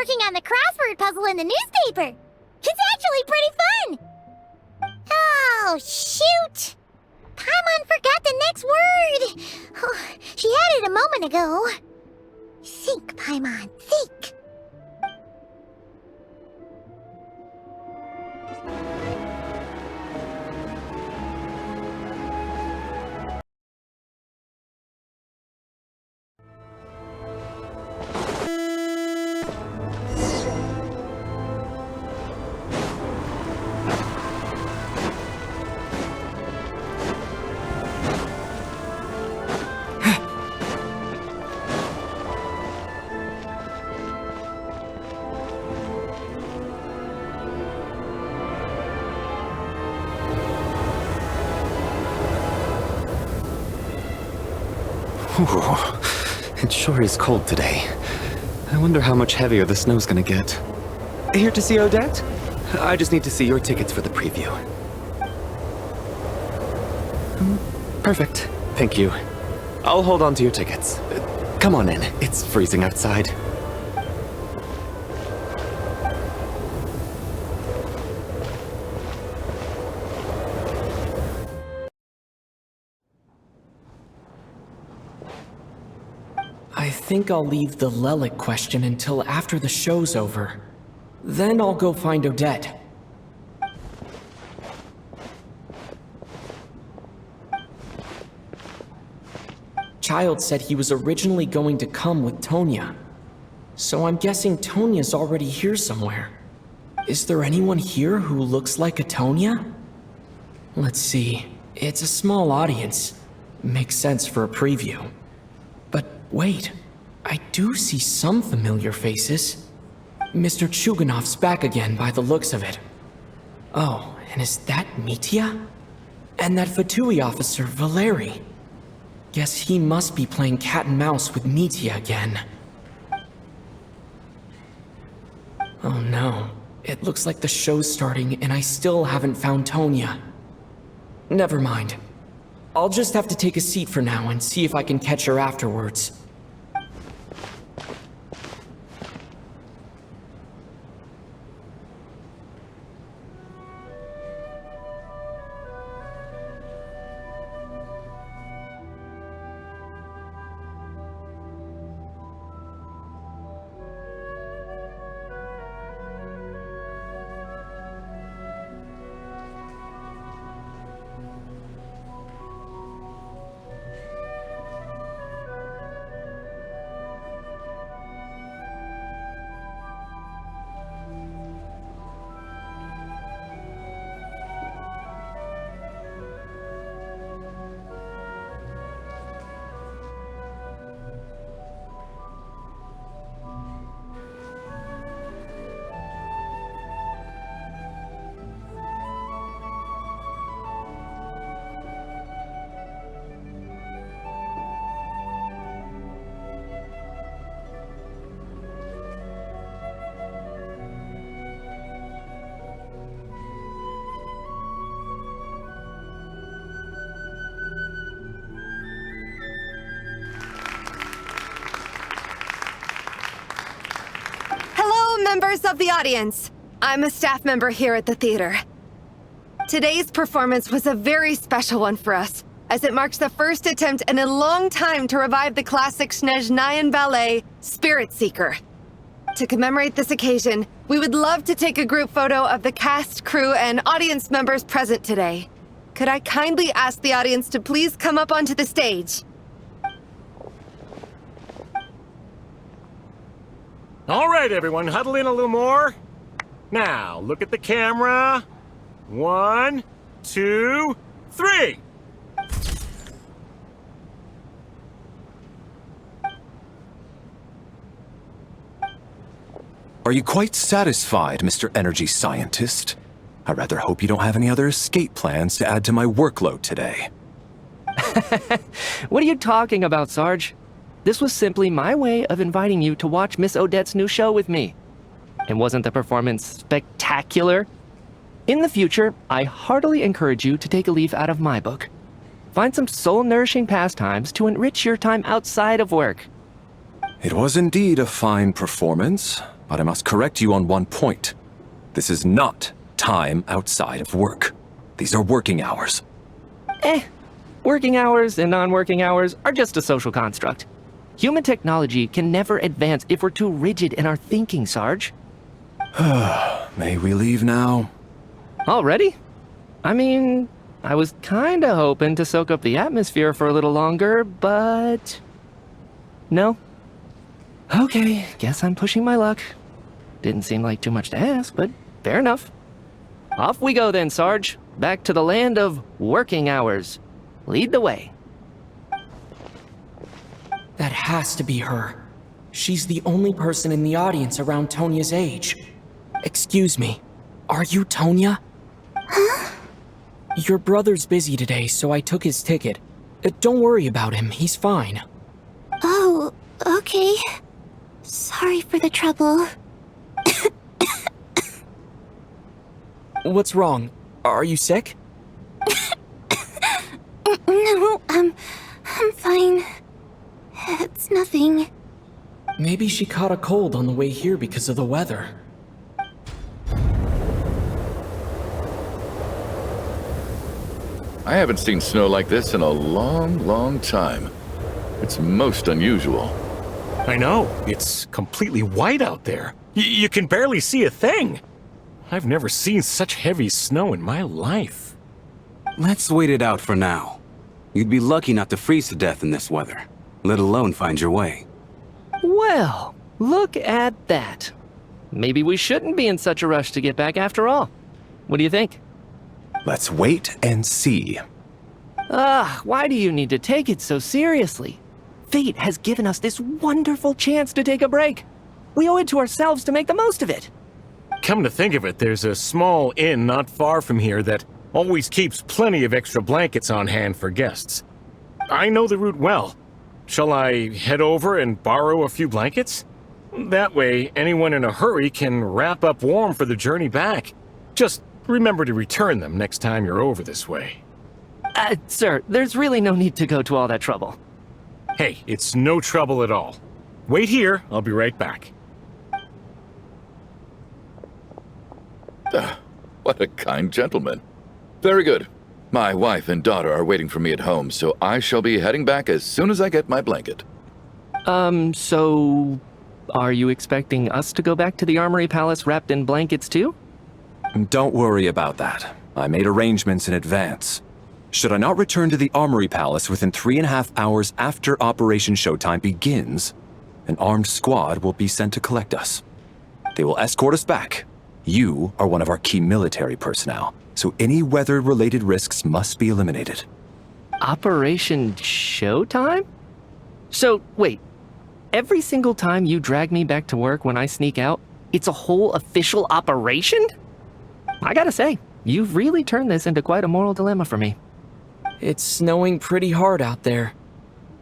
working on the crossword puzzle in the newspaper. It's actually pretty fun. Oh, shoot! Paimon forgot the next word. Oh, she had it a moment ago. Think, Paimon, think. Ooh, it sure is cold today. I wonder how much heavier the snow's gonna get. Here to see Odette? I just need to see your tickets for the preview. Perfect. Thank you. I'll hold on to your tickets. Come on in. It's freezing outside. I think I'll leave the Lelic question until after the show's over. Then I'll go find Odette. Child said he was originally going to come with Tonya. So I'm guessing Tonya's already here somewhere. Is there anyone here who looks like a Tonya? Let's see. It's a small audience. Makes sense for a preview. But wait, I do see some familiar faces. Mr. Chuganov's back again by the looks of it. Oh, and is that Mitya? And that Fatui officer, Valeri. Guess he must be playing cat and mouse with Mitya again. Oh no, it looks like the show's starting and I still haven't found Tonya. Never mind. I'll just have to take a seat for now and see if I can catch her afterwards. Members of the audience, I'm a staff member here at the theater. Today's performance was a very special one for us, as it marks the first attempt in a long time to revive the classic Snezhnayan ballet, Spirit Seeker. To commemorate this occasion, we would love to take a group photo of the cast, crew, and audience members present today. Could I kindly ask the audience to please come up onto the stage? All right, everyone, huddle in a little more. Now, look at the camera. 1, 2, 3. Are you quite satisfied, Mr. Energy Scientist? I rather hope you don't have any other escape plans to add to my workload today. What are you talking about, Sarge? This was simply my way of inviting you to watch Miss Odette's new show with me. And wasn't the performance spectacular? In the future, I heartily encourage you to take a leaf out of my book. Find some soul-nourishing pastimes to enrich your time outside of work. It was indeed a fine performance, but I must correct you on one point. This is not time outside of work. These are working hours. Working hours and non-working hours are just a social construct. Human technology can never advance if we're too rigid in our thinking, Sarge. May we leave now? Already? I mean, I was kinda hoping to soak up the atmosphere for a little longer, but... no? Okay, guess I'm pushing my luck. Didn't seem like too much to ask, but fair enough. Off we go then, Sarge. Back to the land of working hours. Lead the way. That has to be her. She's the only person in the audience around Tonya's age. Excuse me, are you Tonya? Huh? Your brother's busy today, so I took his ticket. Don't worry about him, he's fine. Oh, okay. Sorry for the trouble. What's wrong? Are you sick? No, I'm fine. It's nothing. Maybe she caught a cold on the way here because of the weather. I haven't seen snow like this in a long, long time. It's most unusual. I know. It's completely white out there. You can barely see a thing. I've never seen such heavy snow in my life. Let's wait it out for now. You'd be lucky not to freeze to death in this weather, let alone find your way. Well, look at that. Maybe we shouldn't be in such a rush to get back after all. What do you think? Let's wait and see. Why do you need to take it so seriously? Fate has given us this wonderful chance to take a break. We owe it to ourselves to make the most of it. Come to think of it, there's a small inn not far from here that always keeps plenty of extra blankets on hand for guests. I know the route well. Shall I head over and borrow a few blankets? That way, anyone in a hurry can wrap up warm for the journey back. Just remember to return them next time you're over this way. Sir, there's really no need to go to all that trouble. Hey, it's no trouble at all. Wait here, I'll be right back. What a kind gentleman. Very good. My wife and daughter are waiting for me at home, so I shall be heading back as soon as I get my blanket. So... are you expecting us to go back to the Armory Palace wrapped in blankets too? Don't worry about that. I made arrangements in advance. Should I not return to the Armory Palace within 3.5 hours after Operation Showtime begins, an armed squad will be sent to collect us. They will escort us back. You are one of our key military personnel, so any weather-related risks must be eliminated. Operation Showtime? So, wait. Every single time you drag me back to work when I sneak out, it's a whole official operation? I gotta say, you've really turned this into quite a moral dilemma for me. It's snowing pretty hard out there.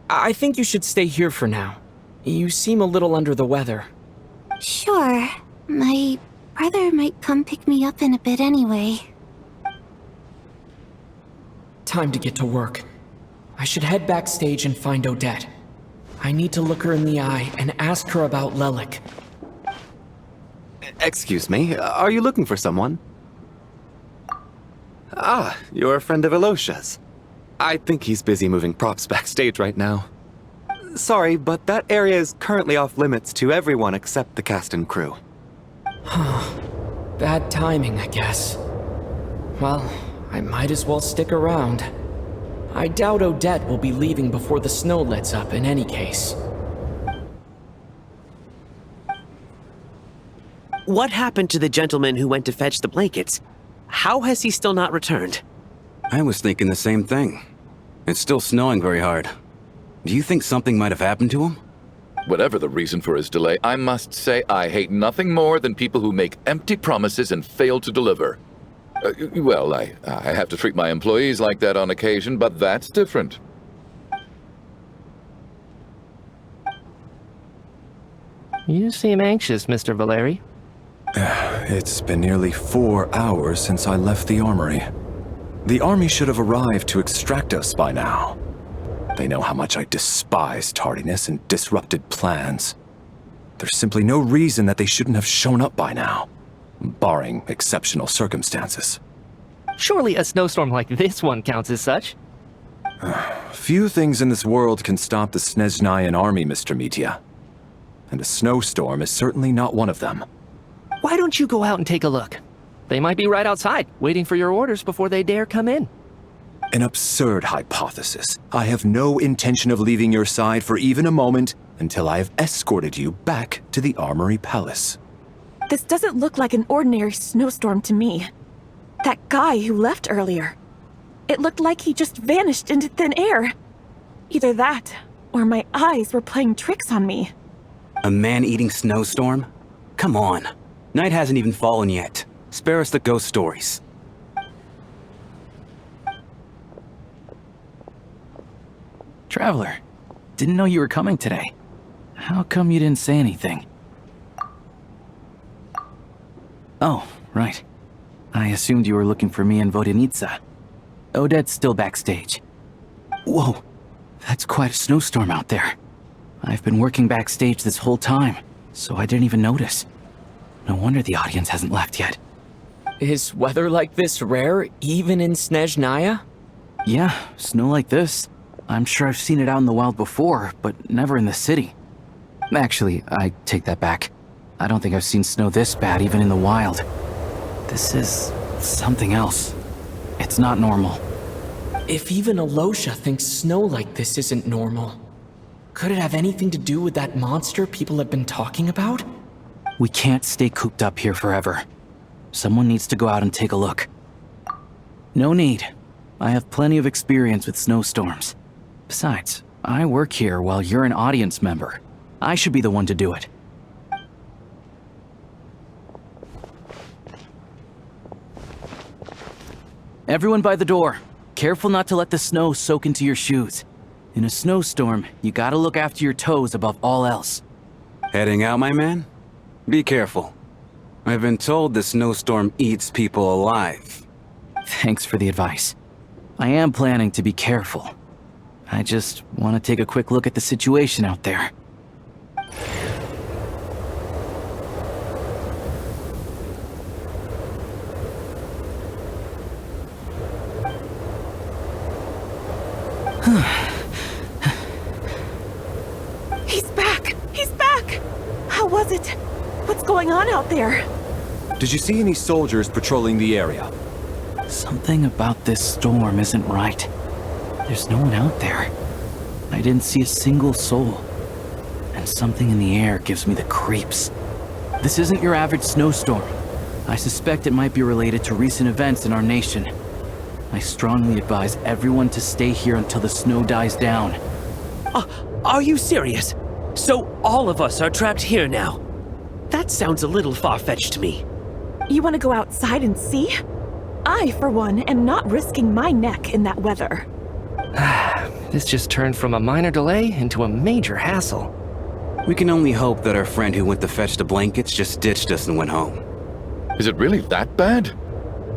I think you should stay here for now. You seem a little under the weather. Sure. My brother might come pick me up in a bit anyway. Time to get to work. I should head backstage and find Odette. I need to look her in the eye and ask her about Lelik. Excuse me, are you looking for someone? Ah, you're a friend of Alyosha's. I think he's busy moving props backstage right now. Sorry, but that area is currently off limits to everyone except the cast and crew. Bad timing, I guess. Well, I might as well stick around. I doubt Odette will be leaving before the snow lets up in any case. What happened to the gentleman who went to fetch the blankets? How has he still not returned? I was thinking the same thing. It's still snowing very hard. Do you think something might have happened to him? Whatever the reason for his delay, I must say I hate nothing more than people who make empty promises and fail to deliver. Well, I have to treat my employees like that on occasion, but that's different. You seem anxious, Mr. Valeri. It's been nearly 4 hours since I left the armory. The army should have arrived to extract us by now. They know how much I despise tardiness and disrupted plans. There's simply no reason that they shouldn't have shown up by now, barring exceptional circumstances. Surely a snowstorm like this one counts as such. Few things in this world can stop the Snezhnayan army, Mr. Mitya. And a snowstorm is certainly not one of them. Why don't you go out and take a look? They might be right outside, waiting for your orders before they dare come in. An absurd hypothesis. I have no intention of leaving your side for even a moment until I have escorted you back to the Armory Palace. This doesn't look like an ordinary snowstorm to me. That guy who left earlier. It looked like he just vanished into thin air. Either that, or my eyes were playing tricks on me. A man-eating snowstorm? Come on. Night hasn't even fallen yet. Spare us the ghost stories. Traveler, didn't know you were coming today. How come you didn't say anything? Oh, right. I assumed you were looking for me and Vodenitsa. Odette's still backstage. Whoa, that's quite a snowstorm out there. I've been working backstage this whole time, so I didn't even notice. No wonder the audience hasn't left yet. Is weather like this rare, even in Snezhnaya? Yeah, snow like this. I'm sure I've seen it out in the wild before, but never in the city. Actually, I take that back. I don't think I've seen snow this bad even in the wild. This is something else. It's not normal. If even Alyosha thinks snow like this isn't normal, could it have anything to do with that monster people have been talking about? We can't stay cooped up here forever. Someone needs to go out and take a look. No need. I have plenty of experience with snowstorms. Besides, I work here while you're an audience member. I should be the one to do it. Everyone by the door. Careful not to let the snow soak into your shoes. In a snowstorm, you gotta look after your toes above all else. Heading out, my man? Be careful. I've been told the snowstorm eats people alive. Thanks for the advice. I am planning to be careful. I just want to take a quick look at the situation out there. He's back! He's back! How was it? What's going on out there? Did you see any soldiers patrolling the area? Something about this storm isn't right. There's no one out there. I didn't see a single soul. And something in the air gives me the creeps. This isn't your average snowstorm. I suspect it might be related to recent events in our nation. I strongly advise everyone to stay here until the snow dies down. Are you serious? So all of us are trapped here now? That sounds a little far-fetched to me. You want to go outside and see? I, for one, am not risking my neck in that weather. This just turned from a minor delay into a major hassle. We can only hope that our friend who went to fetch the blankets just ditched us and went home. Is it really that bad?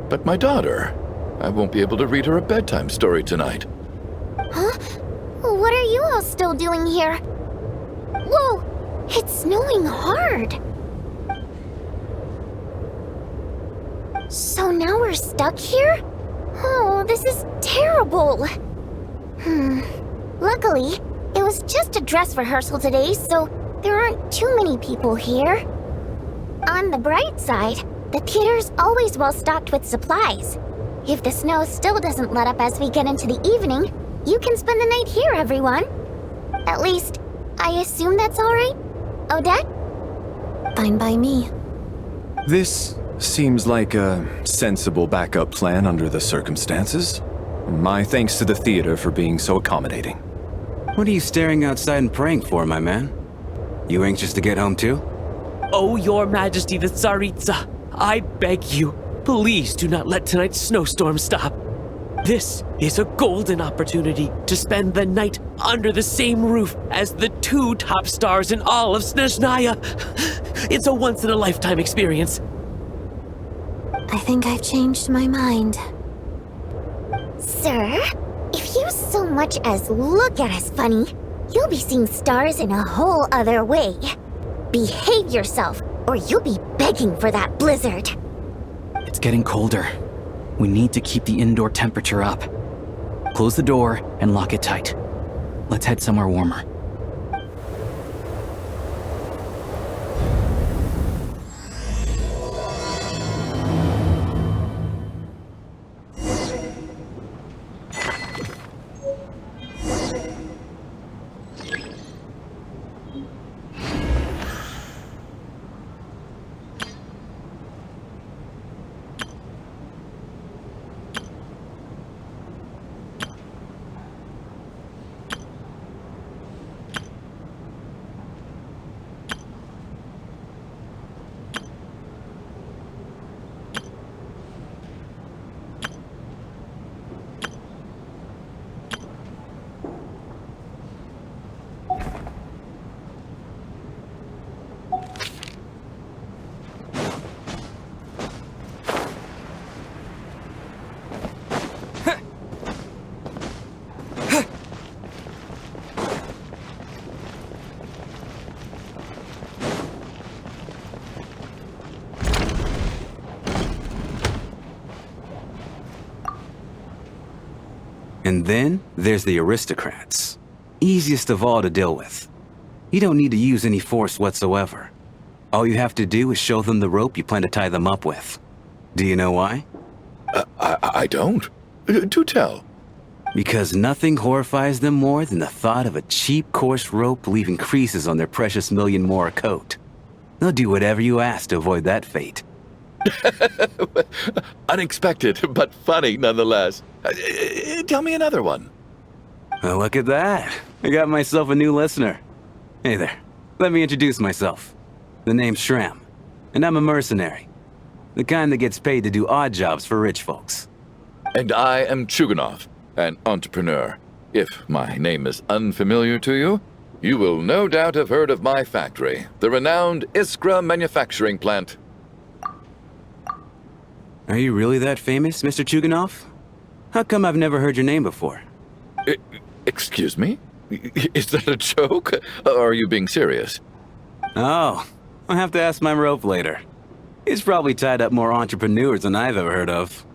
But my daughter, I won't be able to read her a bedtime story tonight. Huh? What are you all still doing here? Whoa! It's snowing hard! So now we're stuck here? Oh, this is terrible! Luckily, it was just a dress rehearsal today, so there aren't too many people here. On the bright side, the theater's always well stocked with supplies. If the snow still doesn't let up as we get into the evening, you can spend the night here, everyone. At least, I assume that's alright? Odette? Fine by me. This seems like a sensible backup plan under the circumstances. My thanks to the theater for being so accommodating. What are you staring outside and praying for, my man? You anxious to get home too? Oh, your majesty the Tsaritsa, I beg you, please do not let tonight's snowstorm stop. This is a golden opportunity to spend the night under the same roof as the two top stars in all of Snezhnaya. It's a once-in-a-lifetime experience. I think I've changed my mind. Sir, if you so much as look at us funny, you'll be seeing stars in a whole other way. Behave yourself, or you'll be begging for that blizzard. It's getting colder. We need to keep the indoor temperature up. Close the door and lock it tight. Let's head somewhere warmer. And then there's the aristocrats. Easiest of all to deal with. You don't need to use any force whatsoever. All you have to do is show them the rope you plan to tie them up with. Do you know why? I don't. Do tell. Because nothing horrifies them more than the thought of a cheap, coarse rope leaving creases on their precious million more coat. They'll do whatever you ask to avoid that fate. Unexpected, but funny nonetheless. Tell me another one. Oh, look at that. I got myself a new listener. Hey there. Let me introduce myself. The name's Shram, and I'm a mercenary. The kind that gets paid to do odd jobs for rich folks. And I am Chuganov, an entrepreneur. If my name is unfamiliar to you, you will no doubt have heard of my factory, the renowned Iskra manufacturing plant. Are you really that famous, Mr. Chuganov? How come I've never heard your name before? Excuse me? Is that a joke? Or are you being serious? Oh, I'll have to ask my rope later. He's probably tied up more entrepreneurs than I've ever heard of.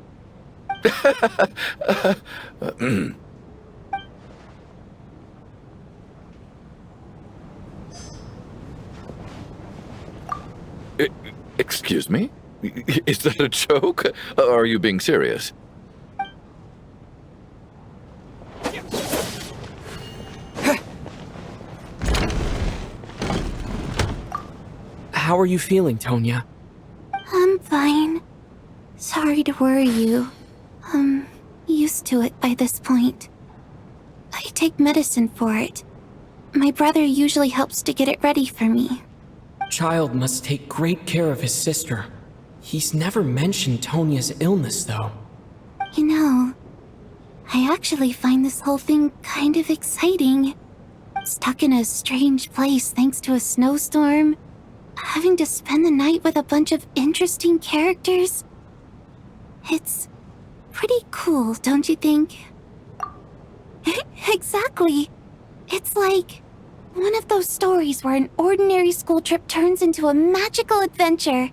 Excuse me? Is that a joke? Or are you being serious? How are you feeling, Tonya? I'm fine. Sorry to worry you. I'm used to it by this point. I take medicine for it. My brother usually helps to get it ready for me. Child must take great care of his sister. He's never mentioned Tonya's illness, though. You know, I actually find this whole thing kind of exciting. Stuck in a strange place thanks to a snowstorm, having to spend the night with a bunch of interesting characters. It's pretty cool, don't you think? Exactly. It's like one of those stories where an ordinary school trip turns into a magical adventure.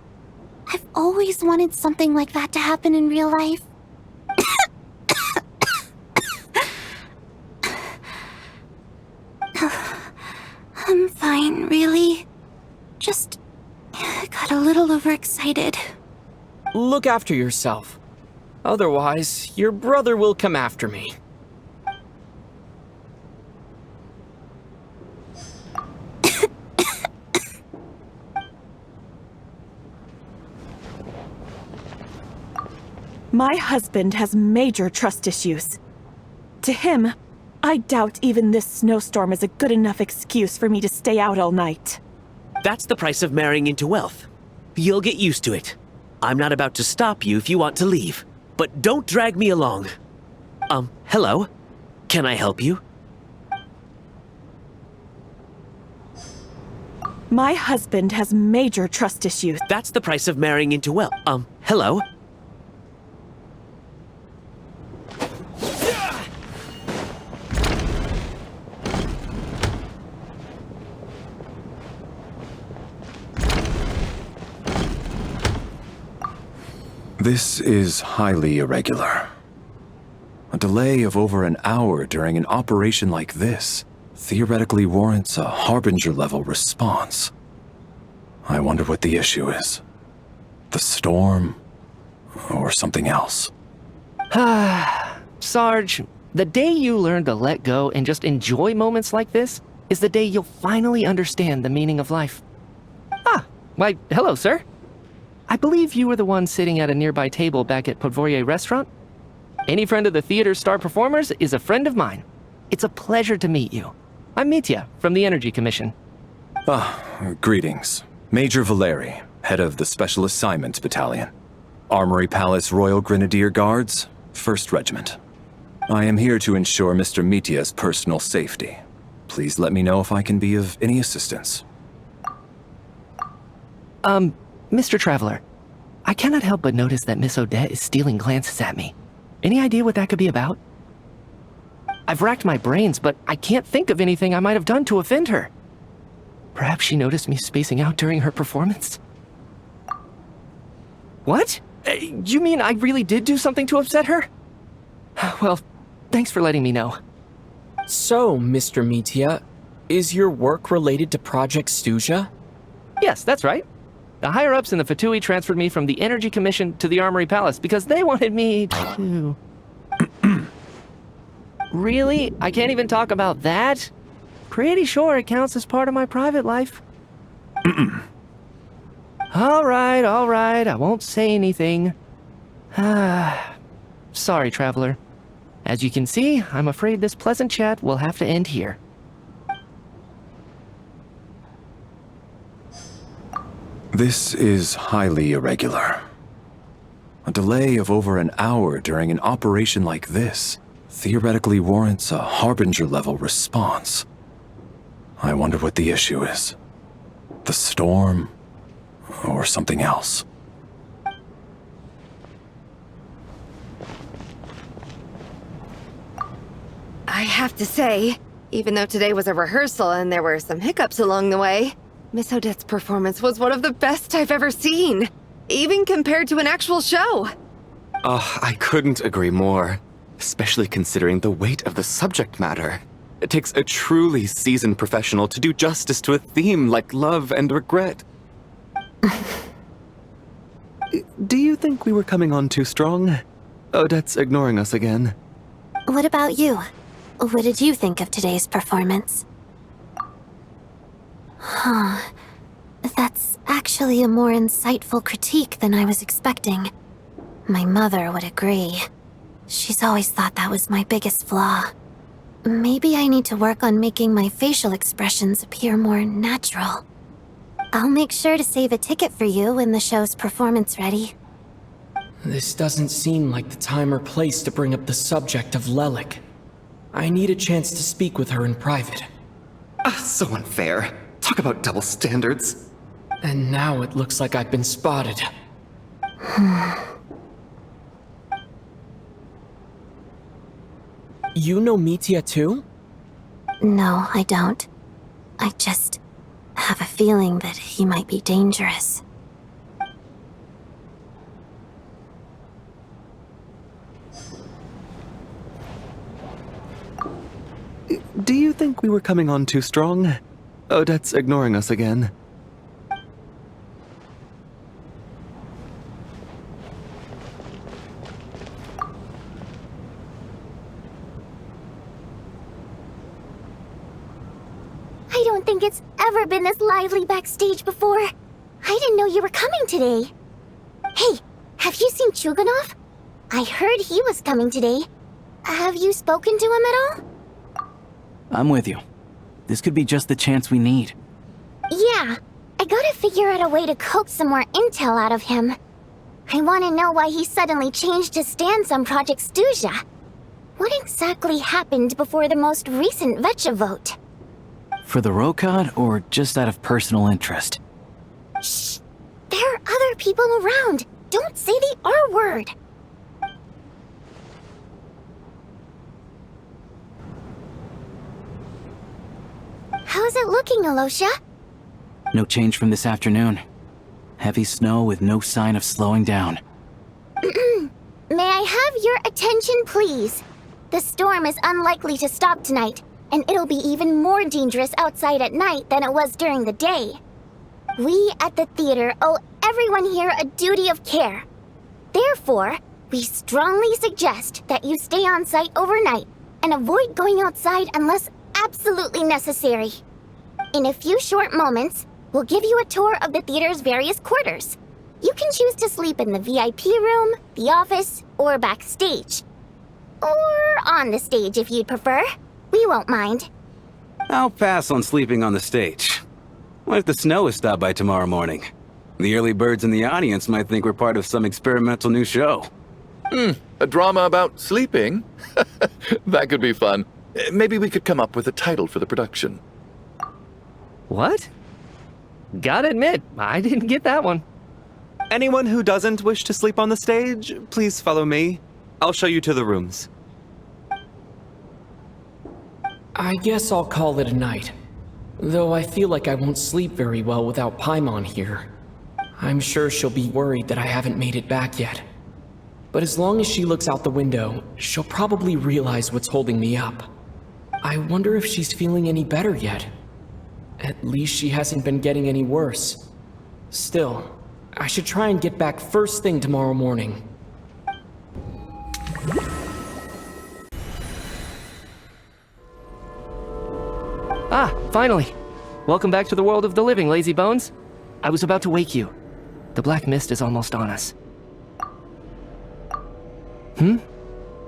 I've always wanted something like that to happen in real life. I'm fine, really. Just got a little overexcited. Look after yourself. Otherwise, your brother will come after me. My husband has major trust issues. To him, I doubt even this snowstorm is a good enough excuse for me to stay out all night. That's the price of marrying into wealth. You'll get used to it. I'm not about to stop you if you want to leave, but don't drag me along. Hello? Can I help you? My husband has major trust issues. That's the price of marrying into wealth. Hello? This is highly irregular. A delay of over an hour during an operation like this theoretically warrants a Harbinger-level response. I wonder what the issue is. The storm, or something else. Sarge, the day you learn to let go and just enjoy moments like this is the day you'll finally understand the meaning of life. Ah, why, hello, sir. I believe you were the one sitting at a nearby table back at Podvorye Restaurant. Any friend of the theater's star performers is a friend of mine. It's a pleasure to meet you. I'm Mitya from the Energy Commission. Greetings. Major Valeri, head of the Special Assignments Battalion. Armory Palace Royal Grenadier Guards, 1st Regiment. I am here to ensure Mr. Mitya's personal safety. Please let me know if I can be of any assistance. Mr. Traveler, I cannot help but notice that Miss Odette is stealing glances at me. Any idea what that could be about? I've racked my brains, but I can't think of anything I might have done to offend her. Perhaps she noticed me spacing out during her performance? What? You mean I really did do something to upset her? Well, thanks for letting me know. So, Mr. Mitya, is your work related to Project Stuja? Yes, that's right. The higher-ups in the Fatui transferred me from the Energy Commission to the Armory Palace because they wanted me to... Really? I can't even talk about that? Pretty sure it counts as part of my private life. All right, I won't say anything. Sorry, Traveler. As you can see, I'm afraid this pleasant chat will have to end here. This is highly irregular. A delay of over an hour during an operation like this theoretically warrants a Harbinger-level response. I wonder what the issue is. The storm, or something else. I have to say, even though today was a rehearsal and there were some hiccups along the way, Miss Odette's performance was one of the best I've ever seen, even compared to an actual show. Oh, I couldn't agree more, especially considering the weight of the subject matter. It takes a truly seasoned professional to do justice to a theme like love and regret. Do you think we were coming on too strong? Odette's ignoring us again. What about you? What did you think of today's performance? That's actually a more insightful critique than I was expecting. My mother would agree. She's always thought that was my biggest flaw. Maybe I need to work on making my facial expressions appear more natural. I'll make sure to save a ticket for you when the show's performance ready. This doesn't seem like the time or place to bring up the subject of Lelik. I need a chance to speak with her in private. So unfair. Talk about double standards. And now it looks like I've been spotted. You know Mitya too? No, I don't. I just have a feeling that he might be dangerous. Do you think we were coming on too strong? Odette's ignoring us again. I don't think it's ever been this lively backstage before. I didn't know you were coming today. Hey, have you seen Chuganov? I heard he was coming today. Have you spoken to him at all? I'm with you. This could be just the chance we need. Yeah, I gotta figure out a way to coax some more intel out of him. I want to know why he suddenly changed his stance on Project Stuja. What exactly happened before the most recent Vetcha vote? For the Rokot, or just out of personal interest? Shh! There are other people around. Don't say the R word. How's it looking, Alyosha? No change from this afternoon. Heavy snow with no sign of slowing down. May I have your attention, please? The storm is unlikely to stop tonight, and it'll be even more dangerous outside at night than it was during the day. We at the theater owe everyone here a duty of care. Therefore, we strongly suggest that you stay on site overnight and avoid going outside unless absolutely necessary. In a few short moments, we'll give you a tour of the theater's various quarters. You can choose to sleep in the VIP room, the office, or backstage. Or on the stage if you'd prefer. We won't mind. I'll pass on sleeping on the stage. What if the snow is stopped by tomorrow morning? The early birds in the audience might think we're part of some experimental new show. A drama about sleeping? That could be fun. Maybe we could come up with a title for the production. What? Gotta admit, I didn't get that one. Anyone who doesn't wish to sleep on the stage, please follow me. I'll show you to the rooms. I guess I'll call it a night. Though I feel like I won't sleep very well without Paimon here. I'm sure she'll be worried that I haven't made it back yet. But as long as she looks out the window, she'll probably realize what's holding me up. I wonder if she's feeling any better yet. At least she hasn't been getting any worse. Still, I should try and get back first thing tomorrow morning. Ah, finally! Welcome back to the world of the living, lazy bones. I was about to wake you. The black mist is almost on us.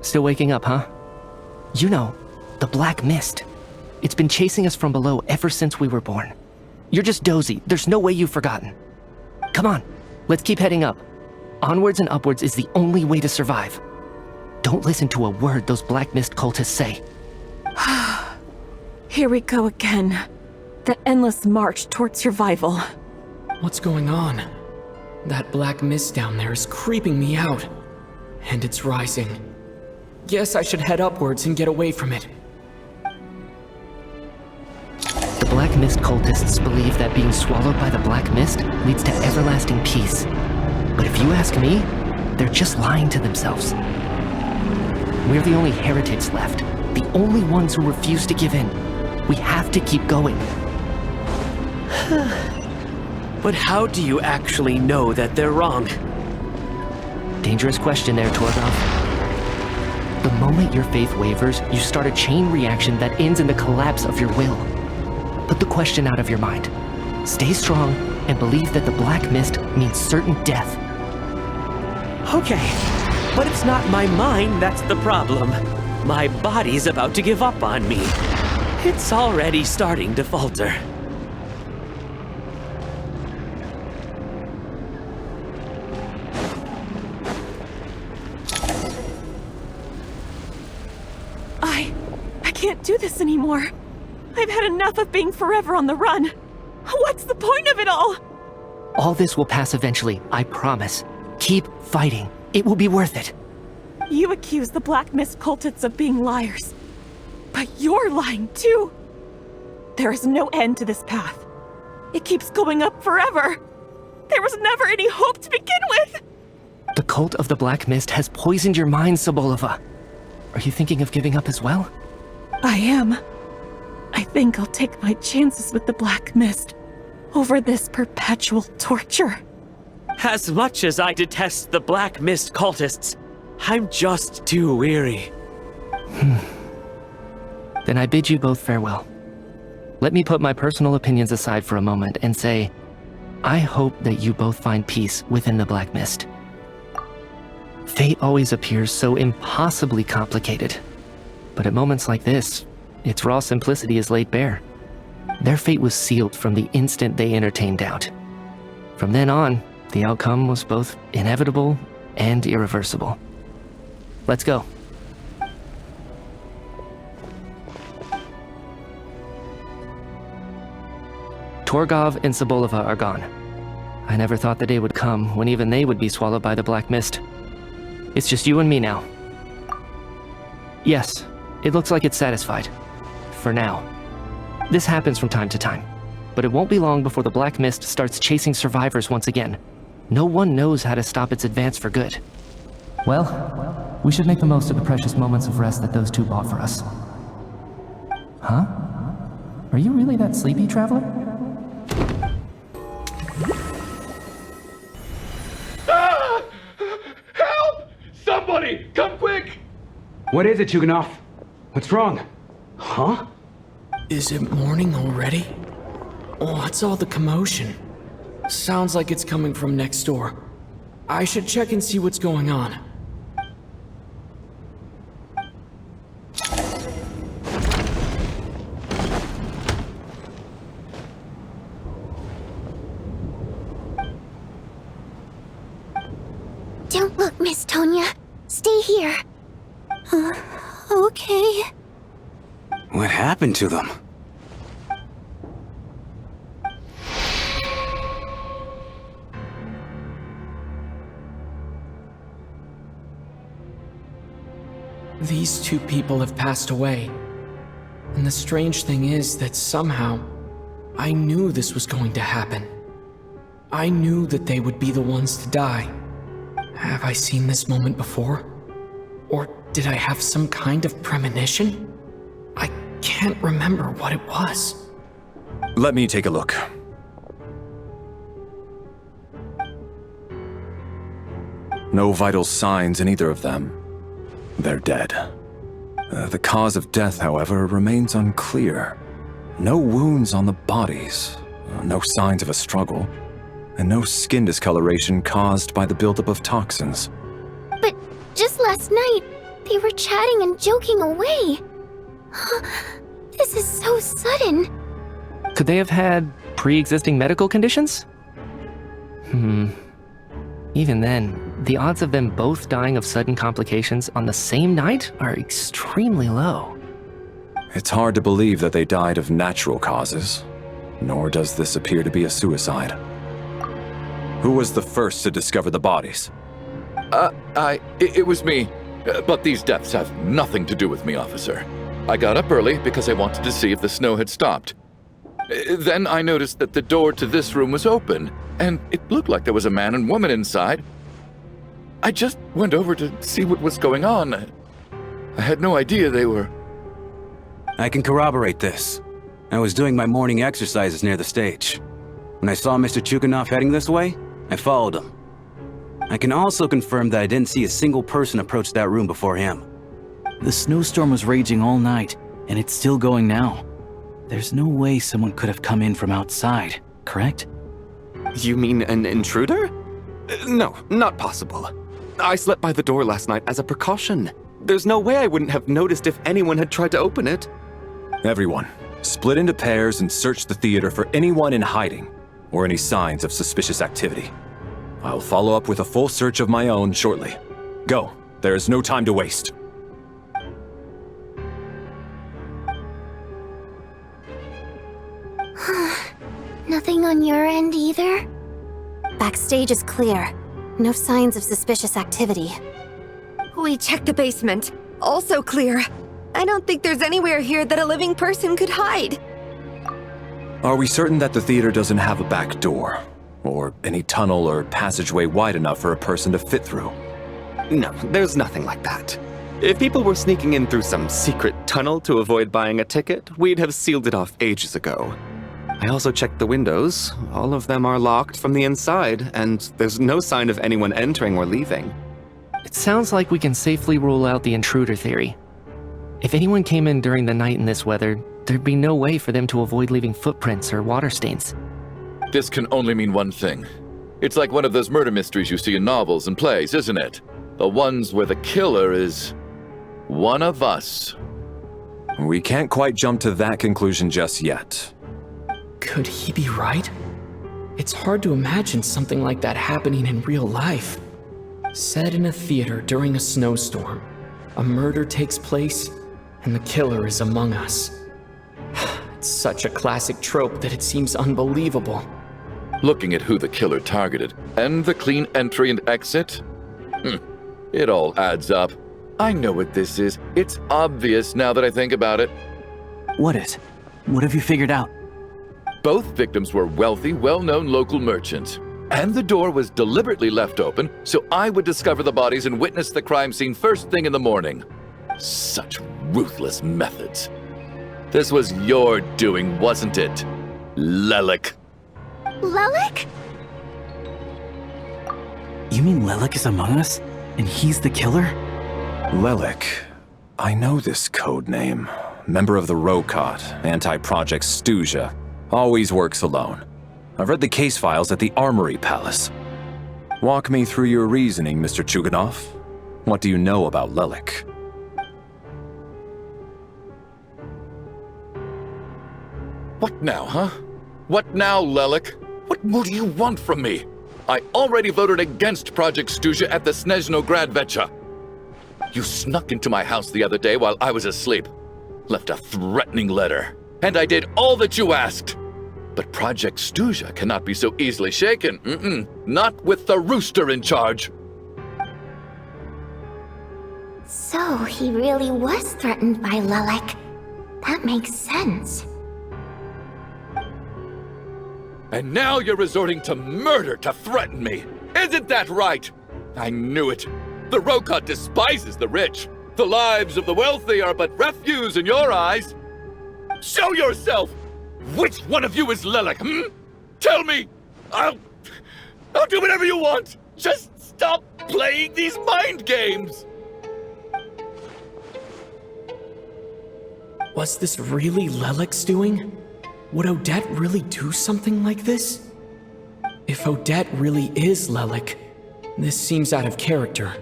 Still waking up, huh? You know, the black mist. It's been chasing us from below ever since we were born. You're just dozy. There's no way you've forgotten. Come on, let's keep heading up. Onwards and upwards is the only way to survive. Don't listen to a word those black mist cultists say. Here we go again. The endless march towards survival. What's going on? That black mist down there is creeping me out. And it's rising. Guess I should head upwards and get away from it. The black mist cultists believe that being swallowed by the black mist leads to everlasting peace. But if you ask me, they're just lying to themselves. We're the only heretics left. The only ones who refuse to give in. We have to keep going. But how do you actually know that they're wrong? Dangerous question there, Torgov. The moment your faith wavers, you start a chain reaction that ends in the collapse of your will. Put the question out of your mind. Stay strong and believe that the black mist means certain death. Okay, but it's not my mind that's the problem. My body's about to give up on me. It's already starting to falter. I can't do this anymore. I've had enough of being forever on the run. What's the point of it all? All this will pass eventually, I promise. Keep fighting. It will be worth it. You accuse the Black Mist cultists of being liars. But you're lying too. There is no end to this path. It keeps going up forever. There was never any hope to begin with. The cult of the Black Mist has poisoned your mind, Sobolova. Are you thinking of giving up as well? I am. I think I'll take my chances with the Black Mist over this perpetual torture. As much as I detest the Black Mist cultists, I'm just too weary. Then I bid you both farewell. Let me put my personal opinions aside for a moment and say, I hope that you both find peace within the Black Mist. Fate always appears so impossibly complicated. But at moments like this, its raw simplicity is laid bare. Their fate was sealed from the instant they entertained doubt. From then on, the outcome was both inevitable and irreversible. Let's go. Torgov and Sobolova are gone. I never thought the day would come when even they would be swallowed by the Black Mist. It's just you and me now. Yes, it looks like it's satisfied. For now. This happens from time to time, but it won't be long before the Black Mist starts chasing survivors once again. No one knows how to stop its advance for good. Well, we should make the most of the precious moments of rest that those two bought for us. Huh? Are you really that sleepy, traveler? Ah! Help! Somebody, come quick! What is it, Chuganov? What's wrong? Huh? Is it morning already? What's all the commotion? Sounds like it's coming from next door. I should check and see what's going on. Don't look, Miss Tonya. Stay here. Okay. What happened to them? These two people have passed away. And the strange thing is that somehow, I knew this was going to happen. I knew that they would be the ones to die. Have I seen this moment before? Or did I have some kind of premonition? I can't remember what it was. Let me take a look. No vital signs in either of them. They're dead. The cause of death, however, remains unclear. No wounds on the bodies, no signs of a struggle, and no skin discoloration caused by the buildup of toxins. But just last night, they were chatting and joking away. This is so sudden. Could they have had pre-existing medical conditions? Even then, the odds of them both dying of sudden complications on the same night are extremely low. It's hard to believe that they died of natural causes, nor does this appear to be a suicide. Who was the first to discover the bodies? It was me. But these deaths have nothing to do with me, officer. I got up early because I wanted to see if the snow had stopped. Then I noticed that the door to this room was open, and it looked like there was a man and woman inside. I just went over to see what was going on. I had no idea they were... I can corroborate this. I was doing my morning exercises near the stage. When I saw Mr. Chuganov heading this way, I followed him. I can also confirm that I didn't see a single person approach that room before him. The snowstorm was raging all night, and it's still going now. There's no way someone could have come in from outside, correct? You mean an intruder? No, not possible. I slept by the door last night as a precaution. There's no way I wouldn't have noticed if anyone had tried to open it. Everyone, split into pairs and search the theater for anyone in hiding, or any signs of suspicious activity. I'll follow up with a full search of my own shortly. Go, there is no time to waste. Nothing on your end either? Backstage is clear. No signs of suspicious activity. We checked the basement. Also clear. I don't think there's anywhere here that a living person could hide. Are we certain that the theater doesn't have a back door? Or any tunnel or passageway wide enough for a person to fit through? No, there's nothing like that. If people were sneaking in through some secret tunnel to avoid buying a ticket, we'd have sealed it off ages ago. I also checked the windows. All of them are locked from the inside, and there's no sign of anyone entering or leaving. It sounds like we can safely rule out the intruder theory. If anyone came in during the night in this weather, there'd be no way for them to avoid leaving footprints or water stains. This can only mean one thing. It's like one of those murder mysteries you see in novels and plays, isn't it? The ones where the killer is... one of us. We can't quite jump to that conclusion just yet. Could he be right? It's hard to imagine something like that happening in real life. Set in a theater during a snowstorm, a murder takes place, and the killer is among us. It's such a classic trope that it seems unbelievable. Looking at who the killer targeted, and the clean entry and exit, it all adds up. I know what this is. It's obvious now that I think about it. What is? What have you figured out? Both victims were wealthy, well-known local merchants. And the door was deliberately left open so I would discover the bodies and witness the crime scene first thing in the morning. Such ruthless methods. This was your doing, wasn't it, Lelic? Lelic? You mean Lelic is among us? And he's the killer? Lelic. I know this code name. Member of the Rokot, anti-Project Snezhnaya. Always works alone. I've read the case files at the Armory Palace. Walk me through your reasoning, Mr. Chuganov. What do you know about Lelic? What now, huh? What now, Lelic? What more do you want from me? I already voted against Project Snezhnaya at the Snezhnaya. You snuck into my house the other day while I was asleep. Left a threatening letter. And I did all that you asked. But Project Snezhnaya cannot be so easily shaken. Not with the rooster in charge. So he really was threatened by Lelic. That makes sense. And now you're resorting to murder to threaten me. Isn't that right? I knew it. The Rokot despises the rich. The lives of the wealthy are but refuse in your eyes. Show yourself! Which one of you is Lelic, Tell me! I'll do whatever you want! Just stop playing these mind games! Was this really Lelic's doing? Would Odette really do something like this? If Odette really is Lelic, this seems out of character.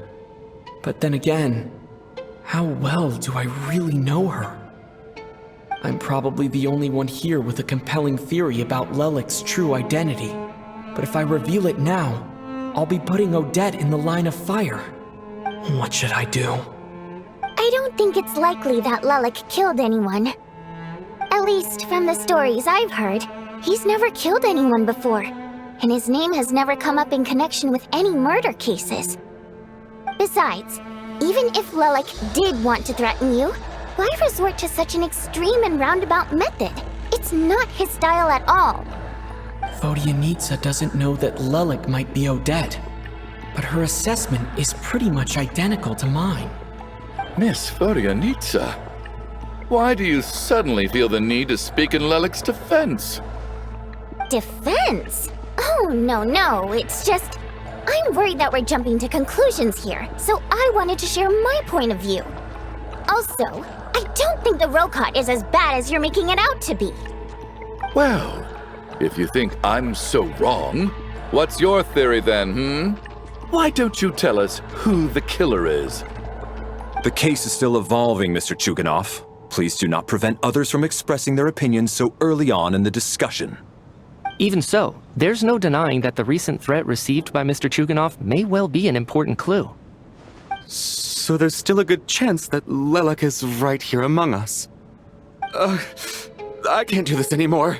But then again, how well do I really know her? I'm probably the only one here with a compelling theory about Lelic's true identity. But if I reveal it now, I'll be putting Odette in the line of fire. What should I do? I don't think it's likely that Lelic killed anyone. At least from the stories I've heard, he's never killed anyone before, and his name has never come up in connection with any murder cases. Besides, even if Lelic did want to threaten you, why resort to such an extreme and roundabout method? It's not his style at all. Vodyanitsa doesn't know that Lelic might be Odette, but her assessment is pretty much identical to mine. Miss Vodyanitsa, why do you suddenly feel the need to speak in Lelic's defense? Defense? Oh, no, it's just... I'm worried that we're jumping to conclusions here, so I wanted to share my point of view. Also, I don't think the Rokot is as bad as you're making it out to be. Well, if you think I'm so wrong, what's your theory then, Why don't you tell us who the killer is? The case is still evolving, Mr. Chuganov. Please do not prevent others from expressing their opinions so early on in the discussion. Even so, there's no denying that the recent threat received by Mr. Chuganov may well be an important clue. So there's still a good chance that Lelic is right here among us. I can't do this anymore.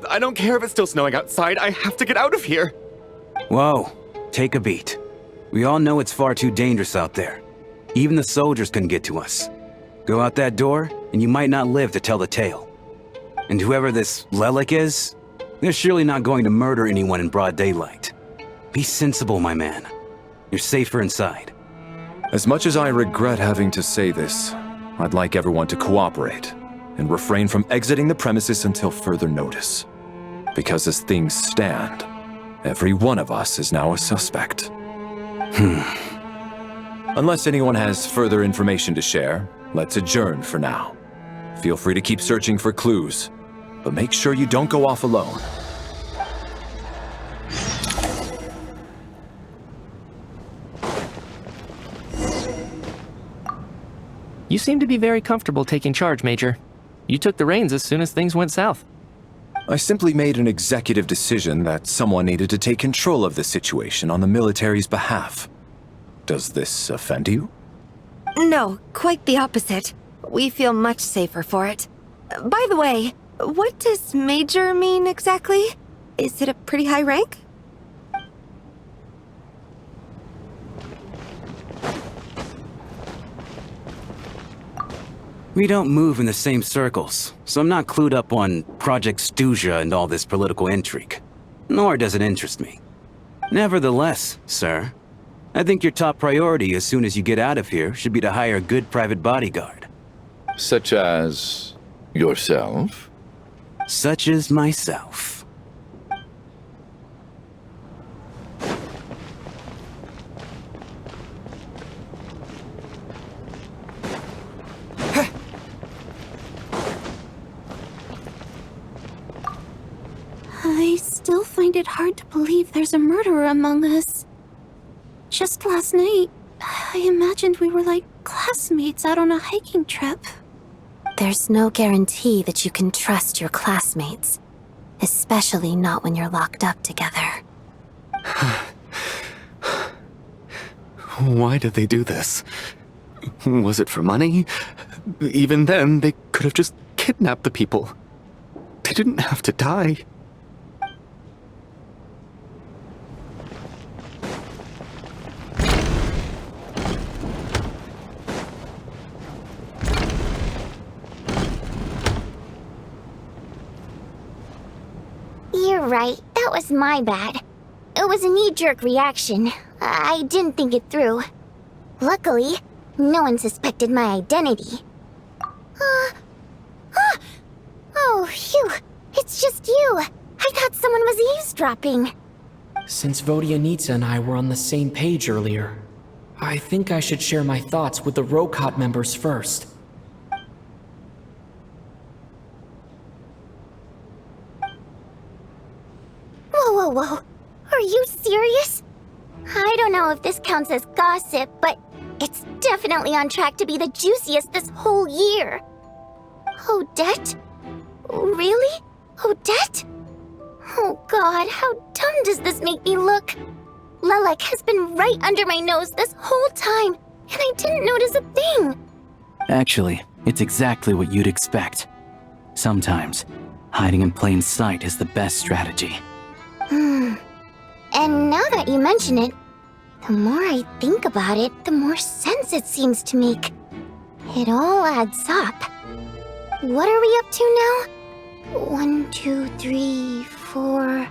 I don't care if it's still snowing outside, I have to get out of here. Whoa, take a beat. We all know it's far too dangerous out there. Even the soldiers couldn't get to us. Go out that door, and you might not live to tell the tale. And whoever this Lelic is, they're surely not going to murder anyone in broad daylight. Be sensible, my man. You're safer inside. As much as I regret having to say this, I'd like everyone to cooperate and refrain from exiting the premises until further notice. Because as things stand, every one of us is now a suspect. Unless anyone has further information to share, let's adjourn for now. Feel free to keep searching for clues, but make sure you don't go off alone. You seem to be very comfortable taking charge, Major. You took the reins as soon as things went south. I simply made an executive decision that someone needed to take control of the situation on the military's behalf. Does this offend you? No, quite the opposite. We feel much safer for it. By the way, what does Major mean exactly? Is it a pretty high rank? We don't move in the same circles, so I'm not clued up on Project Snezhnaya and all this political intrigue. Nor does it interest me. Nevertheless, sir, I think your top priority as soon as you get out of here should be to hire a good private bodyguard. Such as yourself? Such as myself. I still find it hard to believe there's a murderer among us. Just last night, I imagined we were like classmates out on a hiking trip. There's no guarantee that you can trust your classmates, especially not when you're locked up together. Why did they do this? Was it for money? Even then, they could have just kidnapped the people. They didn't have to die. You're right, that was my bad. It was a knee-jerk reaction. I didn't think it through. Luckily, no one suspected my identity. Oh, phew. It's just you. I thought someone was eavesdropping. Since Vodyanitsa and I were on the same page earlier, I think I should share my thoughts with the Rokot members first. Whoa. Are you serious? I don't know if this counts as gossip, but it's definitely on track to be the juiciest this whole year. Odette? Really? Odette? Oh god, how dumb does this make me look? Lelek has been right under my nose this whole time, and I didn't notice a thing. Actually, it's exactly what you'd expect. Sometimes, hiding in plain sight is the best strategy. And now that you mention it, the more I think about it, the more sense it seems to make. It all adds up. What are we up to now? 1, 2, 3, 4...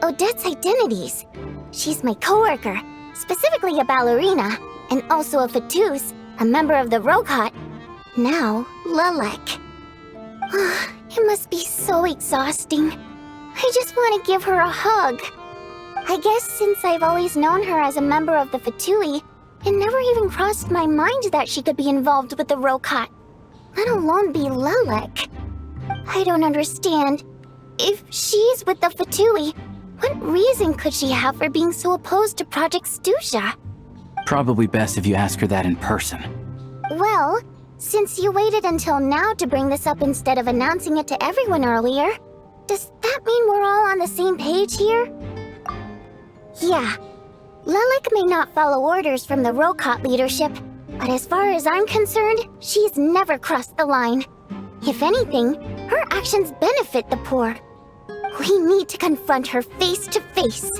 Odette's identities. She's my coworker, specifically a ballerina, and also a Fatous, a member of the Rokot. Now, Lelek. It must be so exhausting. I just want to give her a hug. I guess since I've always known her as a member of the Fatui, it never even crossed my mind that she could be involved with the Rokot, let alone be Lelek. I don't understand. If she's with the Fatui, what reason could she have for being so opposed to Project Stusha? Probably best if you ask her that in person. Well, since you waited until now to bring this up instead of announcing it to everyone earlier, does that mean we're all on the same page here? Yeah. Lelek may not follow orders from the Rokot leadership, but as far as I'm concerned, she's never crossed the line. If anything, her actions benefit the poor. We need to confront her face to face.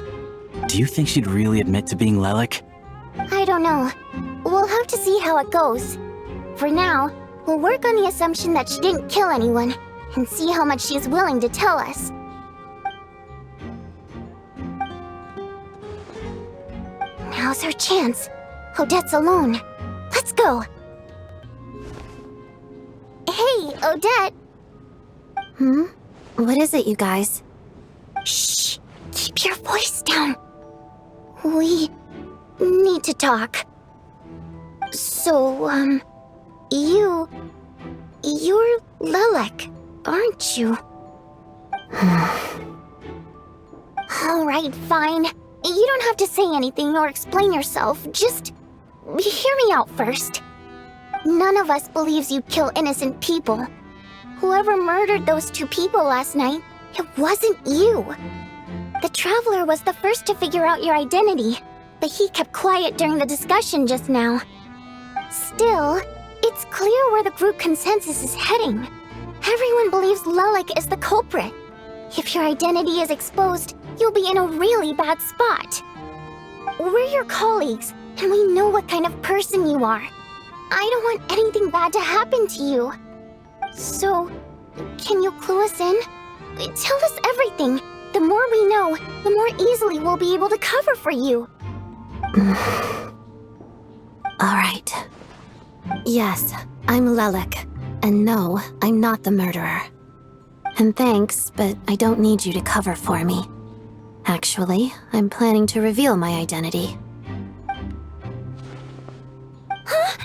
Do you think she'd really admit to being Lelek? I don't know. We'll have to see how it goes. For now, we'll work on the assumption that she didn't kill anyone, and see how much she's willing to tell us. Now's her chance. Odette's alone. Let's go. Hey, Odette. What is it, you guys? Shh. Keep your voice down. We need to talk. So, you're Lelek, aren't you? Alright, fine. You don't have to say anything or explain yourself. Just hear me out first. None of us believes you kill innocent people. Whoever murdered those 2 people last night, it wasn't you. The Traveler was the first to figure out your identity, but he kept quiet during the discussion just now. Still, it's clear where the group consensus is heading. Everyone believes Lelek is the culprit. If your identity is exposed, you'll be in a really bad spot. We're your colleagues, and we know what kind of person you are. I don't want anything bad to happen to you. So, can you clue us in? Tell us everything. The more we know, know, the more easily we'll be able to cover for you. Alright. Yes, I'm Lelic. And no, I'm not the murderer. And thanks, but I don't need you to cover for me. Actually, I'm planning to reveal my identity. Huh?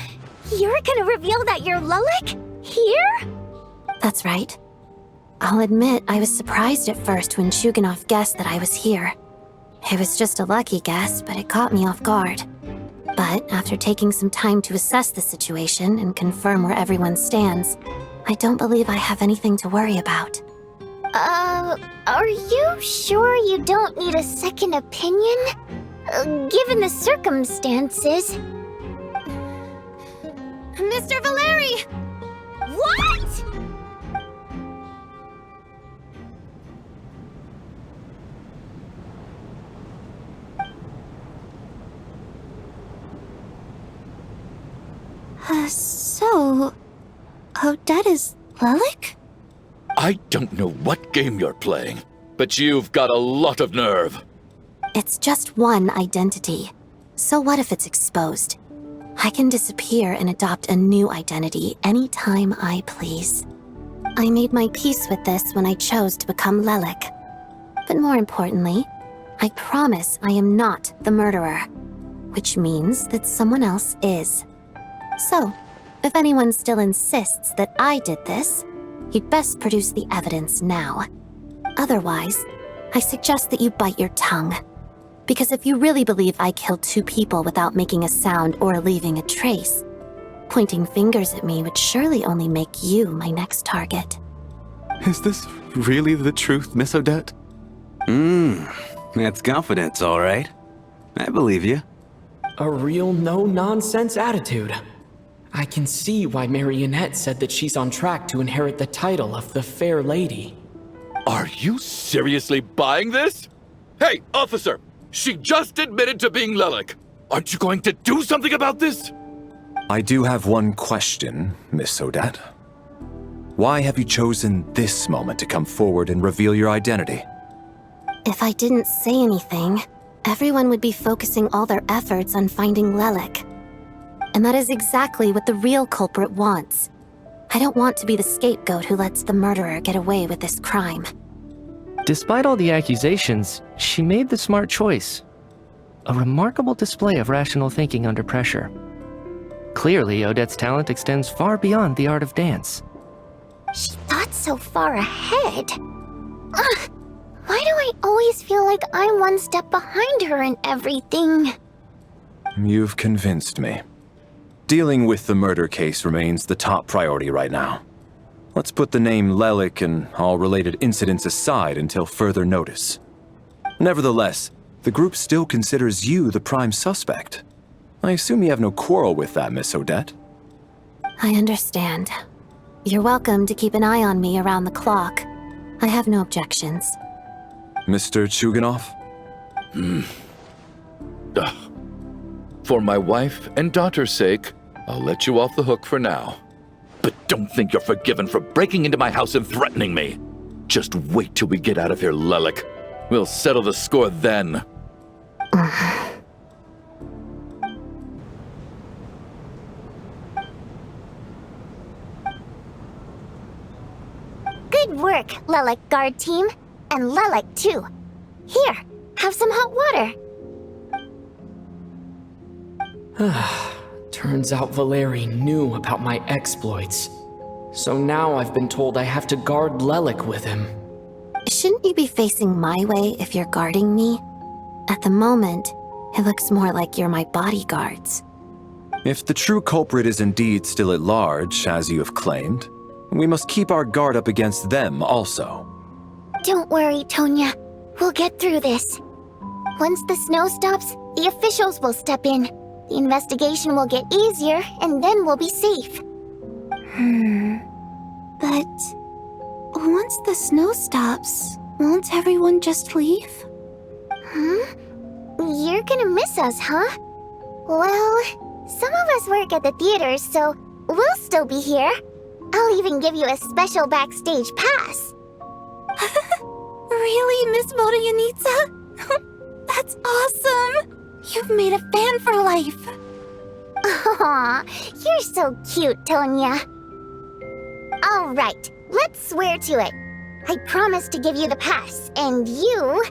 You're gonna reveal that you're Lelic? Here? That's right. I'll admit I was surprised at first when Chuganov guessed that I was here. It was just a lucky guess, but it caught me off guard. But after taking some time to assess the situation and confirm where everyone stands, I don't believe I have anything to worry about. Are you sure you don't need a second opinion? Given the circumstances. Mr. Valeri! What?! So... Odette is Lelic? I don't know what game you're playing, but you've got a lot of nerve. It's just one identity. So what if it's exposed? I can disappear and adopt a new identity anytime I please. I made my peace with this when I chose to become Lelic. But more importantly, I promise I am not the murderer, which means that someone else is. So, if anyone still insists that I did this, you'd best produce the evidence now. Otherwise, I suggest that you bite your tongue. Because if you really believe I killed 2 people without making a sound or leaving a trace, pointing fingers at me would surely only make you my next target. Is this really the truth, Miss Odette? That's confidence, all right. I believe you. A real no-nonsense attitude. I can see why Marionette said that she's on track to inherit the title of the Fair Lady. Are you seriously buying this? Hey, officer! She just admitted to being Lelic. Aren't you going to do something about this? I do have one question, Miss Odette. Why have you chosen this moment to come forward and reveal your identity? If I didn't say anything, everyone would be focusing all their efforts on finding Lelic. And that is exactly what the real culprit wants. I don't want to be the scapegoat who lets the murderer get away with this crime. Despite all the accusations, she made the smart choice. A remarkable display of rational thinking under pressure. Clearly, Odette's talent extends far beyond the art of dance. She thought so far ahead. Ugh, why do I always feel like I'm one step behind her in everything? You've convinced me. Dealing with the murder case remains the top priority right now. Let's put the name Lelic and all related incidents aside until further notice. Nevertheless, the group still considers you the prime suspect. I assume you have no quarrel with that, Miss Odette? I understand. You're welcome to keep an eye on me around the clock. I have no objections. Mr. Chuganov? For my wife and daughter's sake, I'll let you off the hook for now. But don't think you're forgiven for breaking into my house and threatening me. Just wait till we get out of here, Lelic. We'll settle the score then. Good work, Lelic Guard Team. And Lelic, too. Here, have some hot water. Turns out Valeri knew about my exploits. So now I've been told I have to guard Lelic with him. Shouldn't you be facing my way if you're guarding me? At the moment, it looks more like you're my bodyguards. If the true culprit is indeed still at large, as you have claimed, we must keep our guard up against them also. Don't worry, Tonya. We'll get through this. Once the snow stops, the officials will step in. The investigation will get easier, and then we'll be safe. But once the snow stops, won't everyone just leave? You're gonna miss us, huh? Well, some of us work at the theaters, so we'll still be here. I'll even give you a special backstage pass. Really, Miss Vodyanitsa? That's awesome! You've made a fan for life. Aw, you're so cute, Tonya. All right, let's swear to it. I promise to give you the pass, and you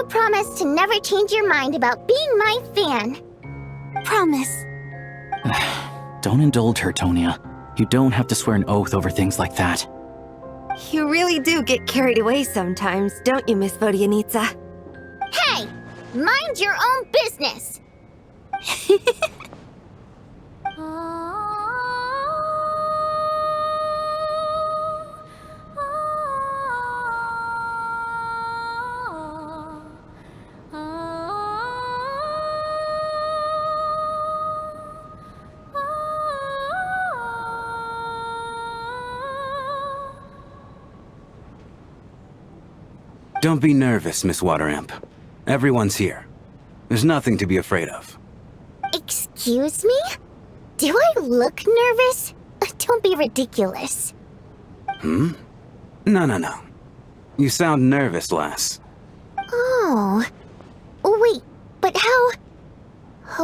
promise to never change your mind about being my fan. Promise. Don't indulge her, Tonya. You don't have to swear an oath over things like that. You really do get carried away sometimes, don't you, Miss Vodyanitsa? Hey! Mind your own business! Don't be nervous, Miss Water Imp. Everyone's here. There's nothing to be afraid of. Excuse me? Do I look nervous? Don't be ridiculous. No. You sound nervous, lass. Oh. Wait, but how...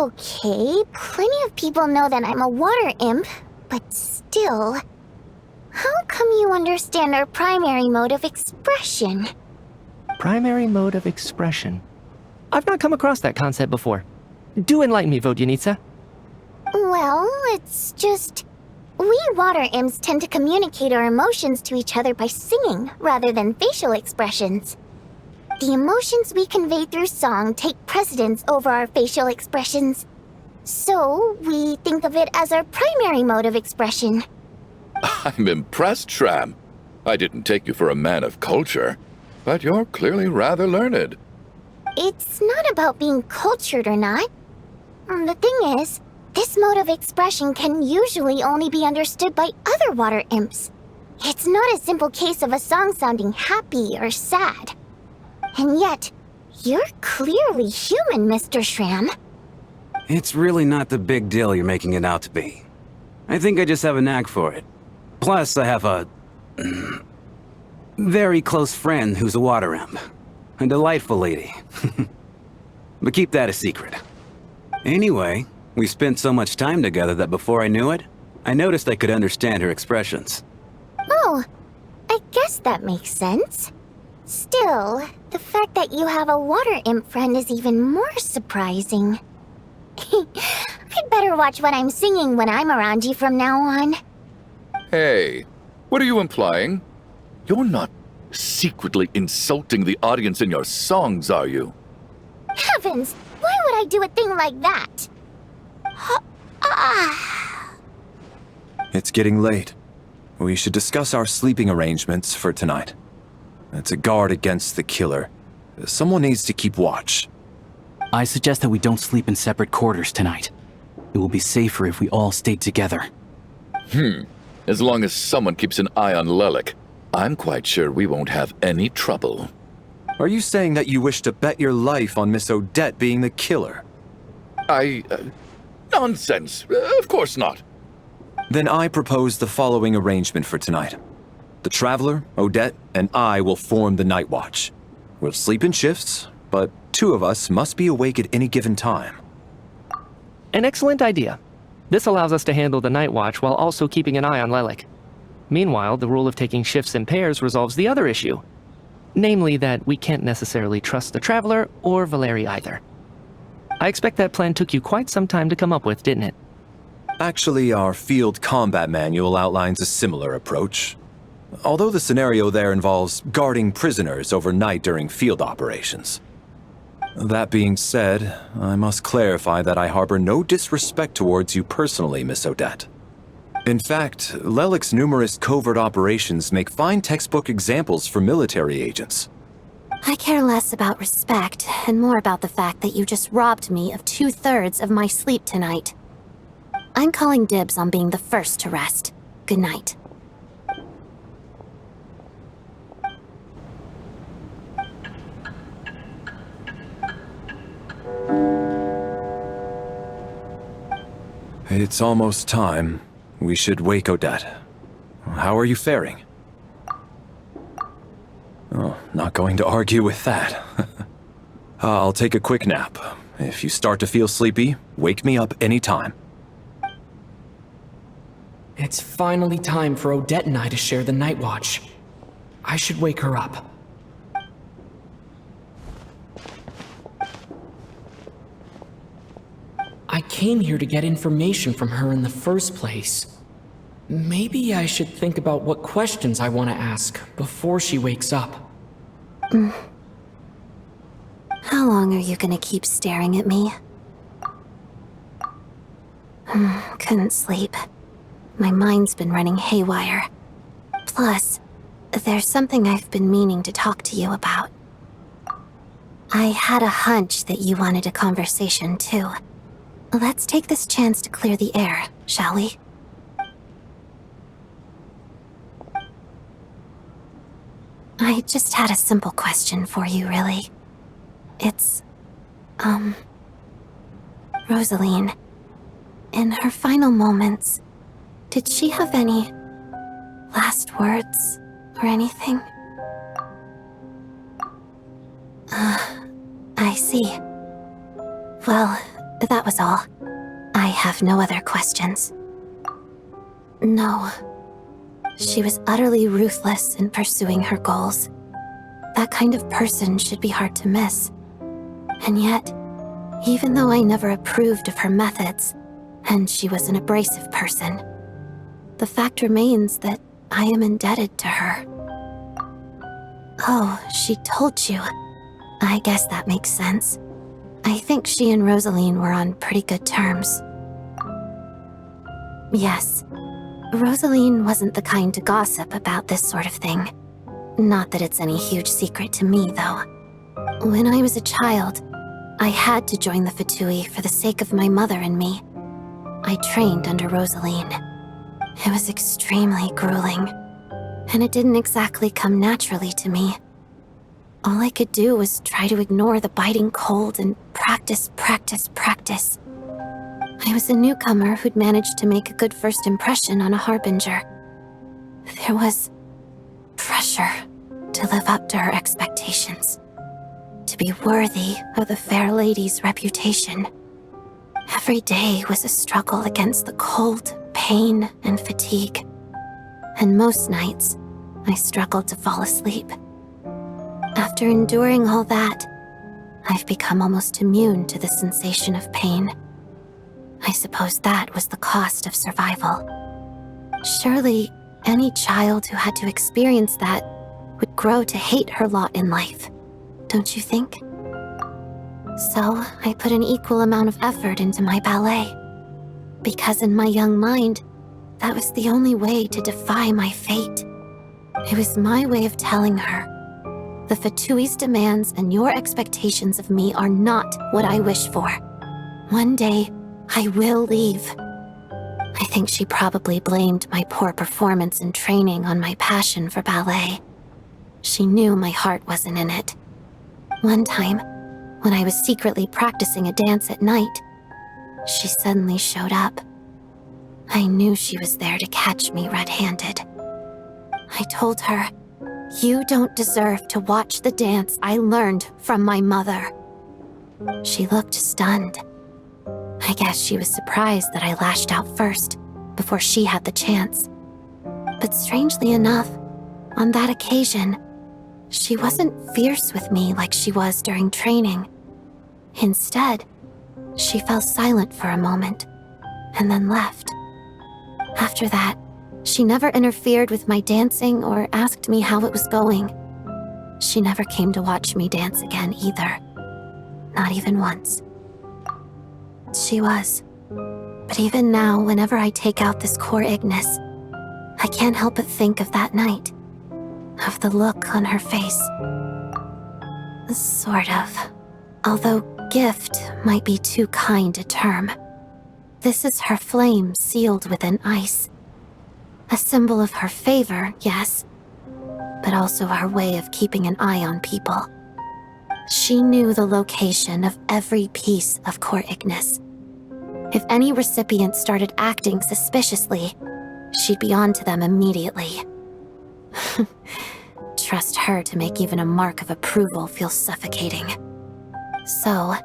Okay, plenty of people know that I'm a water imp, but still... How come you understand our primary mode of expression? Primary mode of expression. I've not come across that concept before. Do enlighten me, Vodyanitsa. Well, it's just... We water imps tend to communicate our emotions to each other by singing, rather than facial expressions. The emotions we convey through song take precedence over our facial expressions. So, we think of it as our primary mode of expression. I'm impressed, Shram. I didn't take you for a man of culture, but you're clearly rather learned. It's not about being cultured or not. The thing is, this mode of expression can usually only be understood by other water imps. It's not a simple case of a song sounding happy or sad. And yet, you're clearly human, Mr. Shram. It's really not the big deal you're making it out to be. I think I just have a knack for it. Plus, I have a... very close friend who's a water imp. A delightful lady. But keep that a secret. Anyway, we spent so much time together that before I knew it, I noticed I could understand her expressions. Oh, I guess that makes sense. Still, the fact that you have a water imp friend is even more surprising. I'd better watch what I'm singing when I'm around you from now on. Hey, what are you implying? You're not secretly insulting the audience in your songs, are you? Heavens! Why would I do a thing like that? It's getting late. We should discuss our sleeping arrangements for tonight. It's a guard against the killer. Someone needs to keep watch. I suggest that we don't sleep in separate quarters tonight. It will be safer if we all stay together. As long as someone keeps an eye on Lelik, I'm quite sure we won't have any trouble. Are you saying that you wish to bet your life on Miss Odette being the killer? Nonsense. Of course not. Then I propose the following arrangement for tonight. The Traveler, Odette, and I will form the Night Watch. We'll sleep in shifts, but two of us must be awake at any given time. An excellent idea. This allows us to handle the Night Watch while also keeping an eye on Lelik. Meanwhile, the rule of taking shifts in pairs resolves the other issue. Namely that we can't necessarily trust the Traveler or Valeri either. I expect that plan took you quite some time to come up with, didn't it? Actually, our field combat manual outlines a similar approach. Although the scenario there involves guarding prisoners overnight during field operations. That being said, I must clarify that I harbor no disrespect towards you personally, Miss Odette. In fact, Lelik's numerous covert operations make fine textbook examples for military agents. I care less about respect and more about the fact that you just robbed me of 2/3 of my sleep tonight. I'm calling dibs on being the first to rest. Good night. It's almost time. We should wake Odette. How are you faring? Oh, not Not going to argue with that. I'll take a quick nap. If you start to feel sleepy, wake me up anytime. It's finally time for Odette and I to share the night watch. I should wake her up. I came here to get information from her in the first place. Maybe I should think about what questions I want to ask before she wakes up. How long are you gonna keep staring at me? Couldn't sleep. My mind's been running haywire. Plus, there's something I've been meaning to talk to you about. I had a hunch that you wanted a conversation too. Let's take this chance to clear the air, shall we? I just had a simple question for you, really. It's, Rosaline. In her final moments, did she have any last words or anything? I see. Well, that was all. I have no other questions. No. She was utterly ruthless in pursuing her goals. That kind of person should be hard to miss. And yet, even though I never approved of her methods, and she was an abrasive person, the fact remains that I am indebted to her. Oh, she told you. I guess that makes sense. I think she and Rosaline were on pretty good terms. Yes. Rosaline wasn't the kind to gossip about this sort of thing. Not that it's any huge secret to me, though. When I was a child, I had to join the Fatui for the sake of my mother and me. I trained under Rosaline. It was extremely grueling, and it didn't exactly come naturally to me. All I could do was try to ignore the biting cold and practice. I was a newcomer who'd managed to make a good first impression on a harbinger. There was pressure to live up to her expectations, to be worthy of the fair lady's reputation. Every day was a struggle against the cold, pain, and fatigue. And most nights, I struggled to fall asleep. After enduring all that, I've become almost immune to the sensation of pain. I suppose that was the cost of survival. Surely, any child who had to experience that would grow to hate her lot in life, don't you think? So, I put an equal amount of effort into my ballet. Because in my young mind, that was the only way to defy my fate. It was my way of telling her, the Fatui's demands and your expectations of me are not what I wish for. One day, I will leave. I think she probably blamed my poor performance in training on my passion for ballet. She knew my heart wasn't in it. One time, when I was secretly practicing a dance at night, she suddenly showed up. I knew she was there to catch me red-handed. I told her, "You don't deserve to watch the dance I learned from my mother." She looked stunned. I guess she was surprised that I lashed out first, before she had the chance. But strangely enough, on that occasion, she wasn't fierce with me like she was during training. Instead, she fell silent for a moment, and then left. After that, she never interfered with my dancing or asked me how it was going. She never came to watch me dance again either. Not even once. She was. But even now, whenever I take out this core Ignis, I can't help but think of that night. Of the look on her face. Sort of. Although gift might be too kind a term. This is her flame sealed within ice. A symbol of her favor, yes, but also her way of keeping an eye on people. She knew the location of every piece of core Ignis. If any recipient started acting suspiciously, she'd be on to them immediately. trust her to make even a mark of approval feel suffocating. So,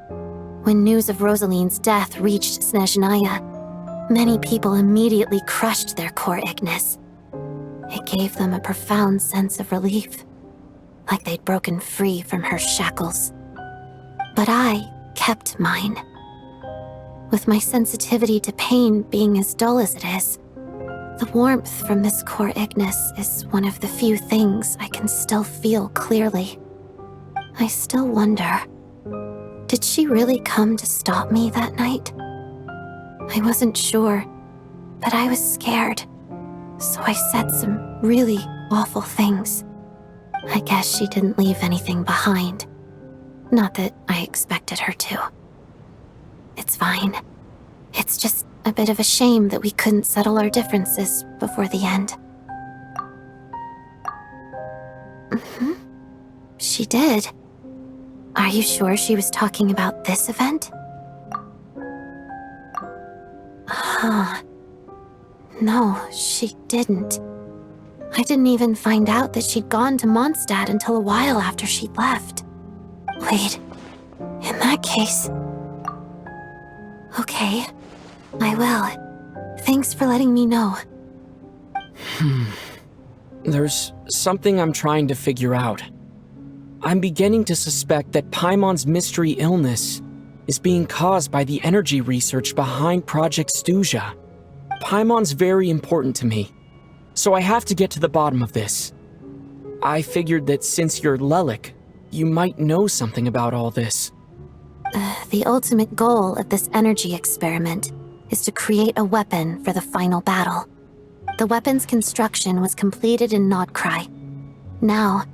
when news of Rosaline's death reached Snezhnaya, many people immediately crushed their core Ignis. It gave them a profound sense of relief, like they'd broken free from her shackles. But I kept mine. With my sensitivity to pain being as dull as it is, the warmth from this core Ignis is one of the few things I can still feel clearly. I still wonder, did she really come to stop me that night? I wasn't sure, but I was scared, so I said some really awful things. I guess she didn't leave anything behind. Not that I expected her to. It's fine. It's just a bit of a shame that we couldn't settle our differences before the end. She did. Are you sure she was talking about this event? No, she didn't. I didn't even find out that she'd gone to Mondstadt until a while after she'd left. Wait, in that case... Okay, I will. Thanks for letting me know. There's something I'm trying to figure out. I'm beginning to suspect that Paimon's mystery illness is being caused by the energy research behind Project Stuja. Paimon's very important to me, so I have to get to the bottom of this. I figured that since you're Lelik, you might know something about all this. The ultimate goal of this energy experiment is to create a weapon for the final battle. The weapon's construction was completed in Nocturne. Now,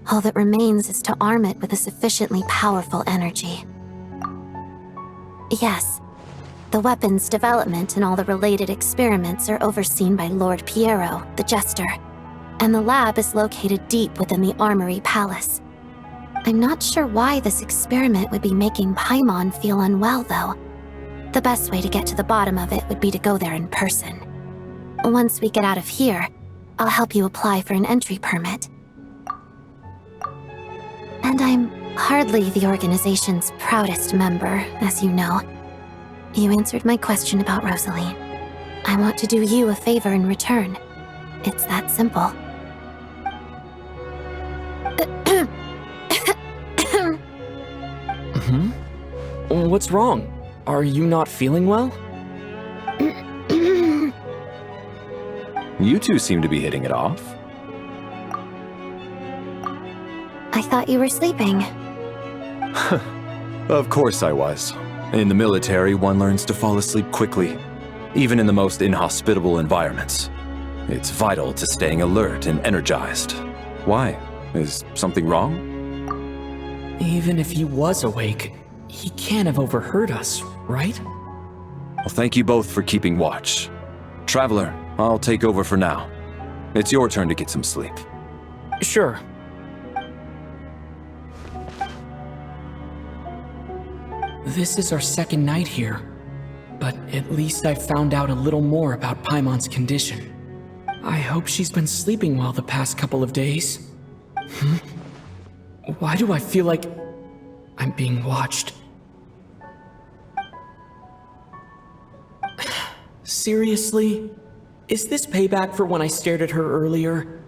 all that remains is to arm it with a sufficiently powerful energy. Yes, the weapon's development and all the related experiments are overseen by Lord Piero, the Jester, and the lab is located deep within the Armory Palace. I'm not sure why this experiment would be making Paimon feel unwell, though. The best way to get to the bottom of it would be to go there in person. Once we get out of here, I'll help you apply for an entry permit. And I'm hardly the organization's proudest member, as you know. You answered my question about Rosaline. I want to do you a favor in return. It's that simple. What's wrong? Are you not feeling well? You two seem to be hitting it off. I thought you were sleeping. Of course I was. In the military, one learns to fall asleep quickly, even in the most inhospitable environments. It's vital to staying alert and energized. Why? Is something wrong? Even if he was awake, he can't have overheard us, right? Well, thank you both for keeping watch. Traveler, I'll take over for now. It's your turn to get some sleep. Sure. This is our second night here, but at least I found out a little more about Paimon's condition. I hope she's been sleeping well the past couple of days. Why do I feel like I'm being watched? Seriously? Is this payback for when I stared at her earlier?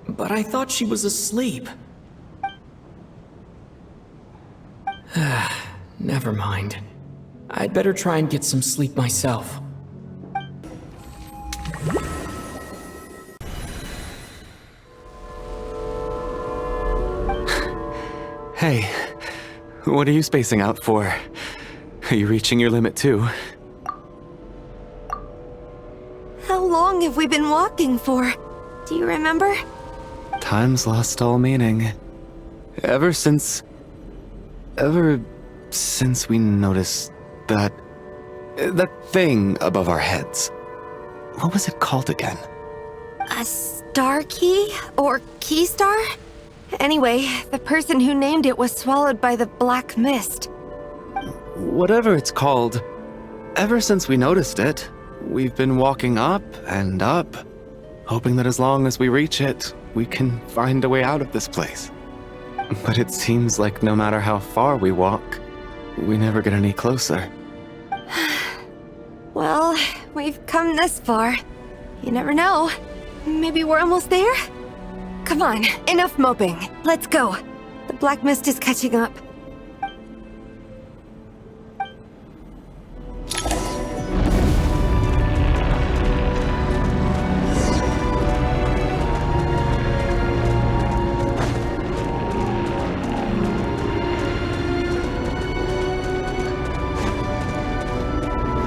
But I thought she was asleep. Never mind. I'd better try and get some sleep myself. Hey, what are you spacing out for? Are you reaching your limit too? How long have we been walking for? Do you remember? Time's lost all meaning. Ever since we noticed that thing above our heads. What was it called again? A star key? Or key star? Anyway, the person who named it was swallowed by the black mist. Whatever it's called, ever since we noticed it, we've been walking up and up, hoping that as long as we reach it, we can find a way out of this place. But it seems like no matter how far we walk, we never get any closer. Well, we've come this far. You never know. Maybe we're almost there? Come on, enough moping. Let's go. The black mist is catching up.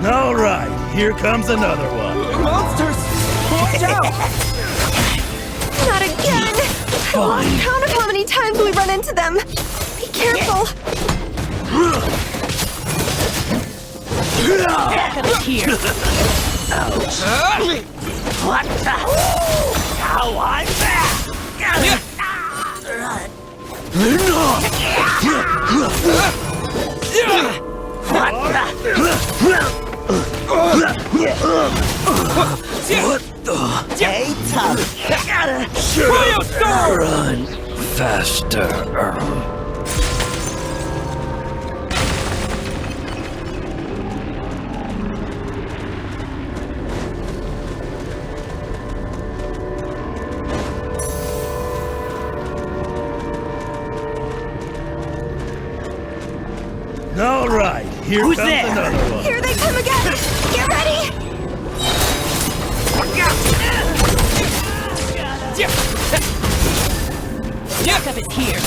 All right, here comes another one. Monsters! Watch out! Not again! I lost count of how many times we run into them. Be careful. Back up here. What the? How I'm back! What the? Hey, tough. Shoot! Run faster. All right, here comes another one. Here they come again! Get ready! Backup is here.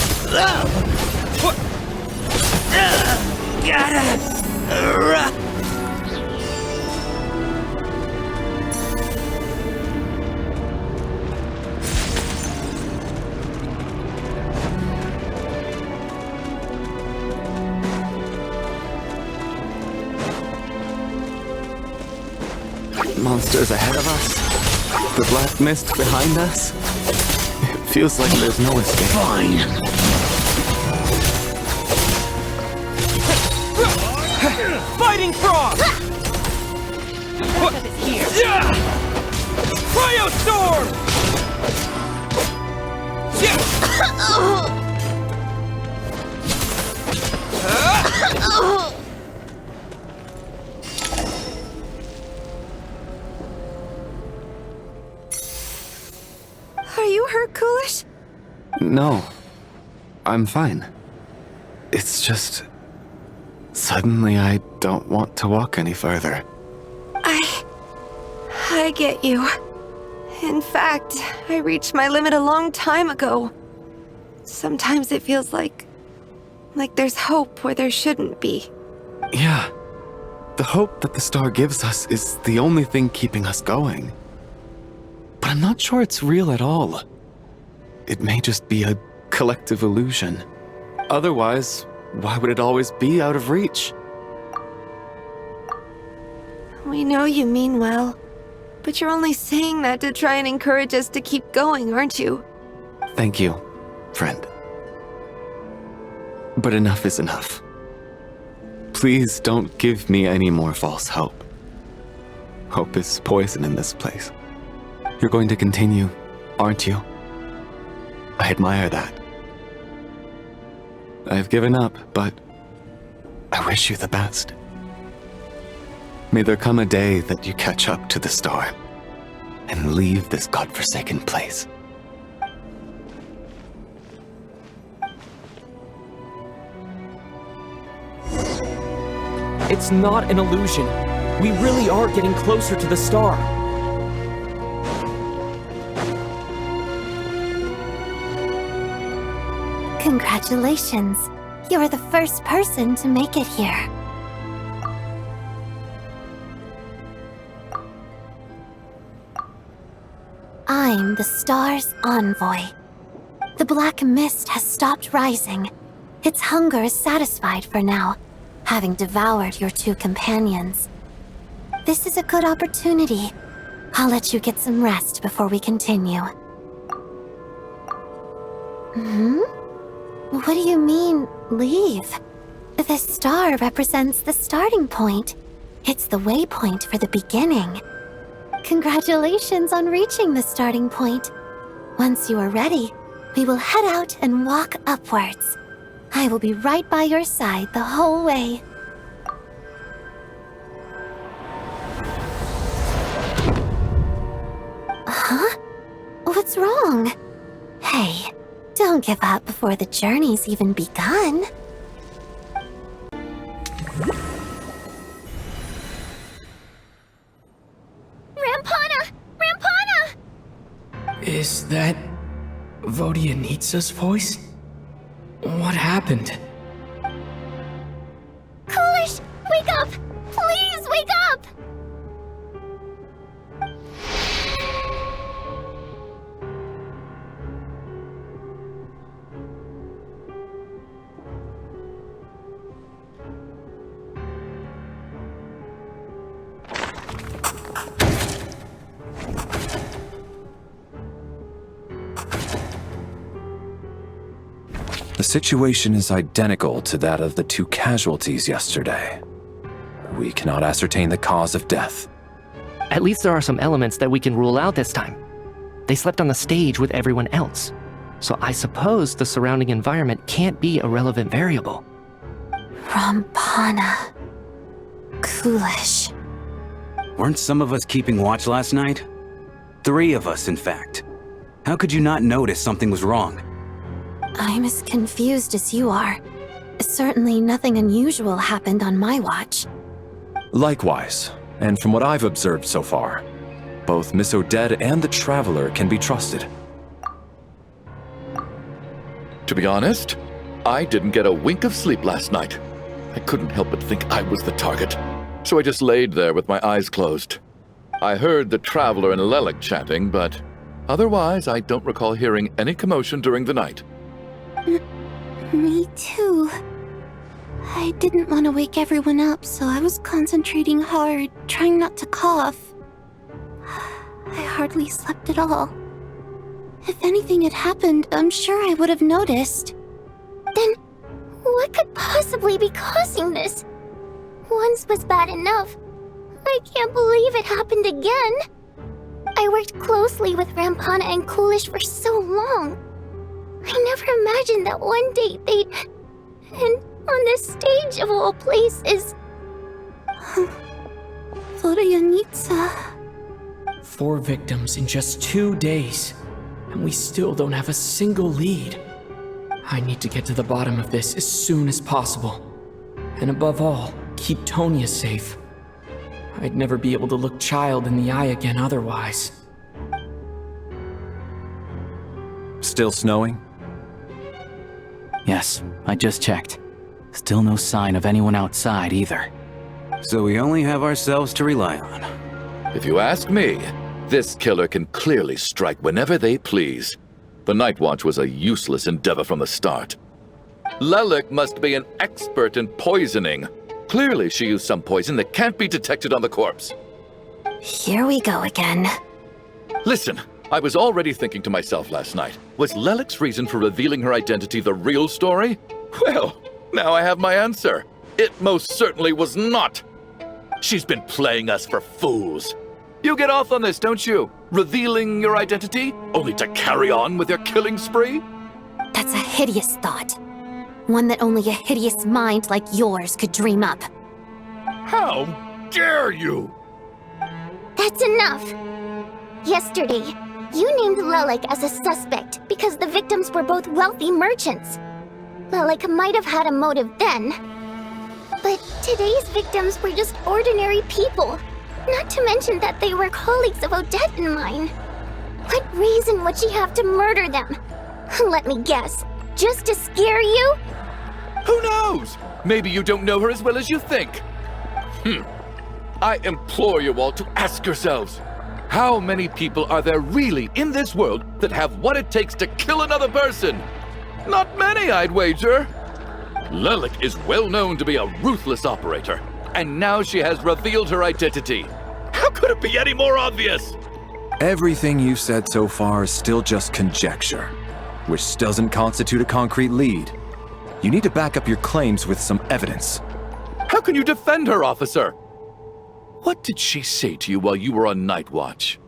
Got it! Monsters ahead of us? The black mist behind us? It feels like there's no escape. Fine. Fighting frog! Backup is here. Cryo storm! Are you hurt, Coolish? No. I'm fine. It's just... Suddenly I don't want to walk any further. I get you. In fact, I reached my limit a long time ago. Sometimes it feels like there's hope where there shouldn't be. Yeah. The hope that the star gives us is the only thing keeping us going. But I'm not sure it's real at all. It may just be a collective illusion. Otherwise, why would it always be out of reach? We know you mean well, but you're only saying that to try and encourage us to keep going, aren't you? Thank you, friend. But enough is enough. Please don't give me any more false hope. Hope is poison in this place. You're going to continue, aren't you? I admire that. I've given up, but I wish you the best. May there come a day that you catch up to the star and leave this godforsaken place. It's not an illusion. We really are getting closer to the star. Congratulations. You're the first person to make it here. I'm the star's envoy. The black mist has stopped rising. Its hunger is satisfied for now, having devoured your two companions. This is a good opportunity. I'll let you get some rest before we continue. What do you mean, leave? The star represents the starting point. It's the waypoint for the beginning. Congratulations on reaching the starting point. Once you are ready, we will head out and walk upwards. I will be right by your side the whole way. Huh? What's wrong? Hey, don't give up before the journey's even begun. Rampana! Rampana! Is that Vodyanitsa's voice? What happened? Coolish, wake up! Please wake up! The situation is identical to that of the 2 casualties yesterday. We cannot ascertain the cause of death. At least there are some elements that we can rule out this time. They slept on the stage with everyone else, so I suppose the surrounding environment can't be a relevant variable. Rampana. Coolish. Weren't some of us keeping watch last night? 3 of us, in fact. How could you not notice something was wrong? I'm as confused as you are. Certainly nothing unusual happened on my watch. Likewise, and from what I've observed so far, both Miss Odette and the Traveler can be trusted. To be honest, I didn't get a wink of sleep last night. I couldn't help but think I was the target, so I just laid there with my eyes closed. I heard the Traveler and Lelic chatting, but otherwise I don't recall hearing any commotion during the night. Me too. I didn't want to wake everyone up, so I was concentrating hard, trying not to cough. I hardly slept at all. If anything had happened, I'm sure I would have noticed. Then, what could possibly be causing this? Once was bad enough. I can't believe it happened again. I worked closely with Rampana and Coolish for so long. I never imagined that one day they'd... And on this stage of all places... Vodyanitsa... 4 victims in just 2 days, and we still don't have a single lead. I need to get to the bottom of this as soon as possible. And above all, keep Tonya safe. I'd never be able to look Child in the eye again otherwise. Still snowing? Yes, I just checked. Still no sign of anyone outside either. So we only have ourselves to rely on. If you ask me, this killer can clearly strike whenever they please. The Night Watch was a useless endeavor from the start. Lelic must be an expert in poisoning. Clearly she used some poison that can't be detected on the corpse. Here we go again. Listen, I was already thinking to myself last night, was Lelic's reason for revealing her identity the real story? Well, now I have my answer. It most certainly was not. She's been playing us for fools. You get off on this, don't you? Revealing your identity, only to carry on with your killing spree? That's a hideous thought. One that only a hideous mind like yours could dream up. How dare you? That's enough. Yesterday, you named Lelic as a suspect because the victims were both wealthy merchants. Lelic might have had a motive then, but today's victims were just ordinary people. Not to mention that they were colleagues of Odette and mine. What reason would she have to murder them? Let me guess, just to scare you? Who knows? Maybe you don't know her as well as you think. I implore you all to ask yourselves, how many people are there really in this world that have what it takes to kill another person? Not many, I'd wager. Lelic is well known to be a ruthless operator, and now she has revealed her identity. How could it be any more obvious? Everything you've said so far is still just conjecture, which doesn't constitute a concrete lead. You need to back up your claims with some evidence. How can you defend her, officer? What did she say to you while you were on Night Watch?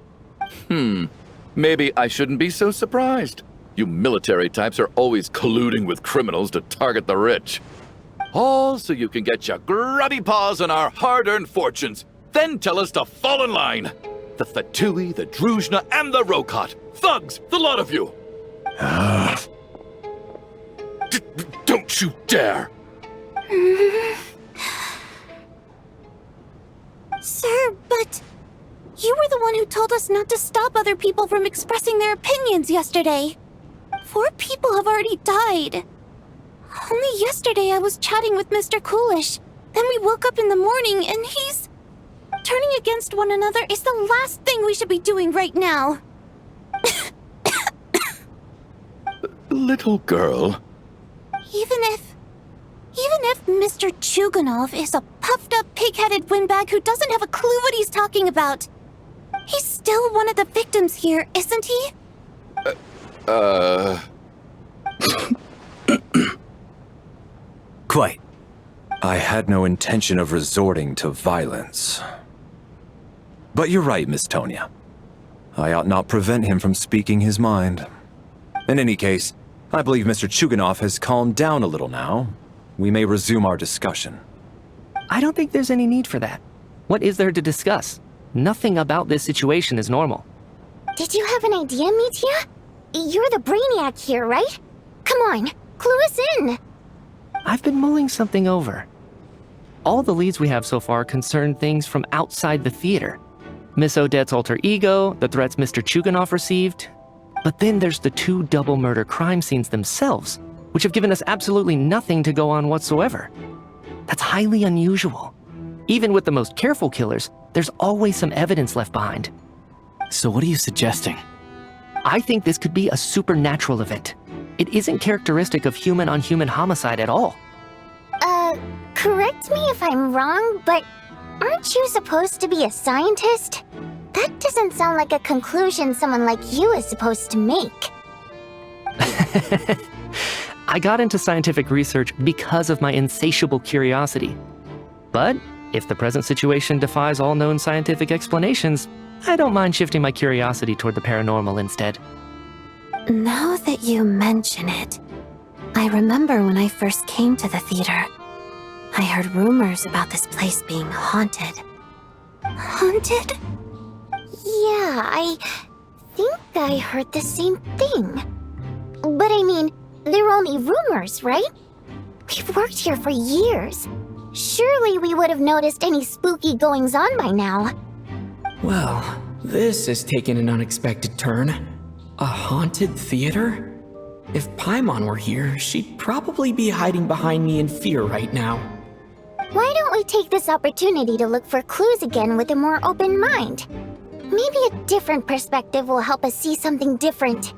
Maybe I shouldn't be so surprised. You military types are always colluding with criminals to target the rich. All so you can get your grubby paws on our hard-earned fortunes, then tell us to fall in line. The Fatui, the Druzhna, and the Rokot. Thugs, the lot of you! Don't you dare! Sir, but you were the one who told us not to stop other people from expressing their opinions yesterday. 4 people have already died. Only yesterday I was chatting with Mr. Coolish. Then we woke up in the morning and he's... Turning against one another is the last thing we should be doing right now. Little girl. Even if Mr. Chuganov is a puffed-up, pig-headed windbag who doesn't have a clue what he's talking about, he's still one of the victims here, isn't he? Quite. I had no intention of resorting to violence. But you're right, Miss Tonya. I ought not prevent him from speaking his mind. In any case, I believe Mr. Chuganov has calmed down a little now. We may resume our discussion. I don't think there's any need for that. What is there to discuss? Nothing about this situation is normal. Did you have an idea, Mitya? You're the brainiac here, right? Come on, clue us in. I've been mulling something over. All the leads we have so far concern things from outside the theater. Miss Odette's alter ego, the threats Mr. Chuganov received. But then there's the 2 double murder crime scenes themselves, which have given us absolutely nothing to go on whatsoever. That's highly unusual. Even with the most careful killers, there's always some evidence left behind. So what are you suggesting? I think this could be a supernatural event. It isn't characteristic of human-on-human homicide at all. Correct me if I'm wrong, but aren't you supposed to be a scientist? That doesn't sound like a conclusion someone like you is supposed to make. I got into scientific research because of my insatiable curiosity. But if the present situation defies all known scientific explanations, I don't mind shifting my curiosity toward the paranormal instead. Now that you mention it, I remember when I first came to the theater. I heard rumors about this place being haunted. Haunted? Yeah, I think I heard the same thing. But I mean, they're only rumors, right? We've worked here for years. Surely we would have noticed any spooky goings-on by now. Well, this has taken an unexpected turn. A haunted theater? If Paimon were here, she'd probably be hiding behind me in fear right now. Why don't we take this opportunity to look for clues again with a more open mind? Maybe a different perspective will help us see something different.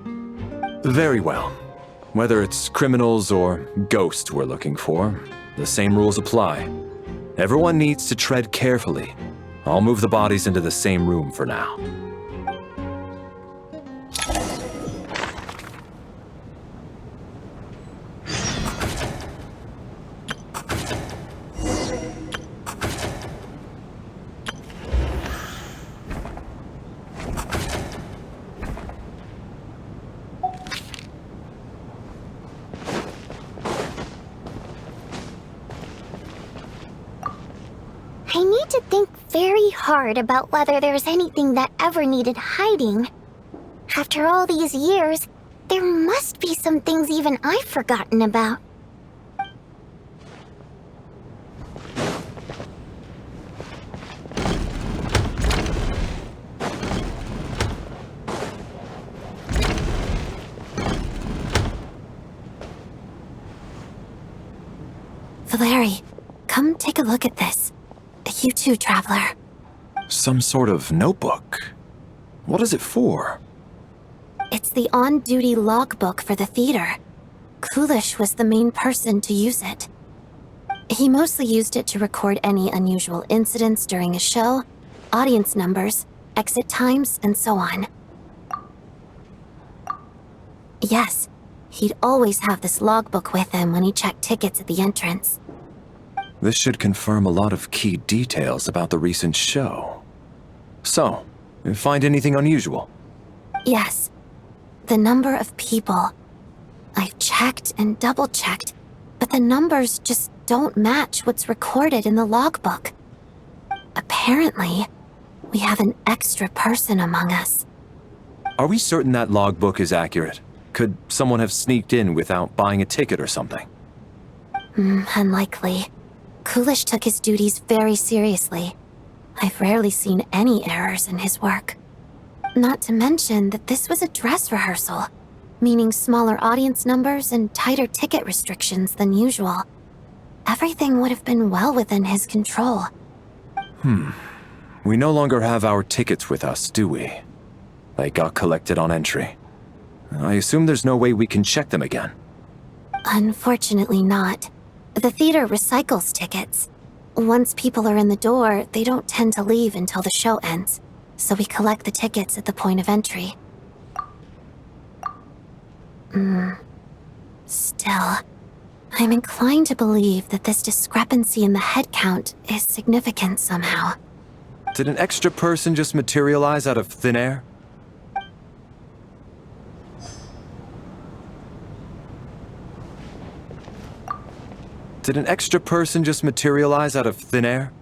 Very well. Whether it's criminals or ghosts we're looking for, the same rules apply. Everyone needs to tread carefully. I'll move the bodies into the same room for now. I need to think very hard about whether there's anything that ever needed hiding. After all these years, there must be some things even I've forgotten about. Valeri, come take a look at this. You too, Traveler. Some sort of notebook. What is it for? It's the on-duty logbook for the theater. Coolish was the main person to use it. He mostly used it to record any unusual incidents during a show, audience numbers, exit times, and so on. Yes, he'd always have this logbook with him when he checked tickets at the entrance. This should confirm a lot of key details about the recent show. So, find anything unusual? Yes. The number of people. I've checked and double-checked, but the numbers just don't match what's recorded in the logbook. Apparently, we have an extra person among us. Are we certain that logbook is accurate? Could someone have sneaked in without buying a ticket or something? Unlikely. Kulish took his duties very seriously. I've rarely seen any errors in his work. Not to mention that this was a dress rehearsal, meaning smaller audience numbers and tighter ticket restrictions than usual. Everything would have been well within his control. We no longer have our tickets with us, do we? They got collected on entry. I assume there's no way we can check them again. Unfortunately not. The theater recycles tickets. Once people are in the door, they don't tend to leave until the show ends, so we collect the tickets at the point of entry. Still, I'm inclined to believe that this discrepancy in the head count is significant somehow. Did an extra person just materialize out of thin air? Did an extra person just materialize out of thin air?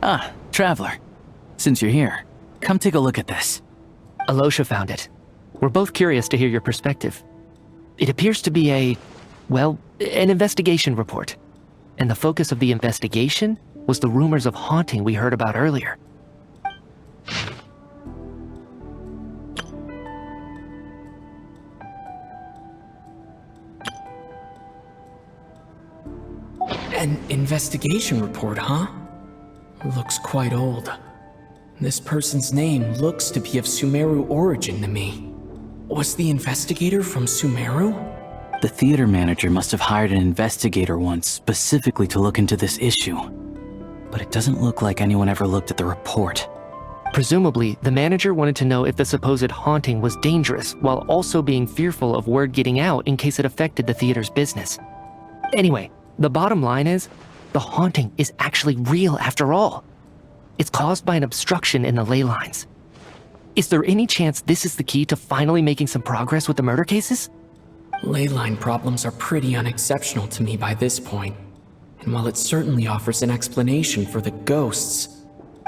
Ah, Traveler. Since you're here, come take a look at this. Alyosha found it. We're both curious to hear your perspective. It appears to be an investigation report. And the focus of the investigation was the rumors of haunting we heard about earlier. An investigation report, huh? Looks quite old. This person's name looks to be of Sumeru origin to me. Was the investigator from Sumeru? The theater manager must have hired an investigator once specifically to look into this issue. But it doesn't look like anyone ever looked at the report. Presumably, the manager wanted to know if the supposed haunting was dangerous, while also being fearful of word getting out in case it affected the theater's business. Anyway, the bottom line is, the haunting is actually real after all. It's caused by an obstruction in the ley lines. Is there any chance this is the key to finally making some progress with the murder cases? Ley line problems are pretty unexceptional to me by this point. And while it certainly offers an explanation for the ghosts,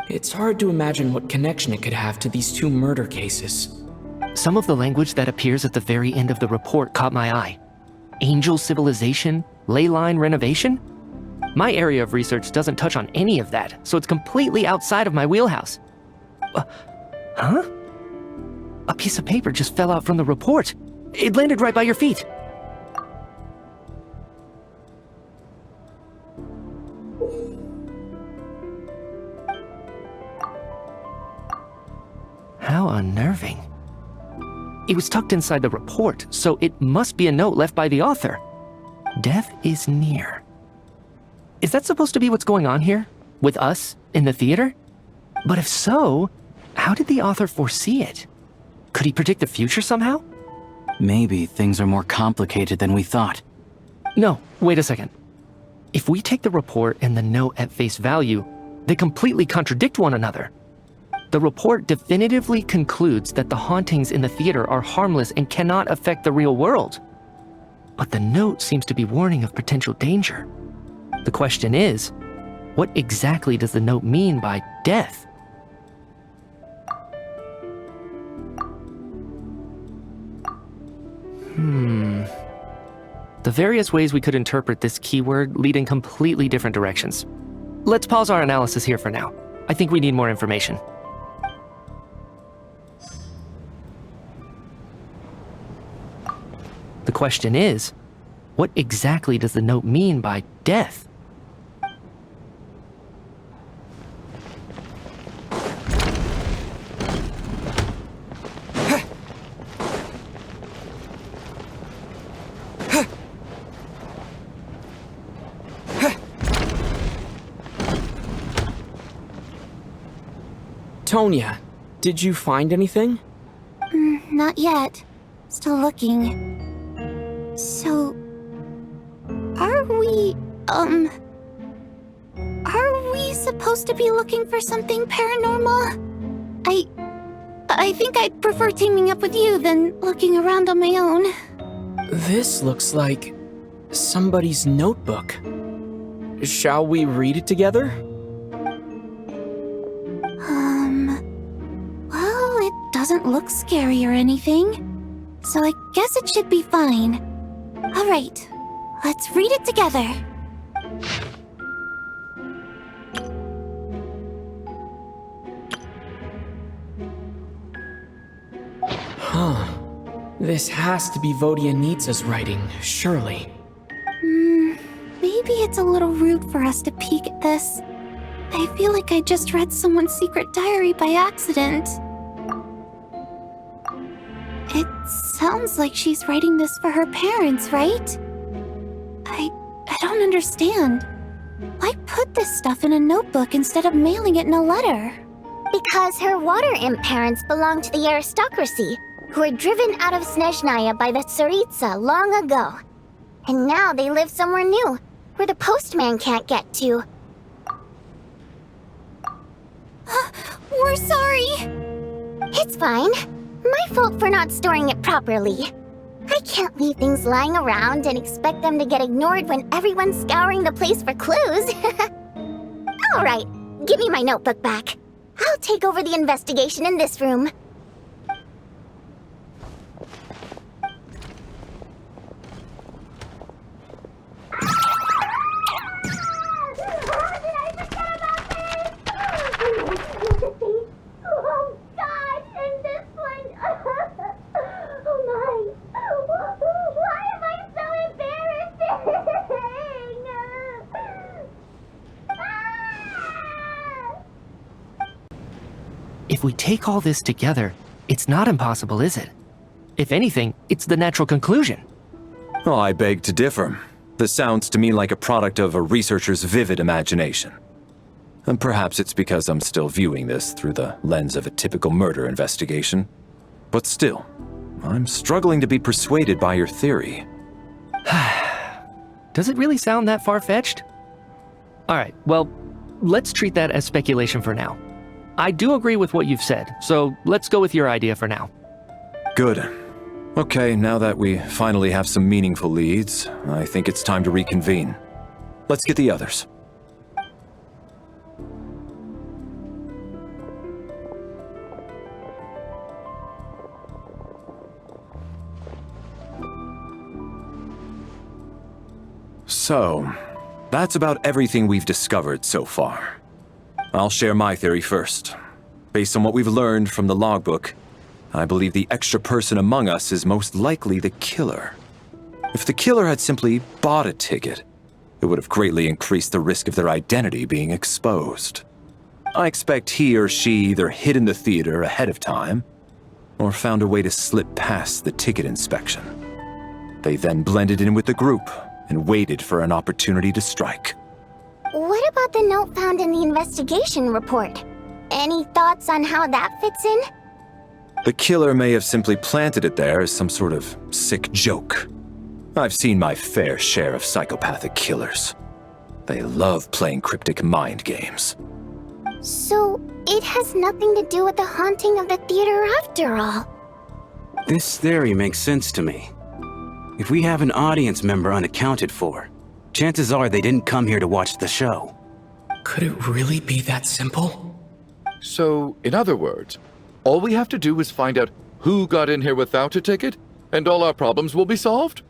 it's hard to imagine what connection it could have to these two murder cases. Some of the language that appears at the very end of the report caught my eye. Angel civilization, ley line renovation? My area of research doesn't touch on any of that, so it's completely outside of my wheelhouse. Huh? A piece of paper just fell out from the report. It landed right by your feet. How unnerving. It was tucked inside the report, so it must be a note left by the author. Death is near. Is that supposed to be what's going on here? With us, in the theater? But if so, how did the author foresee it? Could he predict the future somehow? Maybe things are more complicated than we thought. No, wait a second. If we take the report and the note at face value, they completely contradict one another. The report definitively concludes that the hauntings in the theater are harmless and cannot affect the real world. But the note seems to be warning of potential danger. The question is, what exactly does the note mean by death? The various ways we could interpret this keyword lead in completely different directions. Let's pause our analysis here for now. I think we need more information. The question is, what exactly does the note mean by death? Tonya, did you find anything? Not yet. Still looking. So... Are we supposed to be looking for something paranormal? I think I'd prefer teaming up with you than looking around on my own. This looks like somebody's notebook. Shall we read it together? Well, it doesn't look scary or anything, so I guess it should be fine. All right, let's read it together. Huh. This has to be Vodyanitsa's writing, surely. Maybe it's a little rude for us to peek at this. I feel like I just read someone's secret diary by accident. It sounds like she's writing this for her parents, right? I don't understand. Why put this stuff in a notebook instead of mailing it in a letter? Because her water imp parents belonged to the aristocracy, who were driven out of Snezhnaya by the Tsaritsa long ago. And now they live somewhere new, where the postman can't get to. We're sorry! It's fine. My fault for not storing it properly. I can't leave things lying around and expect them to get ignored when everyone's scouring the place for clues. Alright, give me my notebook back. I'll take over the investigation in this room. If we take all this together, it's not impossible, is it? If anything, it's the natural conclusion. Oh, I beg to differ. This sounds to me like a product of a researcher's vivid imagination. And perhaps it's because I'm still viewing this through the lens of a typical murder investigation. But still, I'm struggling to be persuaded by your theory. Does it really sound that far-fetched? Alright, well, let's treat that as speculation for now. I do agree with what you've said, so let's go with your idea for now. Good. Okay, now that we finally have some meaningful leads, I think it's time to reconvene. Let's get the others. So, that's about everything we've discovered so far. I'll share my theory first. Based on what we've learned from the logbook, I believe the extra person among us is most likely the killer. If the killer had simply bought a ticket, it would have greatly increased the risk of their identity being exposed. I expect he or she either hid in the theater ahead of time, or found a way to slip past the ticket inspection. They then blended in with the group and waited for an opportunity to strike. What about the note found in the investigation report? Any thoughts on how that fits in? The killer may have simply planted it there as some sort of sick joke. I've seen my fair share of psychopathic killers. They love playing cryptic mind games. So, it has nothing to do with the haunting of the theater after all. This theory makes sense to me. If we have an audience member unaccounted for, chances are they didn't come here to watch the show. Could it really be that simple? So, in other words, all we have to do is find out who got in here without a ticket, and all our problems will be solved?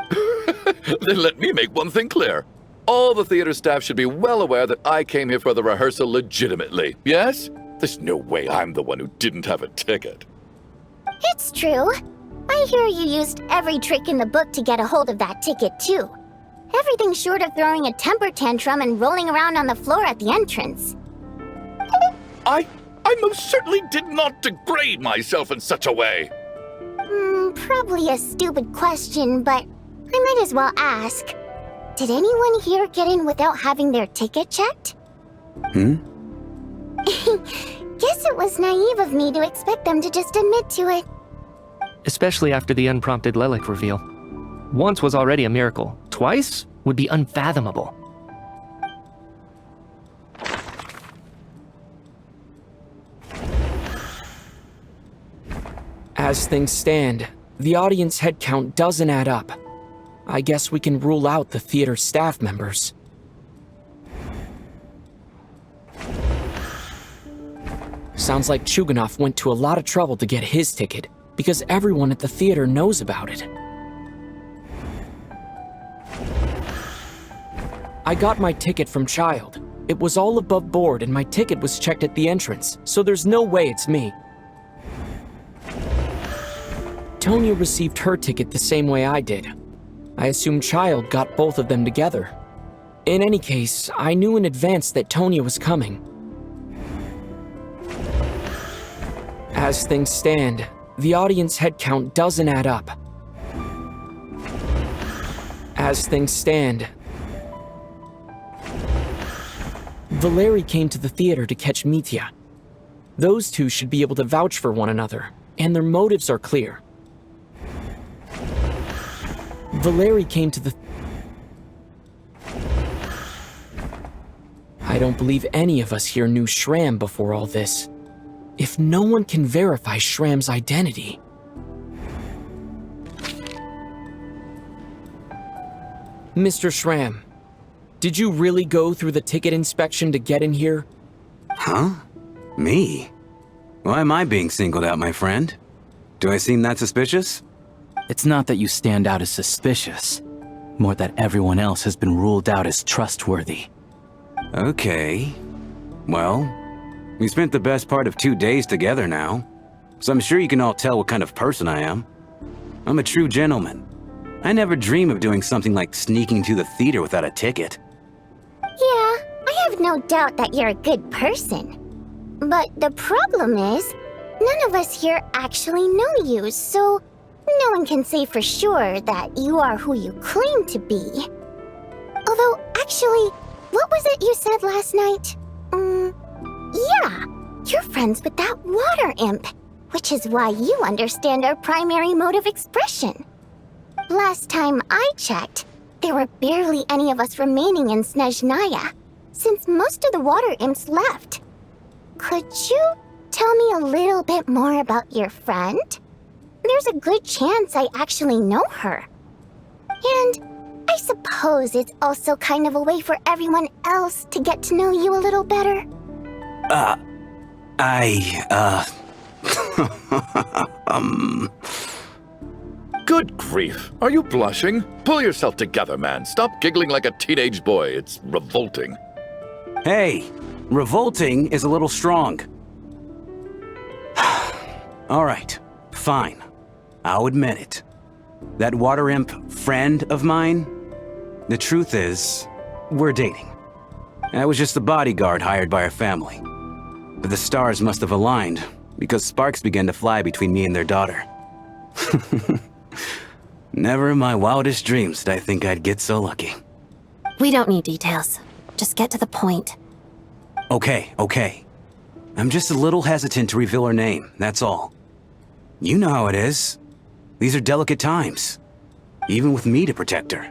Then let me make one thing clear. All the theater staff should be well aware that I came here for the rehearsal legitimately, yes? There's no way I'm the one who didn't have a ticket. It's true. I hear you used every trick in the book to get a hold of that ticket, too. Everything short of throwing a temper tantrum and rolling around on the floor at the entrance. I most certainly did not degrade myself in such a way. Probably a stupid question, but I might as well ask. Did anyone here get in without having their ticket checked? Hmm? Guess it was naive of me to expect them to just admit to it. Especially after the unprompted Lelik reveal. Once was already a miracle. Twice would be unfathomable. As things stand, the audience head count doesn't add up. I guess we can rule out the theater staff members. Sounds like Chuganov went to a lot of trouble to get his ticket, because everyone at the theater knows about it. I got my ticket from Child. It was all above board and my ticket was checked at the entrance, so there's no way it's me. Tonya received her ticket the same way I did. I assume Child got both of them together. In any case, I knew in advance that Tonya was coming. As things stand, the audience head count doesn't add up. As things stand, Valeri came to the theater to catch Mitya. Those two should be able to vouch for one another, and their motives are clear. Valeri came to the... I don't believe any of us here knew Shram before all this. If no one can verify Shram's identity... Mr. Shram, did you really go through the ticket inspection to get in here? Huh? Me? Why am I being singled out, my friend? Do I seem that suspicious? It's not that you stand out as suspicious, more that everyone else has been ruled out as trustworthy. Okay. Well, we spent the best part of 2 days together now, so I'm sure you can all tell what kind of person I am. I'm a true gentleman. I never dream of doing something like sneaking to the theater without a ticket. Yeah, I have no doubt that you're a good person. But the problem is, none of us here actually know you, so no one can say for sure that you are who you claim to be. Although, actually, what was it you said last night? Yeah, you're friends with that water imp, which is why you understand our primary mode of expression. Last time I checked, there were barely any of us remaining in Snezhnaya, since most of the water imps left. Could you tell me a little bit more about your friend? There's a good chance I actually know her. And I suppose it's also kind of a way for everyone else to get to know you a little better. Good grief. Are you blushing? Pull yourself together, man. Stop giggling like a teenage boy. It's revolting. Hey, revolting is a little strong. All right, fine. I'll admit it. That water imp friend of mine, the truth is, we're dating. I was just the bodyguard hired by our family. But the stars must have aligned, because sparks began to fly between me and their daughter. Never in my wildest dreams did I think I'd get so lucky. We don't need details. Just get to the point. Okay. I'm just a little hesitant to reveal her name, that's all. You know how it is. These are delicate times. Even with me to protect her.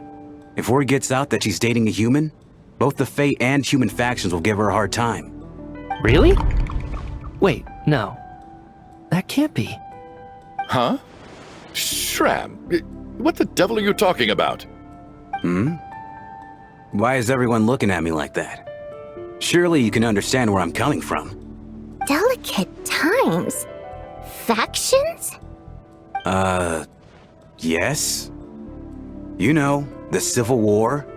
If word gets out that she's dating a human, both the Fae and human factions will give her a hard time. Really? Wait, no. That can't be. Huh? Shram, what the devil are you talking about? Why is everyone looking at me like that? Surely you can understand where I'm coming from. Delicate times? Factions? Yes. You know, the Civil War.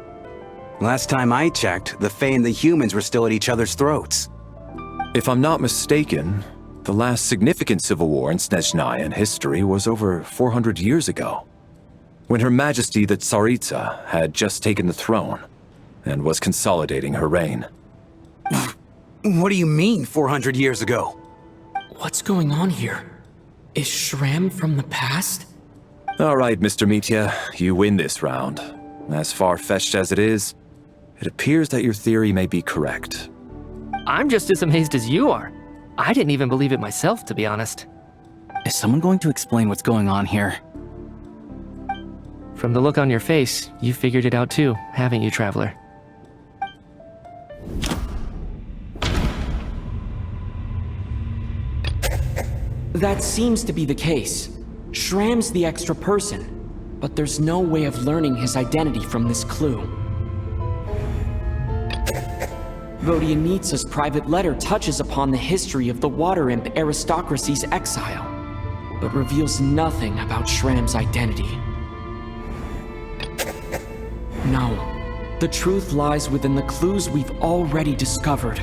Last time I checked, the Fae and the humans were still at each other's throats. If I'm not mistaken, the last significant civil war in Snezhnayan history was over 400 years ago, when Her Majesty the Tsaritsa had just taken the throne and was consolidating her reign. What do you mean, 400 years ago? What's going on here? Is Shram from the past? All right, Mr. Mitya, you win this round. As far-fetched as it is, it appears that your theory may be correct. I'm just as amazed as you are. I didn't even believe it myself, to be honest. Is someone going to explain what's going on here? From the look on your face, you figured it out too, haven't you, Traveler? That seems to be the case. Shram's the extra person, but there's no way of learning his identity from this clue. Vodyanitsa's private letter touches upon the history of the Water Imp aristocracy's exile, but reveals nothing about Shram's identity. No, the truth lies within the clues we've already discovered.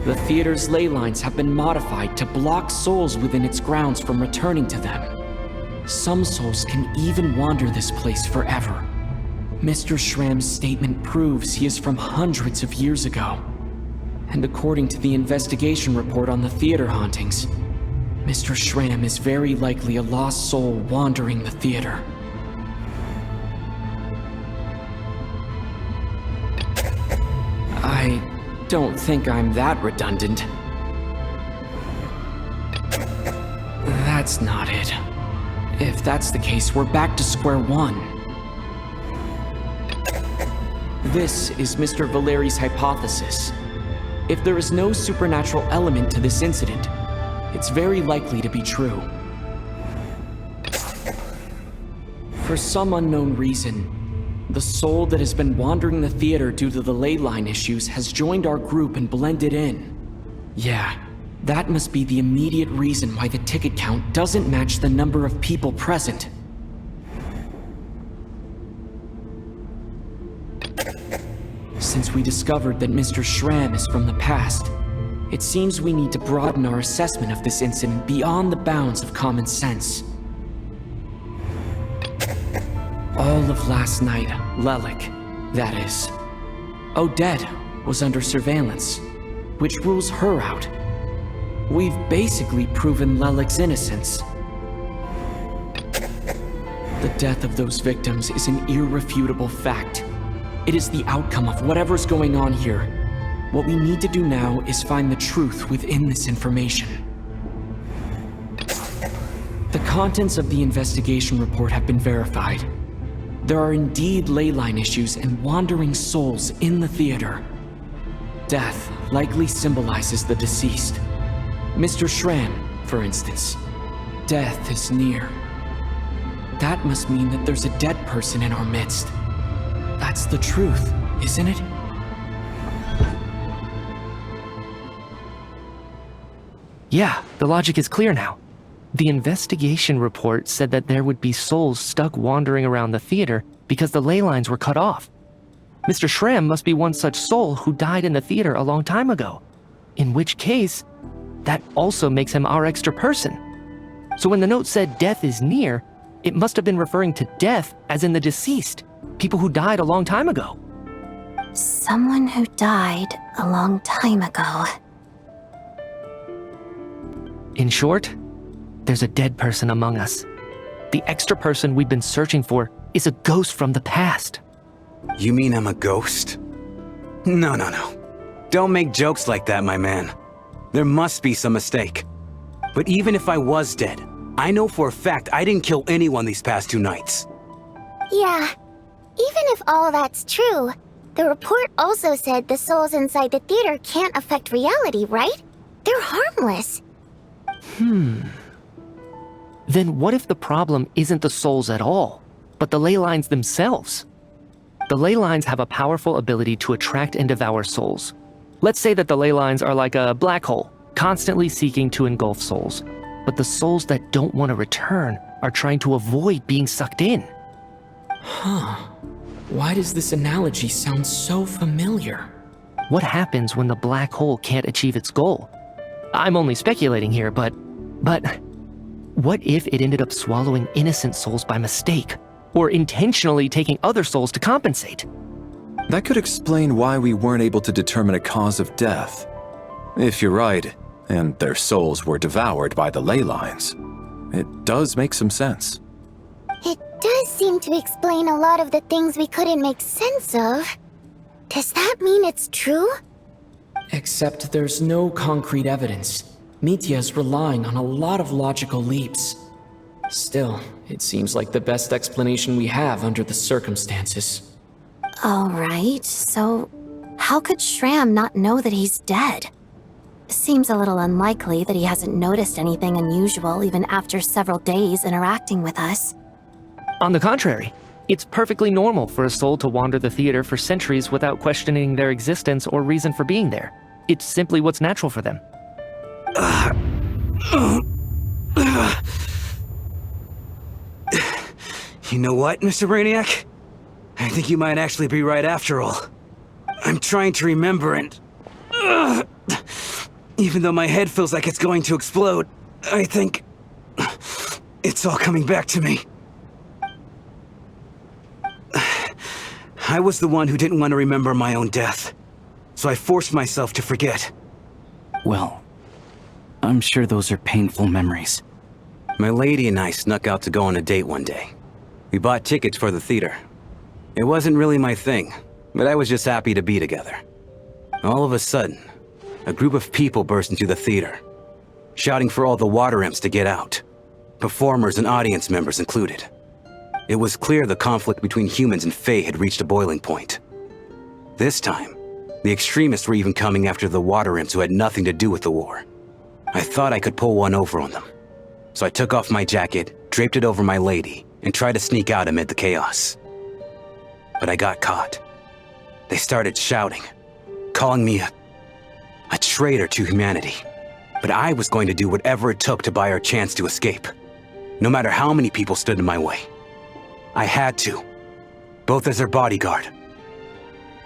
The theater's ley lines have been modified to block souls within its grounds from returning to them. Some souls can even wander this place forever. Mr. Shram's statement proves he is from hundreds of years ago. And according to the investigation report on the theater hauntings, Mr. Shram is very likely a lost soul wandering the theater. I don't think I'm that redundant. That's not it. If that's the case, we're back to square one. This is Mr. Valeri's hypothesis. If there is no supernatural element to this incident, it's very likely to be true. For some unknown reason, the soul that has been wandering the theater due to the ley line issues has joined our group and blended in. Yeah, that must be the immediate reason why the ticket count doesn't match the number of people present. Since we discovered that Mr. Shram is from the past, it seems we need to broaden our assessment of this incident beyond the bounds of common sense. All of last night, Lelik, that is, Odette was under surveillance, which rules her out. We've basically proven Lelik's innocence. The death of those victims is an irrefutable fact. It is the outcome of whatever's going on here. What we need to do now is find the truth within this information. The contents of the investigation report have been verified. There are indeed ley line issues and wandering souls in the theater. Death likely symbolizes the deceased. Mr. Shram, for instance. Death is near. That must mean that there's a dead person in our midst. That's the truth, isn't it? Yeah, the logic is clear now. The investigation report said that there would be souls stuck wandering around the theater because the ley lines were cut off. Mr. Shram must be one such soul who died in the theater a long time ago. In which case, that also makes him our extra person. So when the note said death is near, it must have been referring to death as in the deceased, people who died a long time ago. Someone who died a long time ago. In short, there's a dead person among us. The extra person we've been searching for is a ghost from the past. You mean I'm a ghost? No. Don't make jokes like that, my man. There must be some mistake. But even if I was dead, I know for a fact I didn't kill anyone these past 2 nights. Yeah, even if all that's true, the report also said the souls inside the theater can't affect reality, right? They're harmless. Then what if the problem isn't the souls at all, but the ley lines themselves? The ley lines have a powerful ability to attract and devour souls. Let's say that the ley lines are like a black hole, constantly seeking to engulf souls. But the souls that don't want to return are trying to avoid being sucked in. Why does this analogy sound so familiar? What happens when the black hole can't achieve its goal? I'm only speculating here, but what if it ended up swallowing innocent souls by mistake, or intentionally taking other souls to compensate? That could explain why we weren't able to determine a cause of death. If you're right, and their souls were devoured by the ley lines, it does make some sense. It does seem to explain a lot of the things we couldn't make sense of. Does that mean it's true? Except there's no concrete evidence. Mitya is relying on a lot of logical leaps. Still, it seems like the best explanation we have under the circumstances. Alright, so how could Shram not know that he's dead? Seems a little unlikely that he hasn't noticed anything unusual even after several days interacting with us. On the contrary, it's perfectly normal for a soul to wander the theater for centuries without questioning their existence or reason for being there. It's simply what's natural for them. You know what, Mr. Brainiac? I think you might actually be right after all. I'm trying to remember and... even though my head feels like it's going to explode, I think... it's all coming back to me. I was the one who didn't want to remember my own death, so I forced myself to forget. Well, I'm sure those are painful memories. My lady and I snuck out to go on a date one day. We bought tickets for the theater. It wasn't really my thing, but I was just happy to be together. All of a sudden, a group of people burst into the theater, shouting for all the water imps to get out, performers and audience members included. It was clear the conflict between humans and Fae had reached a boiling point. This time, the extremists were even coming after the water imps who had nothing to do with the war. I thought I could pull one over on them, so I took off my jacket, draped it over my lady, and tried to sneak out amid the chaos. But I got caught. They started shouting, calling me a traitor to humanity. But I was going to do whatever it took to buy our chance to escape, no matter how many people stood in my way. I had to, both as their bodyguard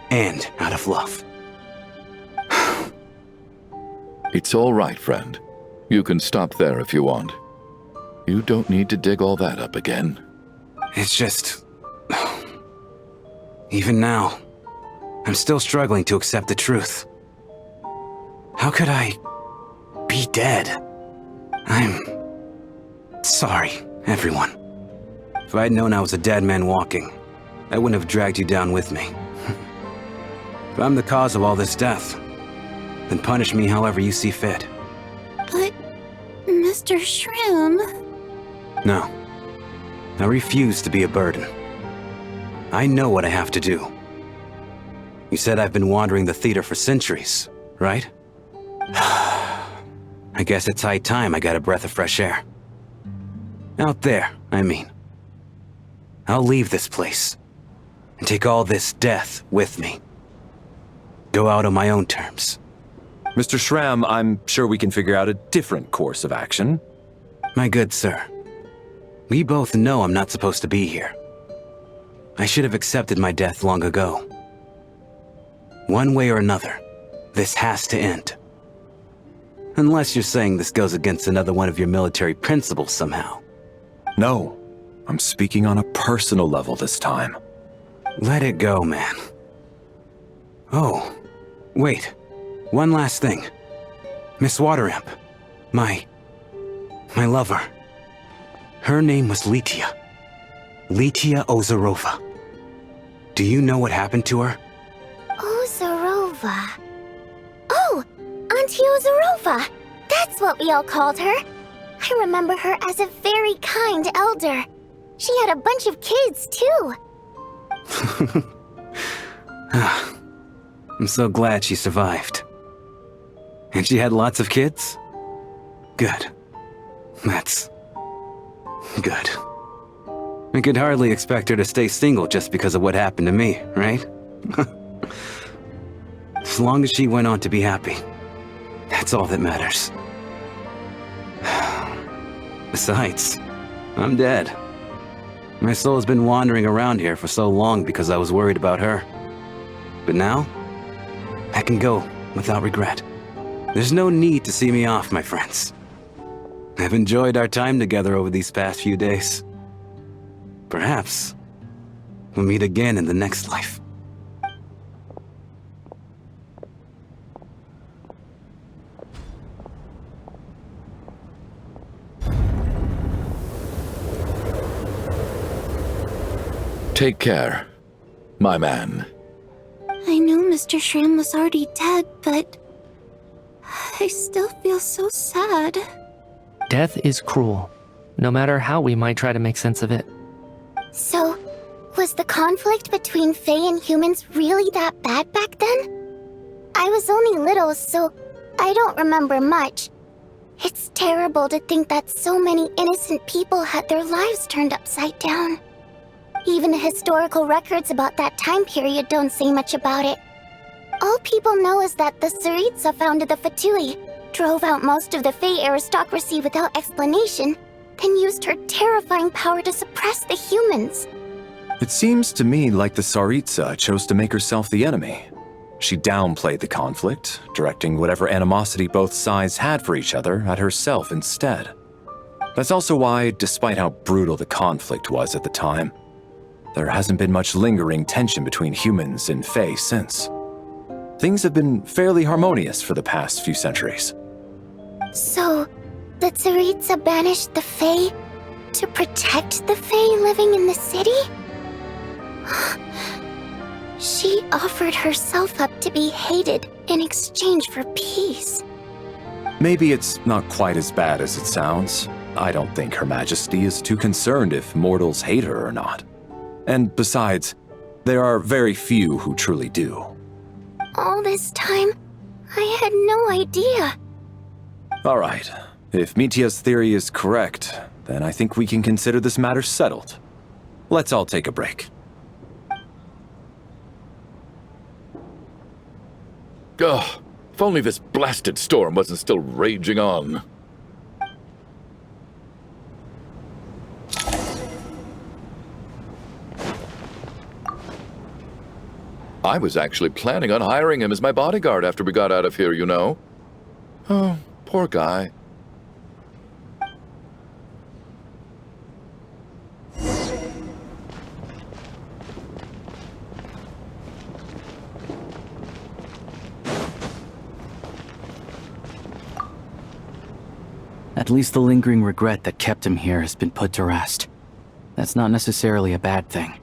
and out of love. It's all right, friend. You can stop there if you want. You don't need to dig all that up again. It's just... even now, I'm still struggling to accept the truth. How could I be dead? I'm sorry, everyone. If I'd known I was a dead man walking, I wouldn't have dragged you down with me. If I'm the cause of all this death, then punish me however you see fit. But, Mr. Shroom... No. I refuse to be a burden. I know what I have to do. You said I've been wandering the theater for centuries, right? I guess it's high time I got a breath of fresh air. Out there, I mean. I'll leave this place and take all this death with me. Go out on my own terms. Mr. Shram, I'm sure we can figure out a different course of action. My good sir, we both know I'm not supposed to be here. I should have accepted my death long ago. One way or another, this has to end. Unless you're saying this goes against another one of your military principles somehow. No, I'm speaking on a personal level this time. Let it go, man. Oh, wait. One last thing. Miss Water Imp. My lover. Her name was Mitya. Mitya Ozarova. Do you know what happened to her? Ozarova. Oh, Auntie Ozarova. That's what we all called her. I remember her as a very kind elder. She had a bunch of kids, too. I'm so glad she survived. And she had lots of kids? Good. That's... good. I could hardly expect her to stay single just because of what happened to me, right? As long as she went on to be happy, that's all that matters. Besides, I'm dead. My soul's been wandering around here for so long because I was worried about her. But now, I can go without regret. There's no need to see me off, my friends. I've enjoyed our time together over these past few days. Perhaps we'll meet again in the next life. Take care, my man. I knew Mr. Shram was already dead, but I still feel so sad. Death is cruel, no matter how we might try to make sense of it. So, was the conflict between Fae and humans really that bad back then? I was only little, so I don't remember much. It's terrible to think that so many innocent people had their lives turned upside down. Even the historical records about that time period don't say much about it. All people know is that the Tsaritsa founded the Fatui, drove out most of the Fae aristocracy without explanation, then used her terrifying power to suppress the humans. It seems to me like the Tsaritsa chose to make herself the enemy. She downplayed the conflict, directing whatever animosity both sides had for each other at herself instead. That's also why, despite how brutal the conflict was at the time, there hasn't been much lingering tension between humans and Fae since. Things have been fairly harmonious for the past few centuries. So, the Tsaritsa banished the Fae to protect the Fae living in the city? She offered herself up to be hated in exchange for peace. Maybe it's not quite as bad as it sounds. I don't think Her Majesty is too concerned if mortals hate her or not. And besides, there are very few who truly do. All this time, I had no idea. All right. If Mitya's theory is correct, then I think we can consider this matter settled. Let's all take a break. Ugh, if only this blasted storm wasn't still raging on. I was actually planning on hiring him as my bodyguard after we got out of here, you know. Oh, poor guy. At least the lingering regret that kept him here has been put to rest. That's not necessarily a bad thing.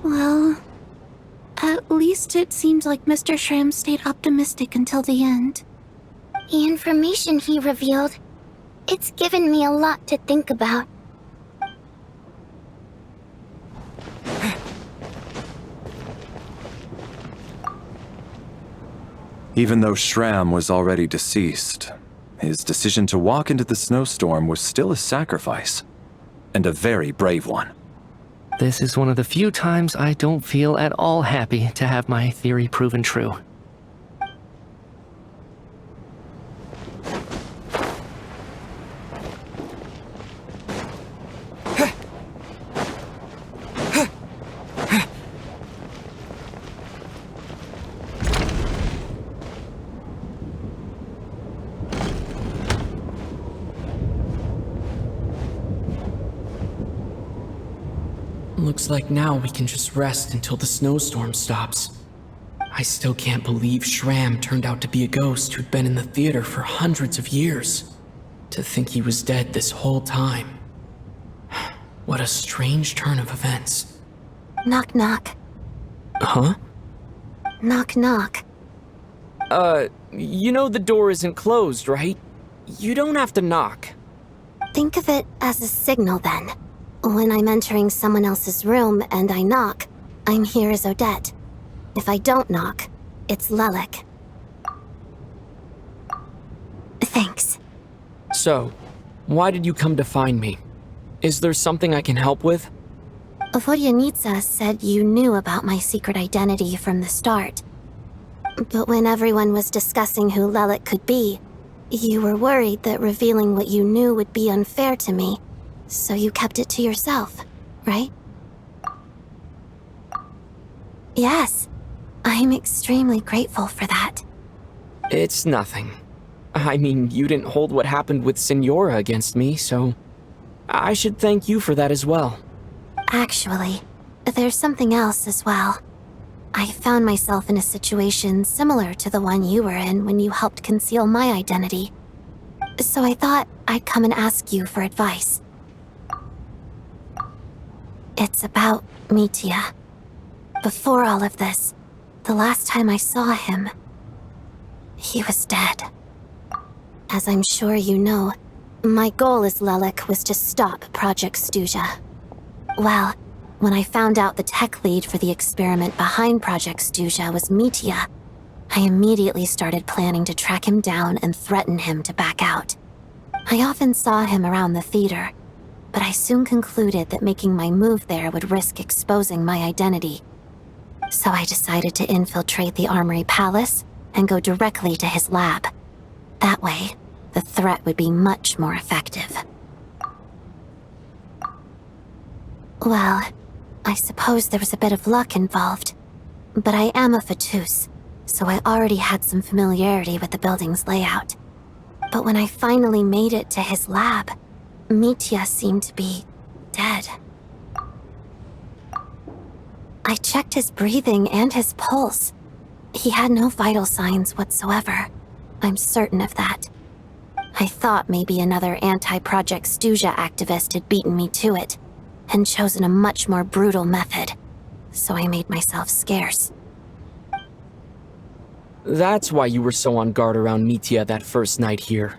Well, at least it seems like Mr. Shram stayed optimistic until the end. The information he revealed, it's given me a lot to think about. Even though Shram was already deceased, his decision to walk into the snowstorm was still a sacrifice, and a very brave one. This is one of the few times I don't feel at all happy to have my theory proven true. Looks like now we can just rest until the snowstorm stops. I still can't believe Shram turned out to be a ghost who'd been in the theater for hundreds of years. To think he was dead this whole time. What a strange turn of events. Knock knock. Huh? Knock knock. You know the door isn't closed, right? You don't have to knock. Think of it as a signal then. When I'm entering someone else's room and I knock, I'm here as Odette. If I don't knock, it's Lelik. Thanks. So, why did you come to find me? Is there something I can help with? Vodyanitsa said you knew about my secret identity from the start. But when everyone was discussing who Lelik could be, you were worried that revealing what you knew would be unfair to me. So you kept it to yourself, right? Yes, I'm extremely grateful for that. It's nothing. I mean, you didn't hold what happened with Senora against me, so I should thank you for that as well. Actually, there's something else as well. I found myself in a situation similar to the one you were in when you helped conceal my identity. So I thought I'd come and ask you for advice. It's about Mitya. Before all of this, the last time I saw him, he was dead. As I'm sure you know, my goal as Lelic was to stop Project Stuja. Well, when I found out the tech lead for the experiment behind Project Stuja was Mitya, I immediately started planning to track him down and threaten him to back out. I often saw him around the theater, but I soon concluded that making my move there would risk exposing my identity. So I decided to infiltrate the Armory Palace and go directly to his lab. That way, the threat would be much more effective. Well, I suppose there was a bit of luck involved, but I am a Fatus, so I already had some familiarity with the building's layout. But when I finally made it to his lab, Mitya seemed to be dead. I checked his breathing and his pulse. He had no vital signs whatsoever. I'm certain of that. I thought maybe another anti-Project Stuja activist had beaten me to it, and chosen a much more brutal method, so I made myself scarce. That's why you were so on guard around Mitya that first night here.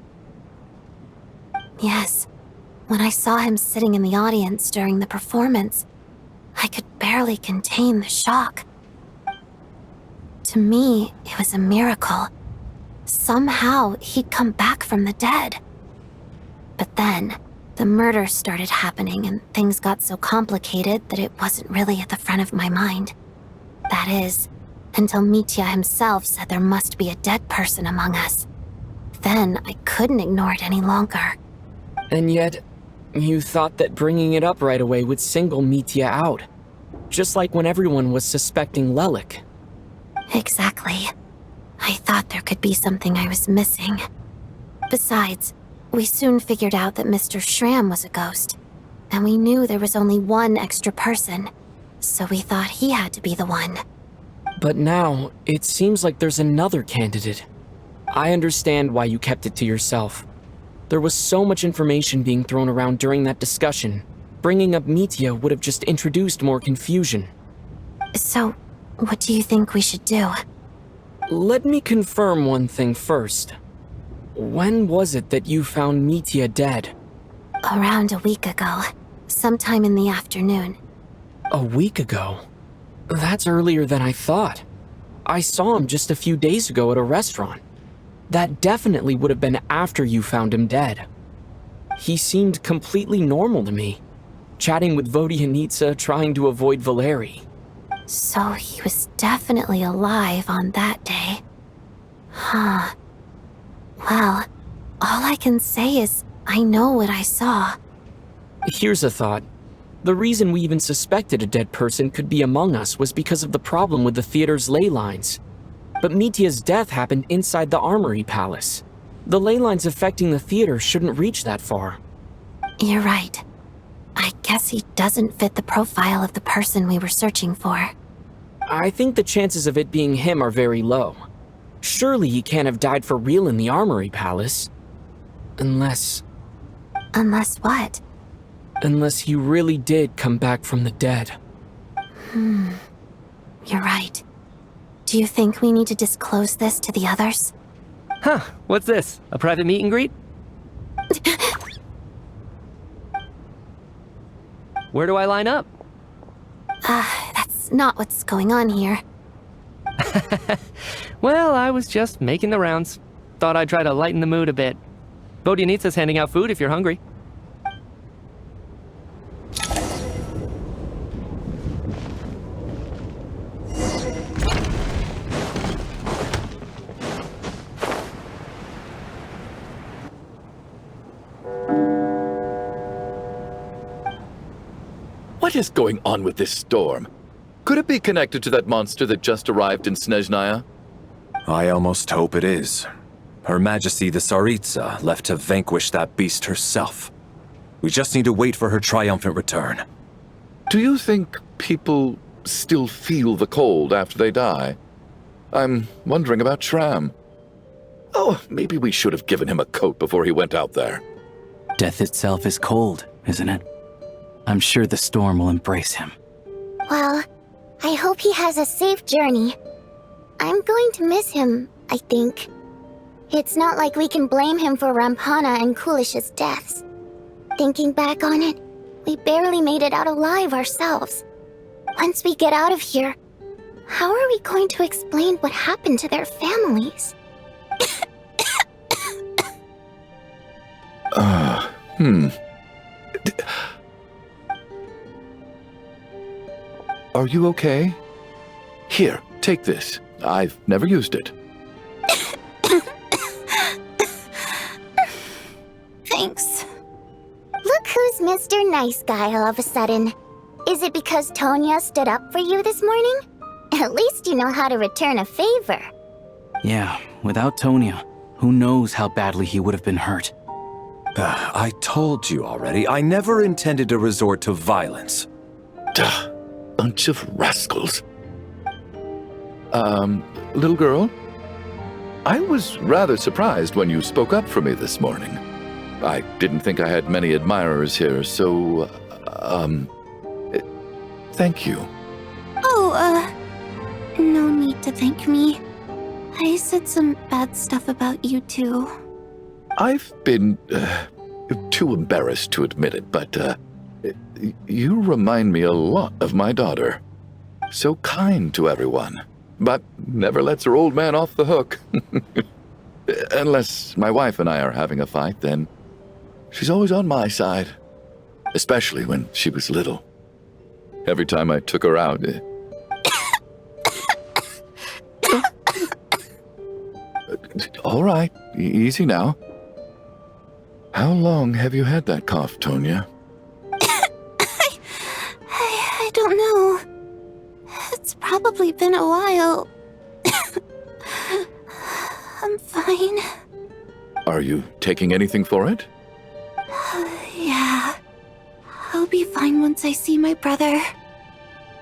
Yes. When I saw him sitting in the audience during the performance, I could barely contain the shock. To me, it was a miracle. Somehow, he'd come back from the dead. But then, the murder started happening and things got so complicated that it wasn't really at the front of my mind. That is, until Mitya himself said there must be a dead person among us. Then, I couldn't ignore it any longer. And yet, you thought that bringing it up right away would single Mitya out. Just like when everyone was suspecting Lelic. Exactly. I thought there could be something I was missing. Besides, we soon figured out that Mr. Shram was a ghost, and we knew there was only one extra person, so we thought he had to be the one. But now, it seems like there's another candidate. I understand why you kept it to yourself. There was so much information being thrown around during that discussion. Bringing up Mitya would have just introduced more confusion. So, what do you think we should do? Let me confirm one thing first. When was it that you found Mitya dead? Around a week ago. Sometime in the afternoon. A week ago? That's earlier than I thought. I saw him just a few days ago at a restaurant. That definitely would have been after you found him dead. He seemed completely normal to me, chatting with Vodyanitsa, trying to avoid Valeri. So he was definitely alive on that day. Huh. Well, all I can say is I know what I saw. Here's a thought. The reason we even suspected a dead person could be among us was because of the problem with the theater's ley lines. But Mitya's death happened inside the Armory Palace. The ley lines affecting the theater shouldn't reach that far. You're right. I guess he doesn't fit the profile of the person we were searching for. I think the chances of it being him are very low. Surely he can't have died for real in the Armory Palace. Unless... Unless what? Unless he really did come back from the dead. You're right. Do you think we need to disclose this to the others? Huh, what's this? A private meet and greet? Where do I line up? That's not what's going on here. Well, I was just making the rounds. Thought I'd try to lighten the mood a bit. Vodyanitsa's handing out food if you're hungry. What is going on with this storm? Could it be connected to that monster that just arrived in Snezhnaya? I almost hope it is. Her Majesty the Tsaritsa left to vanquish that beast herself. We just need to wait for her triumphant return. Do you think people still feel the cold after they die? I'm wondering about Shram. Oh, maybe we should have given him a coat before he went out there. Death itself is cold, isn't it? I'm sure the storm will embrace him. Well, I hope he has a safe journey. I'm going to miss him, I think. It's not like we can blame him for Rampana and Kulish's deaths. Thinking back on it, we barely made it out alive ourselves. Once we get out of here, how are we going to explain what happened to their families? Are you okay? Here, take this. I've never used it. Thanks. Look who's Mr. Nice Guy all of a sudden. Is it because Tonya stood up for you this morning? At least you know how to return a favor. Yeah, without Tonya, who knows how badly he would have been hurt. I told you already, I never intended to resort to violence. Duh, bunch of rascals. Little girl? I was rather surprised when you spoke up for me this morning. I didn't think I had many admirers here, so, thank you. Oh, no need to thank me. I said some bad stuff about you too. I've been, too embarrassed to admit it, but, you remind me a lot of my daughter. So kind to everyone, but never lets her old man off the hook. Unless my wife and I are having a fight, then she's always on my side. Especially when she was little. Every time I took her out... All right, easy now. How long have you had that cough, Tonya? I don't know. It's probably been a while. I'm fine. Are you taking anything for it? Yeah. I'll be fine once I see my brother.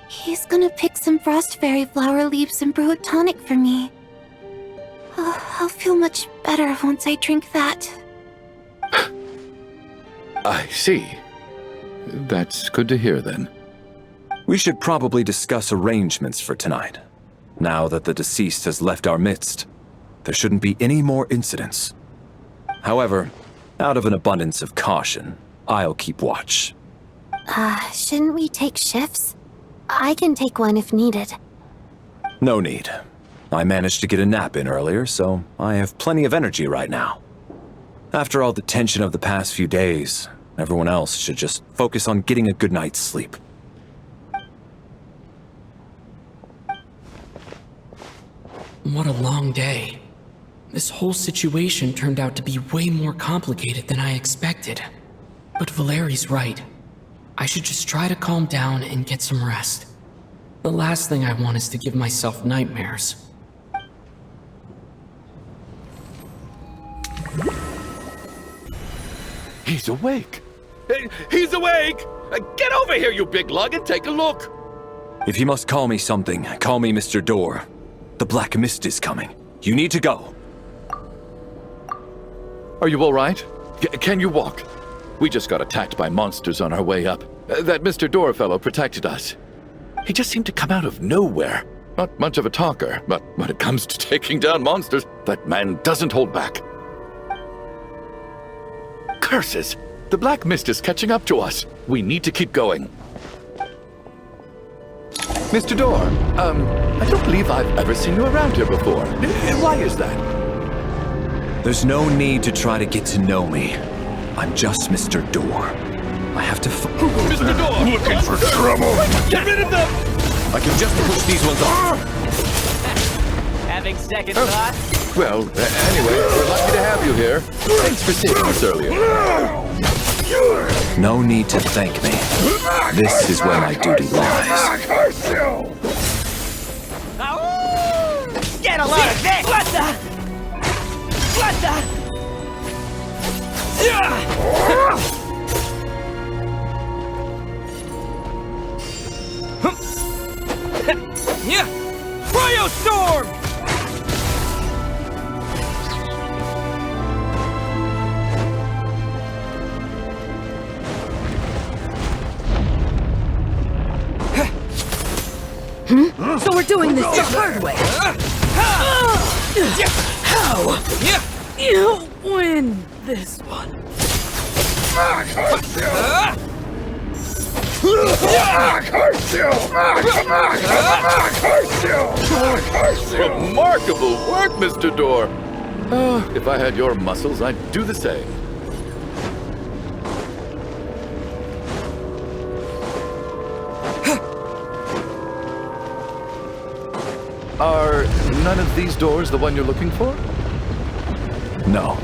He's gonna pick some frost fairy flower leaves and brew a tonic for me. I'll feel much better once I drink that. I see. That's good to hear, then. We should probably discuss arrangements for tonight. Now that the deceased has left our midst, there shouldn't be any more incidents. However, out of an abundance of caution, I'll keep watch. Shouldn't we take shifts? I can take one if needed. No need. I managed to get a nap in earlier, so I have plenty of energy right now. After all the tension of the past few days, everyone else should just focus on getting a good night's sleep. What a long day. This whole situation turned out to be way more complicated than I expected. But Valeri's right. I should just try to calm down and get some rest. The last thing I want is to give myself nightmares. He's awake! He's awake! Get over here, you big lug, and take a look! If you must call me something, call me Mr. Door. The Black Mist is coming. You need to go. Are you all right? Can you walk? We just got attacked by monsters on our way up. That Mr. Door fellow protected us. He just seemed to come out of nowhere. Not much of a talker, but when it comes to taking down monsters, that man doesn't hold back. Curses! The Black Mist is catching up to us. We need to keep going. Mr. Door, I don't believe I've ever seen you around here before. Why is that? There's no need to try to get to know me. I'm just Mr. Door. I have to Mr. Door! Looking for trouble! Get rid of them! I can just push these ones off. Having second thoughts? Well, anyway, we're lucky to have you here. Thanks for saving us earlier. No need to thank me. This is where my duty lies. Get a load of this! What the? Yeah! Cryostorm! So we're doing this the hard way. How? You win this one. Remarkable work, Mr. Door. If I had your muscles, I'd do the same. Are none of these doors the one you're looking for? No.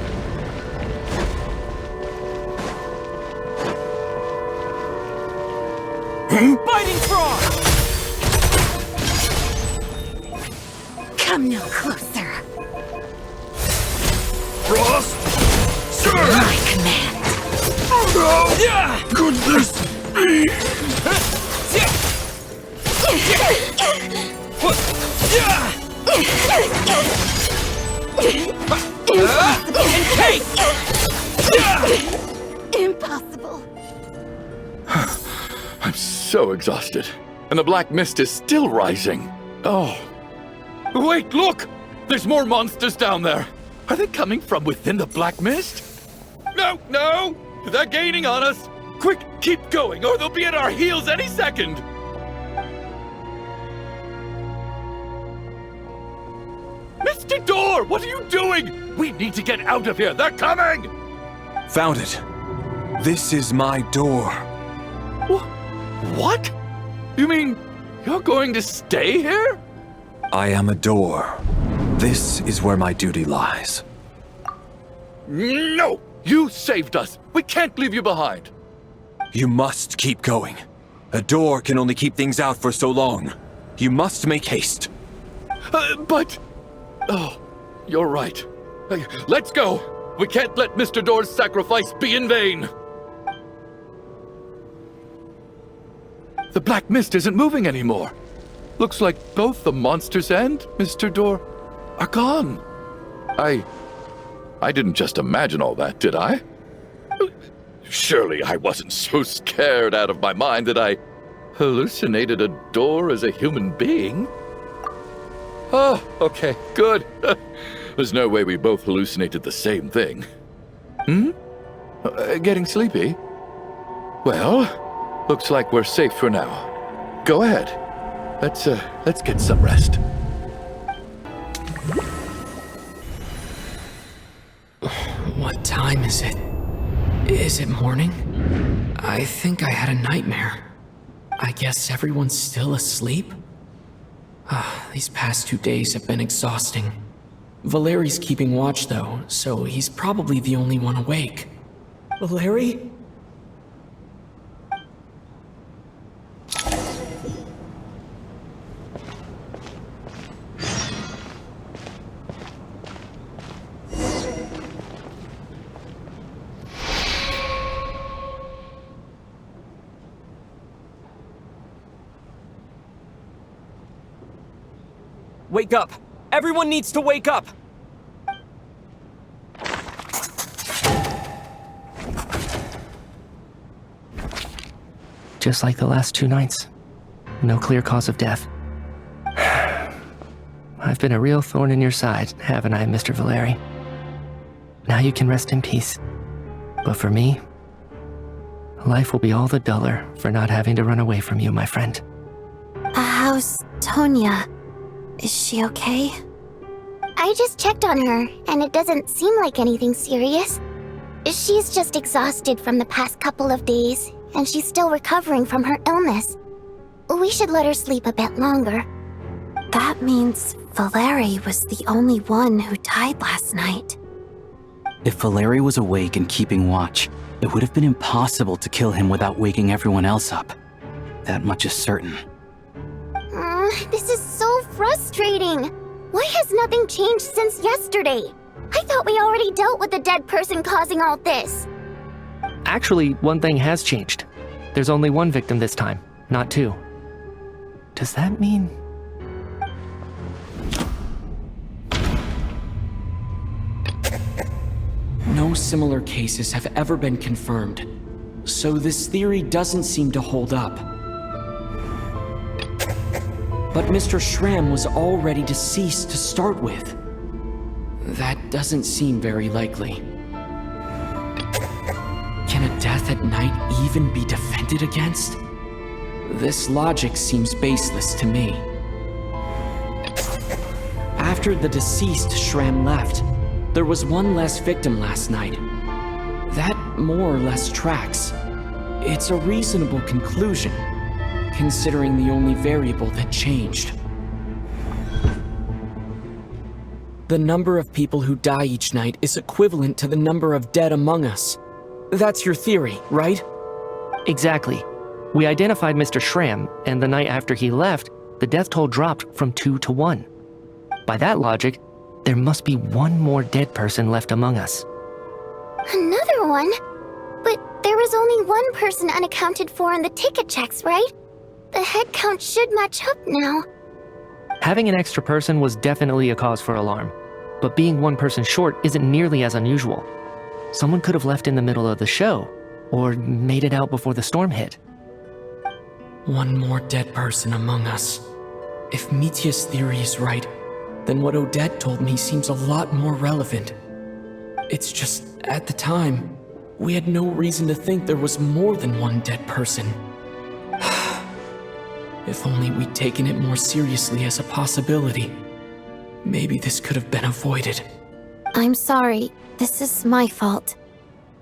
Biting frog! Come no closer. Frost? Sir! My command. Oh no! Could this be? Impossible. I'm so exhausted. And the black mist is still rising. Oh. Wait, look! There's more monsters down there. Are they coming from within the black mist? No, no! They're gaining on us! Quick, keep going, or they'll be at our heels any second! Mr. Door, what are you doing? We need to get out of here. They're coming! Found it. This is my door. What? You mean you're going to stay here? I am a door. This is where my duty lies. No! You saved us. We can't leave you behind. You must keep going. A door can only keep things out for so long. You must make haste. But... Oh, you're right. Let's go. We can't let Mr. Door's sacrifice be in vain. The black mist isn't moving anymore. Looks like both the monsters and Mr. Door are gone. I didn't just imagine all that, did I? Surely I wasn't so scared out of my mind that I hallucinated a door as a human being. Oh, okay, good. There's no way we both hallucinated the same thing. Getting sleepy? Well, looks like we're safe for now. Go ahead. Let's get some rest. What time is it? Is it morning? I think I had a nightmare. I guess everyone's still asleep? These past 2 days have been exhausting. Valeri's keeping watch though, so he's probably the only one awake. Valeri? Wake up! Everyone needs to wake up! Just like the last 2 nights. No clear cause of death. I've been a real thorn in your side, haven't I, Mr. Valeri? Now you can rest in peace. But for me, life will be all the duller for not having to run away from you, my friend. How's Tonya? Is she okay? I just checked on her, and it doesn't seem like anything serious. She's just exhausted from the past couple of days, and she's still recovering from her illness. We should let her sleep a bit longer. That means Valeri was the only one who died last night. If Valeri was awake and keeping watch, it would have been impossible to kill him without waking everyone else up. That much is certain. This is so frustrating. Why has nothing changed since yesterday? I thought we already dealt with the dead person causing all this. Actually, one thing has changed. There's only 1 victim this time, not 2. Does that mean... No similar cases have ever been confirmed, so this theory doesn't seem to hold up. But Mr. Schramm was already deceased to start with. That doesn't seem very likely. Can a death at night even be defended against? This logic seems baseless to me. After the deceased Schramm left, there was one less victim last night. That more or less tracks. It's a reasonable conclusion, considering the only variable that changed. The number of people who die each night is equivalent to the number of dead among us. That's your theory, right? Exactly. We identified Mr. Schramm, and the night after he left, the death toll dropped from 2 to 1. By that logic, there must be one more dead person left among us. Another one? But there was only one person unaccounted for in the ticket checks, right? The head count should match up now. Having an extra person was definitely a cause for alarm, but being one person short isn't nearly as unusual. Someone could have left in the middle of the show, or made it out before the storm hit. One more dead person among us. If Mitya's theory is right, then what Odette told me seems a lot more relevant. It's just, at the time, we had no reason to think there was more than one dead person. If only we'd taken it more seriously as a possibility, maybe this could have been avoided. I'm sorry. This is my fault.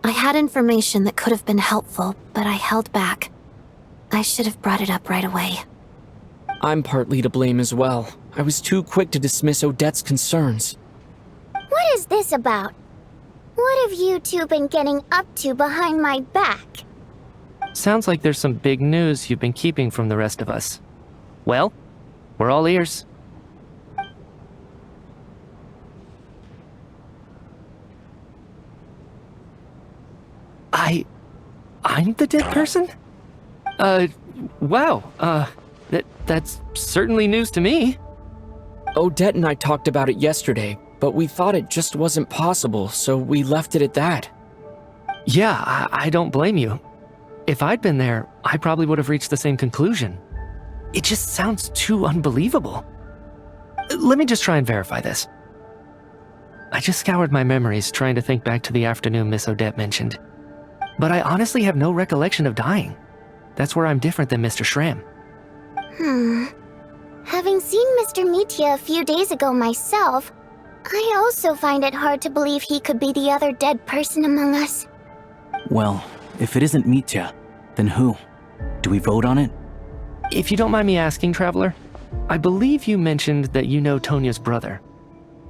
I had information that could have been helpful, but I held back. I should have brought it up right away. I'm partly to blame as well. I was too quick to dismiss Odette's concerns. What is this about? What have you two been getting up to behind my back? Sounds like there's some big news you've been keeping from the rest of us. Well, we're all ears. I'm the dead person? Wow, that's certainly news to me. Odette and I talked about it yesterday, but we thought it just wasn't possible, so we left it at that. Yeah, I don't blame you. If I'd been there, I probably would have reached the same conclusion. It just sounds too unbelievable. Let me just try and verify this. I just scoured my memories trying to think back to the afternoon Miss Odette mentioned. But I honestly have no recollection of dying. That's where I'm different than Mr. Schramm. Having seen Mr. Mitya a few days ago myself, I also find it hard to believe he could be the other dead person among us. Well, if it isn't Mitya, then who? Do we vote on it? If you don't mind me asking, Traveler, I believe you mentioned that you know Tonya's brother.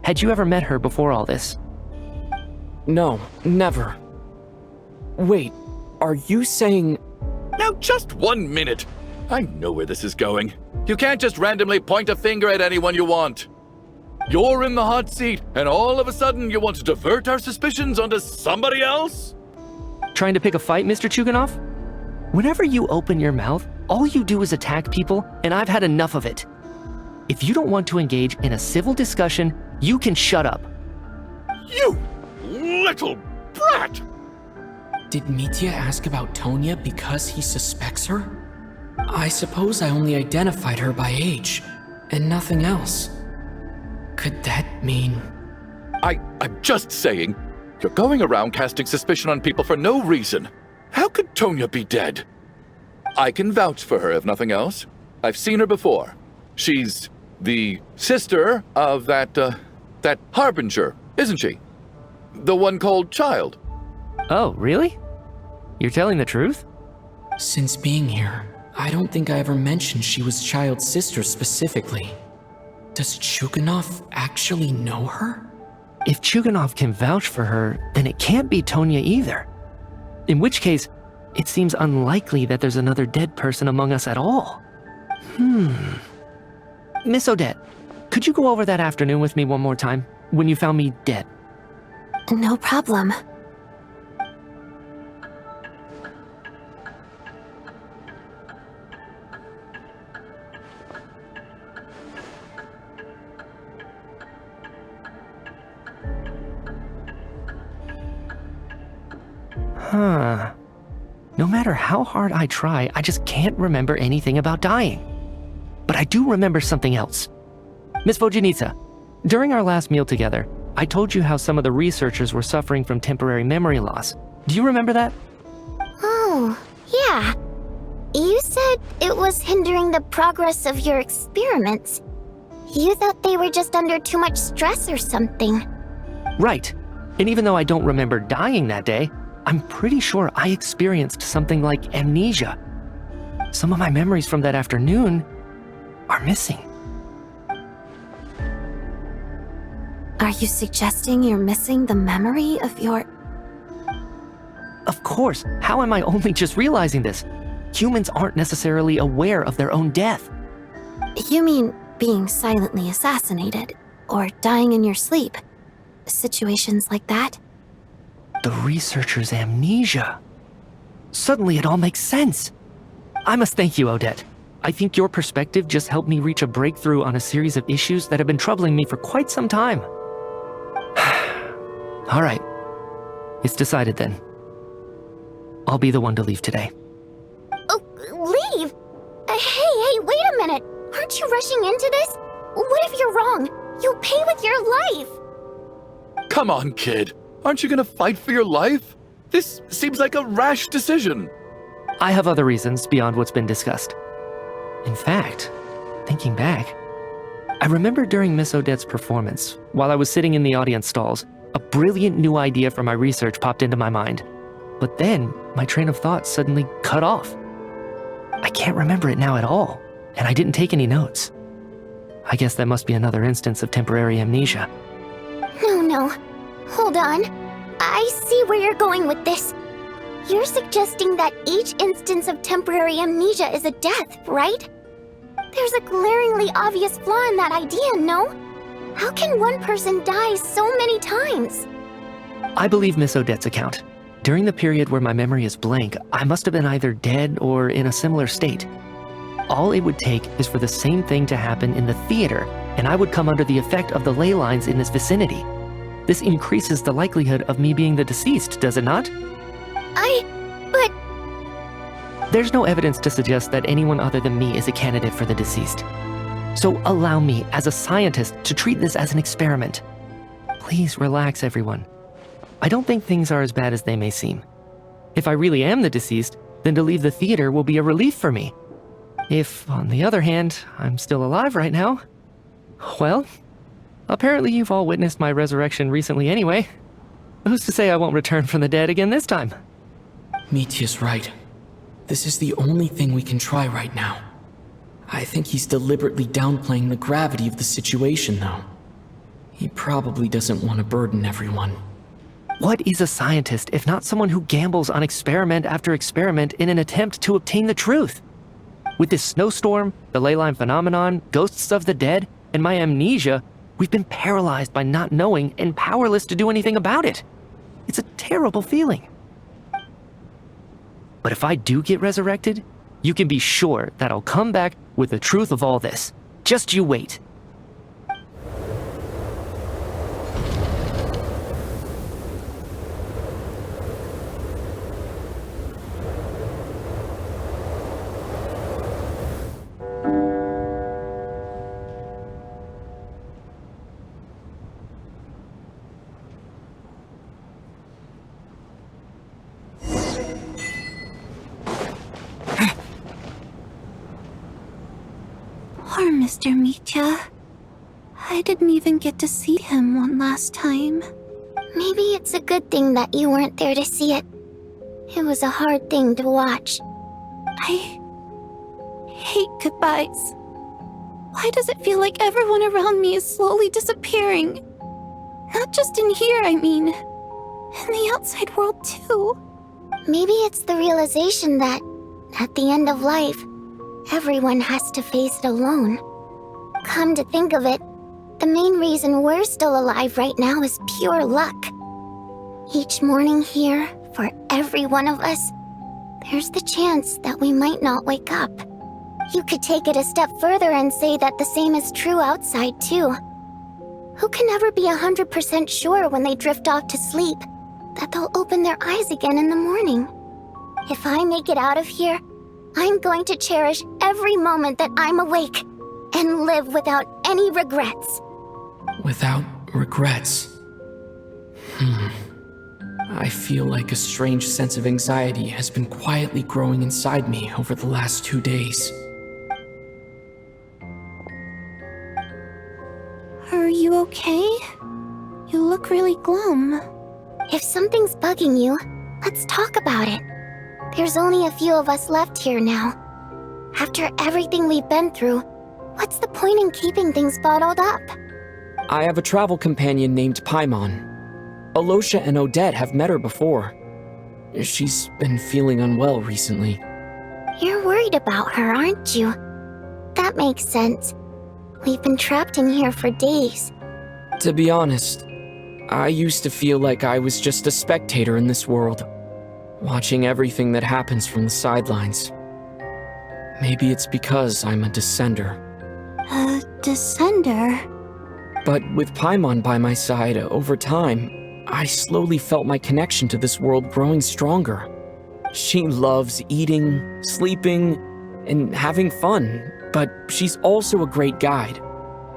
Had you ever met her before all this? No, never. Wait, are you saying... Now just 1 minute. I know where this is going. You can't just randomly point a finger at anyone you want. You're in the hot seat, and all of a sudden you want to divert our suspicions onto somebody else? Trying to pick a fight, Mr. Chuganov? Whenever you open your mouth, all you do is attack people, and I've had enough of it. If you don't want to engage in a civil discussion, you can shut up. You little brat! Did Mitya ask about Tonya because he suspects her? I suppose I only identified her by age, and nothing else. Could that mean... I'm just saying, you're going around casting suspicion on people for no reason. How could Tonya be dead? I can vouch for her, if nothing else. I've seen her before. She's the sister of that Harbinger, isn't she? The one called Child. Oh, really? You're telling the truth? Since being here, I don't think I ever mentioned she was Child's sister specifically. Does Chuganov actually know her? If Chuganov can vouch for her, then it can't be Tonya either. In which case, it seems unlikely that there's another dead person among us at all. Miss Odette, could you go over that afternoon with me one more time, when you found me dead? No problem. No matter how hard I try, I just can't remember anything about dying. But but I do remember something else. Miss Vojanitsa, during our last meal together, I told you how some of the researchers were suffering from temporary memory loss. Do you remember that? Oh, yeah. You said it was hindering the progress of your experiments. You thought they were just under too much stress or something. Right. And even though I don't remember dying that day, I'm pretty sure I experienced something like amnesia. Some of my memories from that afternoon are missing. Are you suggesting you're missing the memory of your... Of course, how am I only just realizing this? Humans aren't necessarily aware of their own death. You mean being silently assassinated, or dying in your sleep? Situations like that? The researcher's amnesia. Suddenly it all makes sense. I must thank you, Odette. I think your perspective just helped me reach a breakthrough on a series of issues that have been troubling me for quite some time. All right. It's decided then. I'll be the one to leave today. Oh, leave? Hey, wait a minute. Aren't you rushing into this? What if you're wrong? You'll pay with your life. Come on, kid. Aren't you gonna fight for your life? This seems like a rash decision. I have other reasons beyond what's been discussed. In fact, thinking back, I remember during Miss Odette's performance, while I was sitting in the audience stalls, a brilliant new idea for my research popped into my mind. But then, my train of thought suddenly cut off. I can't remember it now at all, and I didn't take any notes. I guess that must be another instance of temporary amnesia. No. Hold on. I see where you're going with this. You're suggesting that each instance of temporary amnesia is a death, right? There's a glaringly obvious flaw in that idea, no? How can one person die so many times? I believe Miss Odette's account. During the period where my memory is blank, I must have been either dead or in a similar state. All it would take is for the same thing to happen in the theater, and I would come under the effect of the ley lines in this vicinity. This increases the likelihood of me being the deceased, does it not? But... There's no evidence to suggest that anyone other than me is a candidate for the deceased. So allow me, as a scientist, to treat this as an experiment. Please relax, everyone. I don't think things are as bad as they may seem. If I really am the deceased, then to leave the theater will be a relief for me. If, on the other hand, I'm still alive right now, well, apparently you've all witnessed my resurrection recently anyway. Who's to say I won't return from the dead again this time? Mitya's right. This is the only thing we can try right now. I think he's deliberately downplaying the gravity of the situation, though. He probably doesn't want to burden everyone. What is a scientist if not someone who gambles on experiment after experiment in an attempt to obtain the truth? With this snowstorm, the Ley Line phenomenon, ghosts of the dead, and my amnesia, we've been paralyzed by not knowing and powerless to do anything about it. It's a terrible feeling. But if I do get resurrected, you can be sure that I'll come back with the truth of all this. Just you wait. Poor Mr. Mitya. I didn't even get to see him one last time. Maybe it's a good thing that you weren't there to see it. It was a hard thing to watch. I hate goodbyes. Why does it feel like everyone around me is slowly disappearing? Not just in here, I mean. In the outside world, too. Maybe it's the realization that, at the end of life, everyone has to face it alone. Come to think of it, the main reason we're still alive right now is pure luck. Each morning here, for every one of us, there's the chance that we might not wake up. You could take it a step further and say that the same is true outside, too. Who can ever be 100% sure when they drift off to sleep that they'll open their eyes again in the morning? If I make it out of here, I'm going to cherish every moment that I'm awake. and live without any regrets. Without regrets. I feel like a strange sense of anxiety has been quietly growing inside me over the last 2 days. Are you okay? You look really glum. If something's bugging you, let's talk about it. There's only a few of us left here now. After everything we've been through, what's the point in keeping things bottled up? I have a travel companion named Paimon. Alyosha and Odette have met her before. She's been feeling unwell recently. You're worried about her, aren't you? That makes sense. We've been trapped in here for days. To be honest, I used to feel like I was just a spectator in this world, watching everything that happens from the sidelines. Maybe it's because I'm a descender. A descender? But with Paimon by my side, over time, I slowly felt my connection to this world growing stronger. She loves eating, sleeping, and having fun, but she's also a great guide.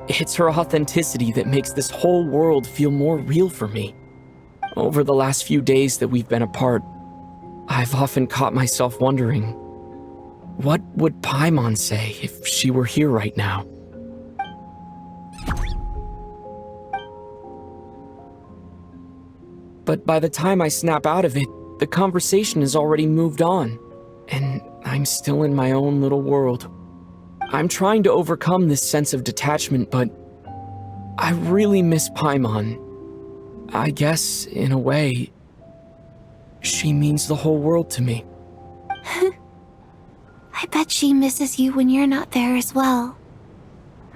It's her authenticity that makes this whole world feel more real for me. Over the last few days that we've been apart, I've often caught myself wondering, what would Paimon say if she were here right now? But by the time I snap out of it, the conversation has already moved on, and I'm still in my own little world. I'm trying to overcome this sense of detachment, but I really miss Paimon. I guess, in a way, she means the whole world to me. I bet she misses you when you're not there as well.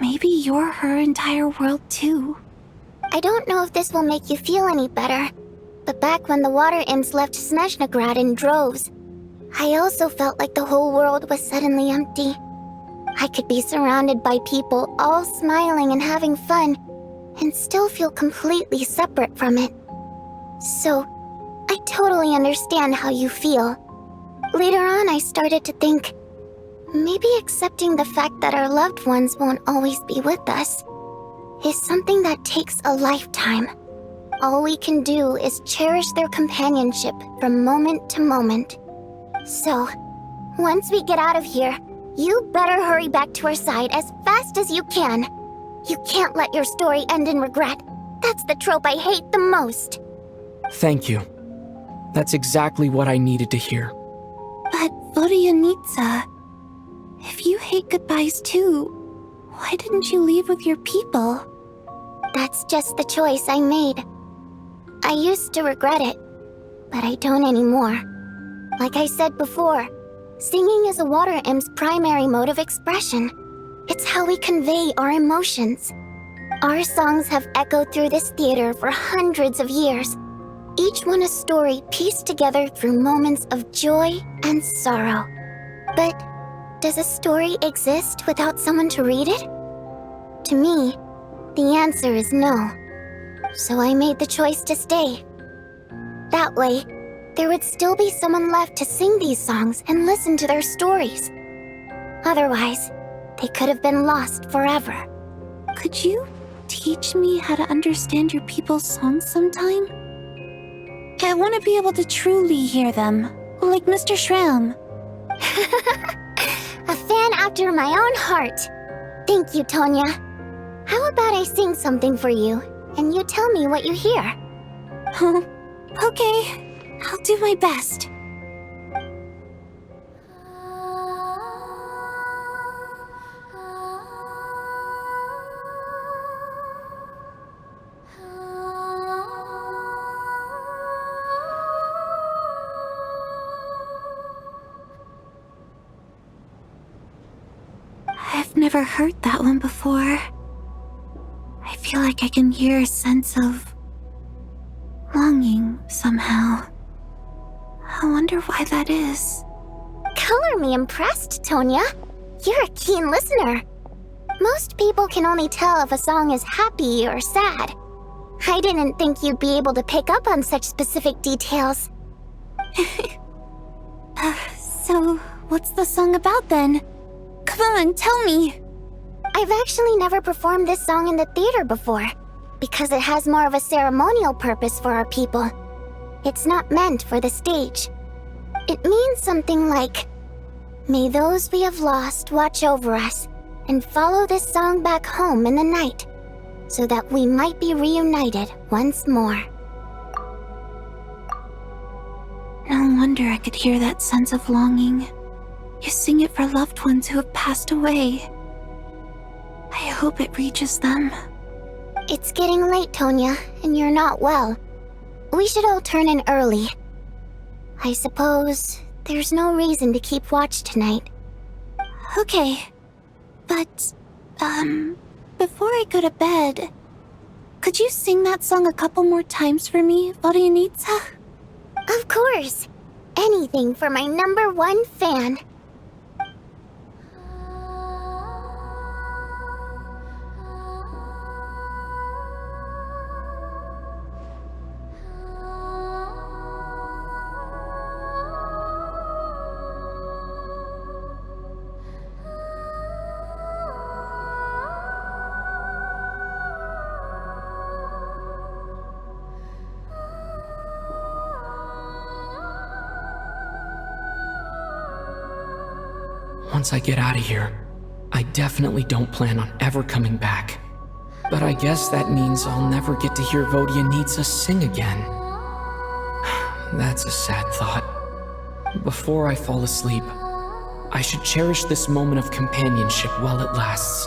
Maybe you're her entire world too. I don't know if this will make you feel any better, but back when the water imps left Snezhnaya in droves, I also felt like the whole world was suddenly empty. I could be surrounded by people all smiling and having fun, and still feel completely separate from it. So, I totally understand how you feel. Later on, I started to think, maybe accepting the fact that our loved ones won't always be with us is something that takes a lifetime. All we can do is cherish their companionship from moment to moment. So, once we get out of here, you better hurry back to our side as fast as you can. You can't let your story end in regret. That's the trope I hate the most. Thank you. That's exactly what I needed to hear. But Vodyanitsa, if you hate goodbyes too, why didn't you leave with your people? That's just the choice I made. I used to regret it, but I don't anymore. Like I said before, singing is a water imp's primary mode of expression. It's how we convey our emotions. Our songs have echoed through this theater for hundreds of years, each one a story pieced together through moments of joy and sorrow. But does a story exist without someone to read it? To me, the answer is no. So I made the choice to stay. That way, there would still be someone left to sing these songs and listen to their stories. Otherwise, they could have been lost forever. Could you teach me how to understand your people's songs sometime? I want to be able to truly hear them, like Mr. Shram. A fan after my own heart. Thank you, Tonya. How about I sing something for you, and you tell me what you hear? Okay, I'll do my best. I've never heard that one before. I feel like I can hear a sense of longing somehow. I wonder why that is. Color me impressed, Tonya. You're a keen listener. Most people can only tell if a song is happy or sad. I didn't think you'd be able to pick up on such specific details. So, what's the song about then? Come on, tell me! I've actually never performed this song in the theater before, because it has more of a ceremonial purpose for our people. It's not meant for the stage. It means something like, "May those we have lost watch over us, and follow this song back home in the night, so that we might be reunited once more." No wonder I could hear that sense of longing. You sing it for loved ones who have passed away. I hope it reaches them. It's getting late, Tonya, and you're not well. We should all turn in early. I suppose there's no reason to keep watch tonight. Okay, but, before I go to bed, could you sing that song a couple more times for me, Vodyanitsa? Of course. Anything for my #1 fan. Once I get out of here, I definitely don't plan on ever coming back. But I guess that means I'll never get to hear Vodyanitsa sing again. That's a sad thought. Before I fall asleep, I should cherish this moment of companionship while it lasts.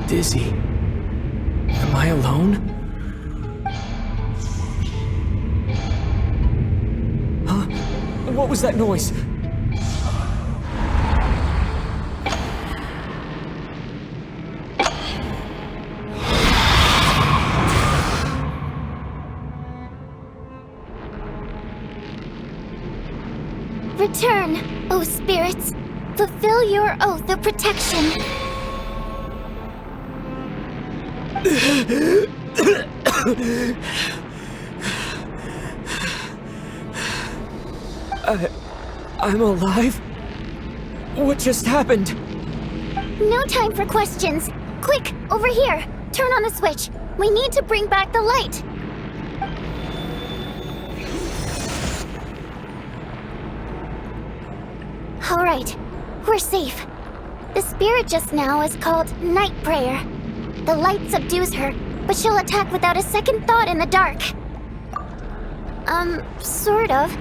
Dizzy. Am I alone? Huh? What was that noise? Return, O spirits. Fulfill your oath of protection. I'm alive? What just happened? No time for questions. Quick, over here. Turn on the switch. We need to bring back the light. All right, we're safe. The spirit just now is called Night Prayer. The light subdues her, but she'll attack without a second thought in the dark. Sort of.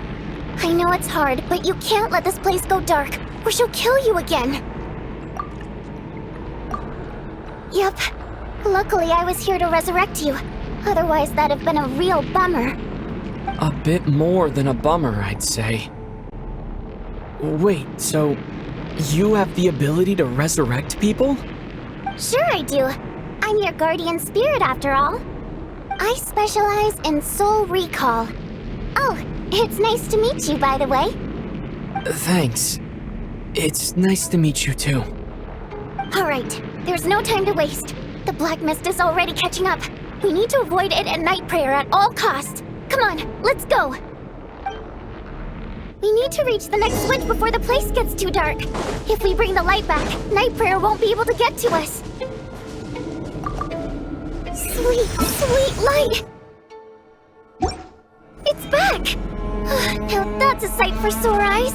I know it's hard, but you can't let this place go dark, or she'll kill you again. Yep. Luckily, I was here to resurrect you. Otherwise, that'd have been a real bummer. A bit more than a bummer, I'd say. Wait, so you have the ability to resurrect people? Sure I do. I'm your guardian spirit after all. I specialize in soul recall. Oh, it's nice to meet you, by the way. Thanks. It's nice to meet you too. Alright, there's no time to waste. The black mist is already catching up. We need to avoid it and Night Prayer at all costs. Come on, let's go. We need to reach the next switch before the place gets too dark. If we bring the light back, Night Prayer won't be able to get to us. Sweet, sweet light! It's back! Now that's a sight for sore eyes.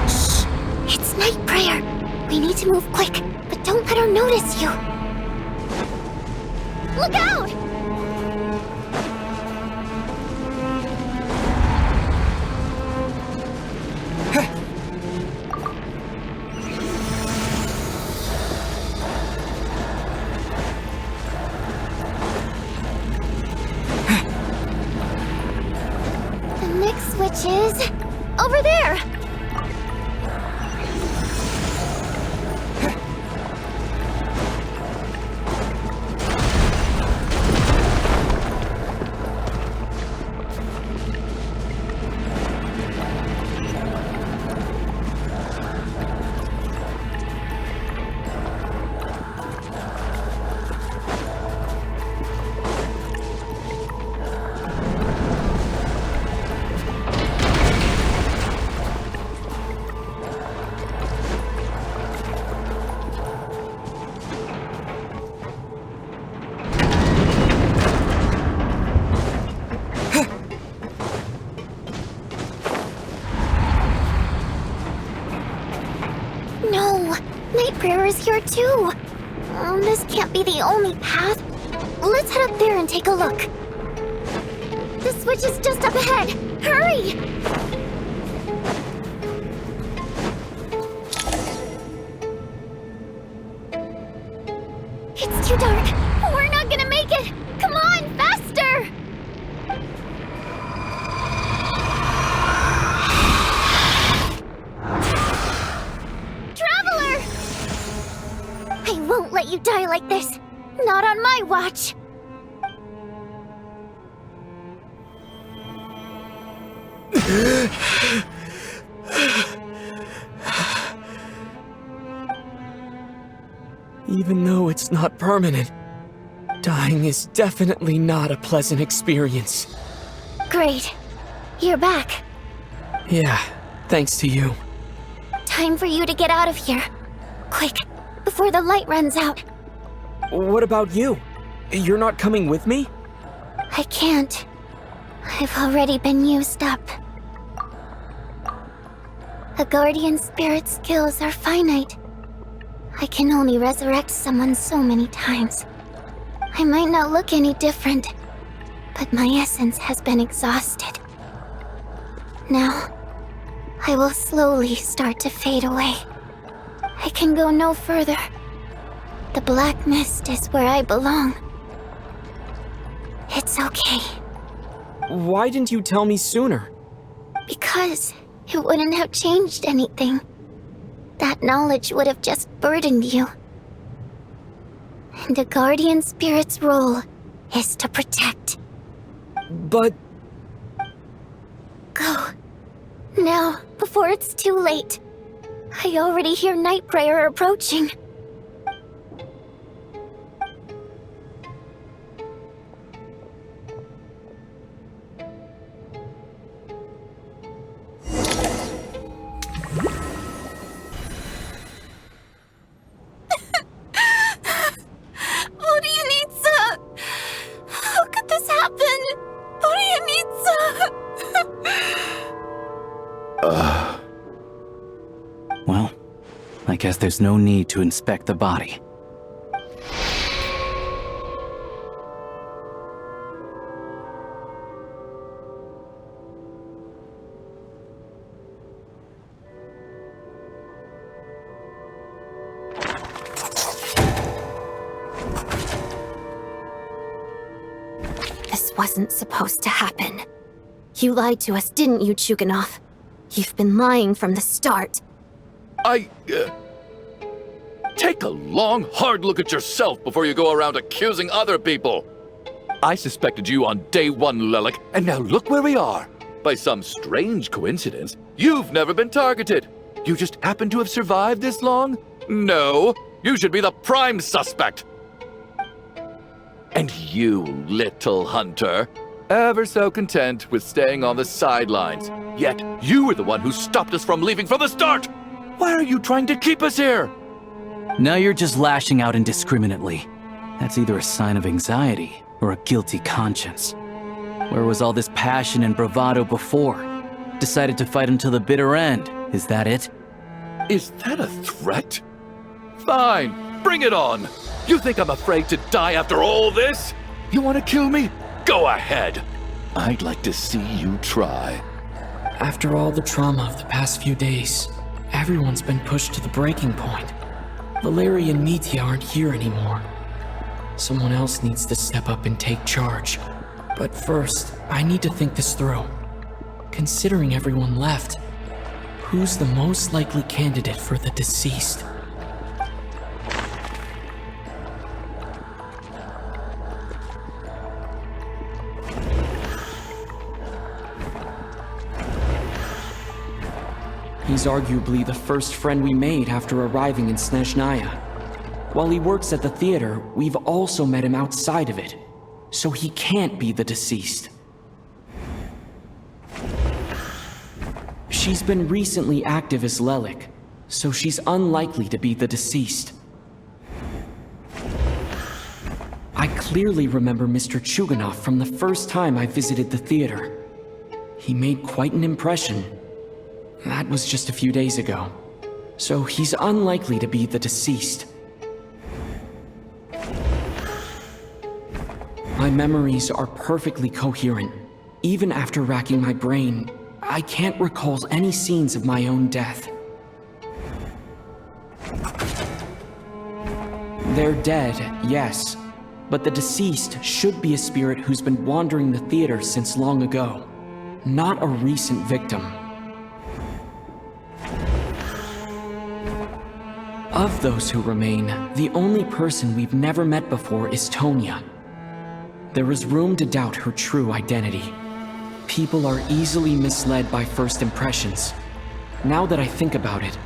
Shh! It's Night Prayer. We need to move quick, but don't let her notice you. Look out! Which is over there. mirror is here too. This can't be the only path. Let's head up there and take a look. The switch is just up ahead. Hurry! It's too dark. We're not gonna make it. Come on, faster! Traveler! I won't let you die like this. Not on my watch. Even though it's not permanent, dying is definitely not a pleasant experience. Great. You're back. Yeah, thanks to you. Time for you to get out of here. Quick, before the light runs out. What about you? You're not coming with me? I can't. I've already been used up. A guardian spirit's skills are finite. I can only resurrect someone so many times. I might not look any different, but my essence has been exhausted. Now, I will slowly start to fade away. I can go no further. The black mist is where I belong. It's okay. Why didn't you tell me sooner? Because it wouldn't have changed anything. That knowledge would have just burdened you. And a guardian spirit's role is to protect. But... Go. Now, before it's too late. I already hear night prayer approaching. Well, I guess there's no need to inspect the body. This wasn't supposed to happen. You lied to us, didn't you, Chuganov? You've been lying from the start. Take a long, hard look at yourself before you go around accusing other people. I suspected you on day one, Lelik, and now look where we are. By some strange coincidence, you've never been targeted. You just happen to have survived this long? No, you should be the prime suspect. And you, little hunter, ever so content with staying on the sidelines. Yet, you were the one who stopped us from leaving from the start! Why are you trying to keep us here? Now you're just lashing out indiscriminately. That's either a sign of anxiety or a guilty conscience. Where was all this passion and bravado before? Decided to fight until the bitter end, is that it? Is that a threat? Fine, bring it on! You think I'm afraid to die after all this? You want to kill me? Go ahead! I'd like to see you try. After all the trauma of the past few days, everyone's been pushed to the breaking point. Valeria and Mitya aren't here anymore. Someone else needs to step up and take charge. But first, I need to think this through. Considering everyone left, who's the most likely candidate for the deceased? He's arguably the first friend we made after arriving in Snezhnaya. While he works at the theater, we've also met him outside of it, so he can't be the deceased. She's been recently active as Lelik, so she's unlikely to be the deceased. I clearly remember Mr. Chuganov from the first time I visited the theater. He made quite an impression. That was just a few days ago. So he's unlikely to be the deceased. My memories are perfectly coherent. Even after racking my brain, I can't recall any scenes of my own death. They're dead, yes, but the deceased should be a spirit who's been wandering the theater since long ago, not a recent victim. Of those who remain, the only person we've never met before is Tonya. There is room to doubt her true identity. People are easily misled by first impressions. Now that I think about it,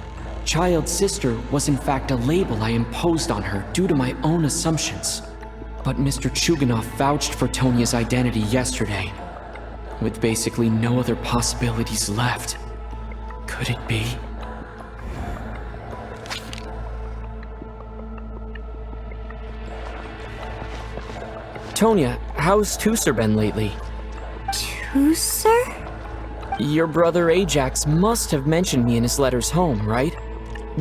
Child Sister was in fact a label I imposed on her due to my own assumptions. But Mr. Chuganov vouched for Tonya's identity yesterday, with basically no other possibilities left. Could it be? Tonya, how's Tusser been lately? Tusser? Your brother Ajax must have mentioned me in his letters home, right?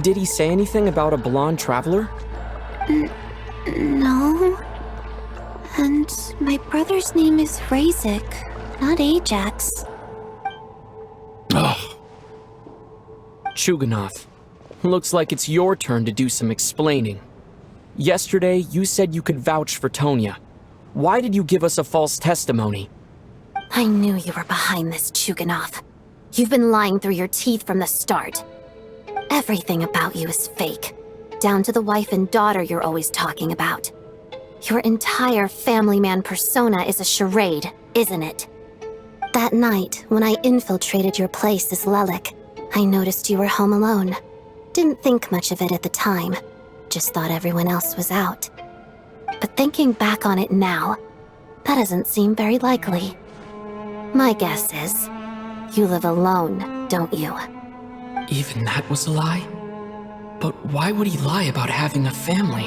Did he say anything about a blonde traveler? No. And my brother's name is Razik, not Ajax. Chuganov, looks like it's your turn to do some explaining. Yesterday, you said you could vouch for Tonya. Why did you give us a false testimony? I knew you were behind this, Chuganov. You've been lying through your teeth from the start. Everything about you is fake, down to the wife and daughter you're always talking about. Your entire family man persona is a charade, isn't it? That night, when I infiltrated your place as Lelik, I noticed you were home alone. Didn't think much of it at the time, just thought everyone else was out. But thinking back on it now, that doesn't seem very likely. My guess is, you live alone, don't you? Even that was a lie? But why would he lie about having a family?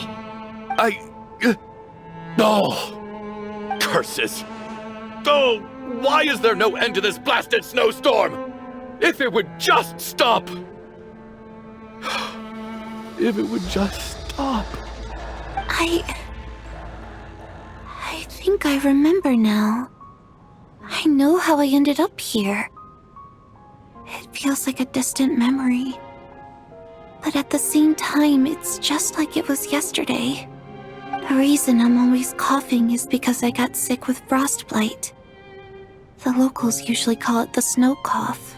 Oh! Curses! Oh! Why is there no end to this blasted snowstorm? If it would just stop! If it would just stop. I think I remember now. I know how I ended up here. It feels like a distant memory. But at the same time, it's just like it was yesterday. The reason I'm always coughing is because I got sick with frostbite. The locals usually call it the snow cough.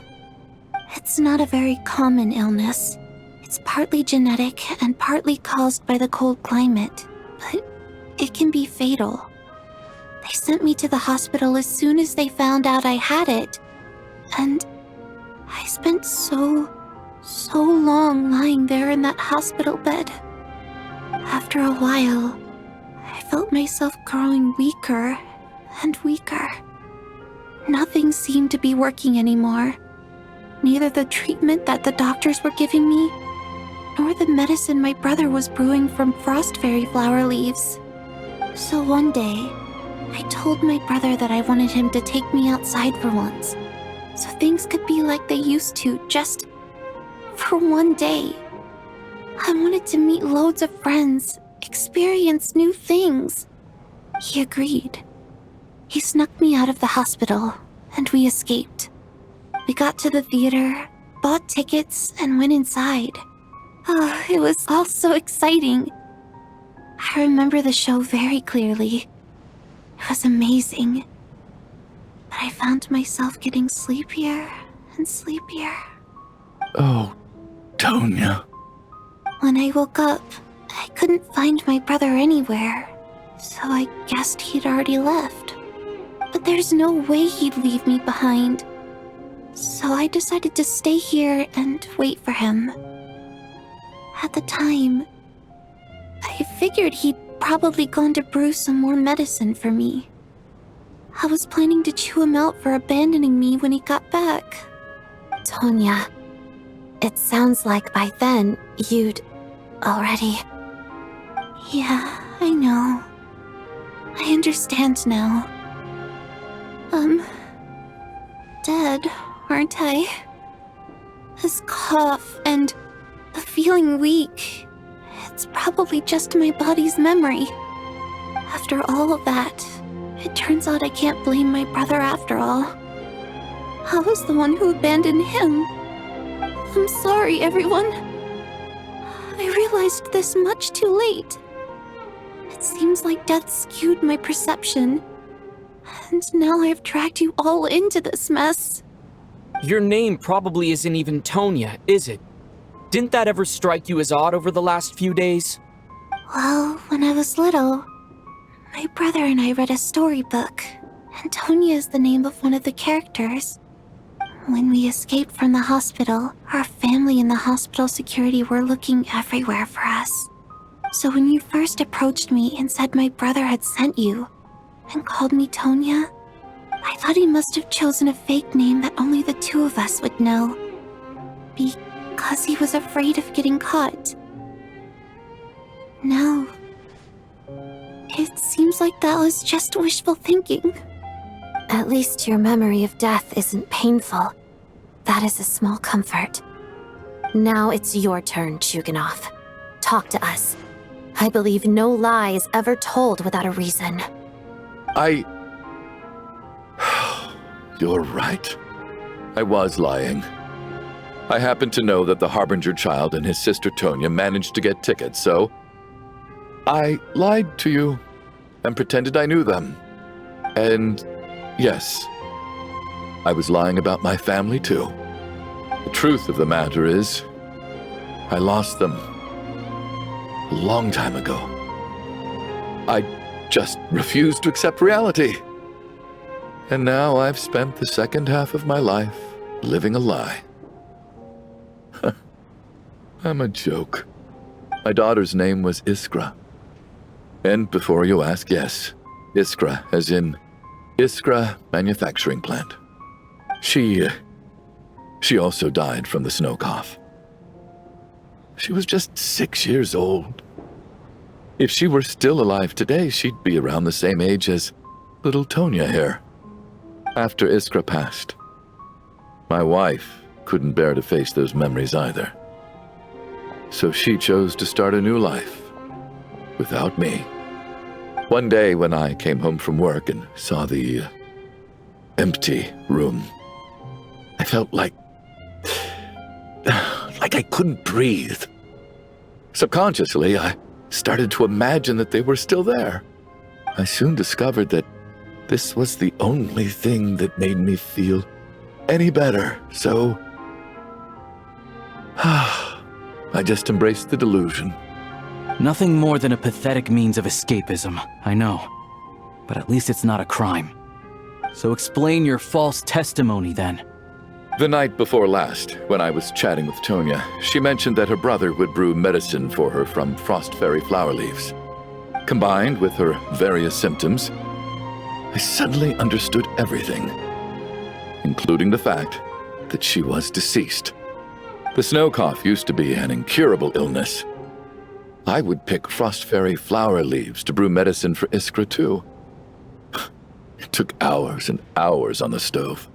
It's not a very common illness. It's partly genetic and partly caused by the cold climate, but it can be fatal. They sent me to the hospital as soon as they found out I had it. And I spent so long lying there in that hospital bed. After a while, I felt myself growing weaker and weaker. Nothing seemed to be working anymore. Neither the treatment that the doctors were giving me, nor the medicine my brother was brewing from frost fairy flower leaves. So one day, I told my brother that I wanted him to take me outside for once, so things could be like they used to, just for one day. I wanted to meet loads of friends, experience new things. He agreed. He snuck me out of the hospital, and we escaped. We got to the theater, bought tickets, and went inside. Oh, it was all so exciting. I remember the show very clearly. It was amazing. But I found myself getting sleepier and sleepier. Oh, Tonya. When I woke up, I couldn't find my brother anywhere, so I guessed he'd already left. But there's no way he'd leave me behind. So I decided to stay here and wait for him. At the time, I figured he'd probably gone to brew some more medicine for me. I was planning to chew him out for abandoning me when he got back. Tonya, it sounds like by then, you'd already... Yeah, I know. I understand now. Dead, aren't I? His cough and The feeling weak. It's probably just my body's memory. After all of that, it turns out I can't blame my brother after all. I was the one who abandoned him. I'm sorry, everyone. I realized this much too late. It seems like death skewed my perception. And now I've dragged you all into this mess. Your name probably isn't even Tonya, is it? Didn't that ever strike you as odd over the last few days? Well, when I was little, my brother and I read a storybook, and Tonya is the name of one of the characters. When we escaped from the hospital, our family and the hospital security were looking everywhere for us. So when you first approached me and said my brother had sent you, and called me Tonya, I thought he must have chosen a fake name that only the two of us would know. Because he was afraid of getting caught. No. It seems like that was just wishful thinking. At least your memory of death isn't painful. That is a small comfort. Now it's your turn, Chuganov. Talk to us. I believe no lie is ever told without a reason. You're right. I was lying. I happened to know that the Harbinger child and his sister Tonya managed to get tickets, so I lied to you and pretended I knew them. And yes, I was lying about my family too. The truth of the matter is, I lost them a long time ago. I just refused to accept reality. And now I've spent the second half of my life living a lie. I'm a joke. My daughter's name was Iskra. And before you ask, yes, Iskra, as in Iskra Manufacturing Plant. She also died from the snow cough. She was just 6 years old. If she were still alive today, she'd be around the same age as little Tonya here. After Iskra passed, my wife couldn't bear to face those memories either. So she chose to start a new life without me. One day when I came home from work and saw the empty room, I felt like I couldn't breathe. Subconsciously, I started to imagine that they were still there. I soon discovered that this was the only thing that made me feel any better, so I just embraced the delusion. Nothing more than a pathetic means of escapism, I know. But at least it's not a crime. So explain your false testimony then. The night before last, when I was chatting with Tonya, she mentioned that her brother would brew medicine for her from frost fairy flower leaves. Combined with her various symptoms, I suddenly understood everything, including the fact that she was deceased. The snow cough used to be an incurable illness. I would pick frost fairy flower leaves to brew medicine for Iskra too. It took hours and hours on the stove.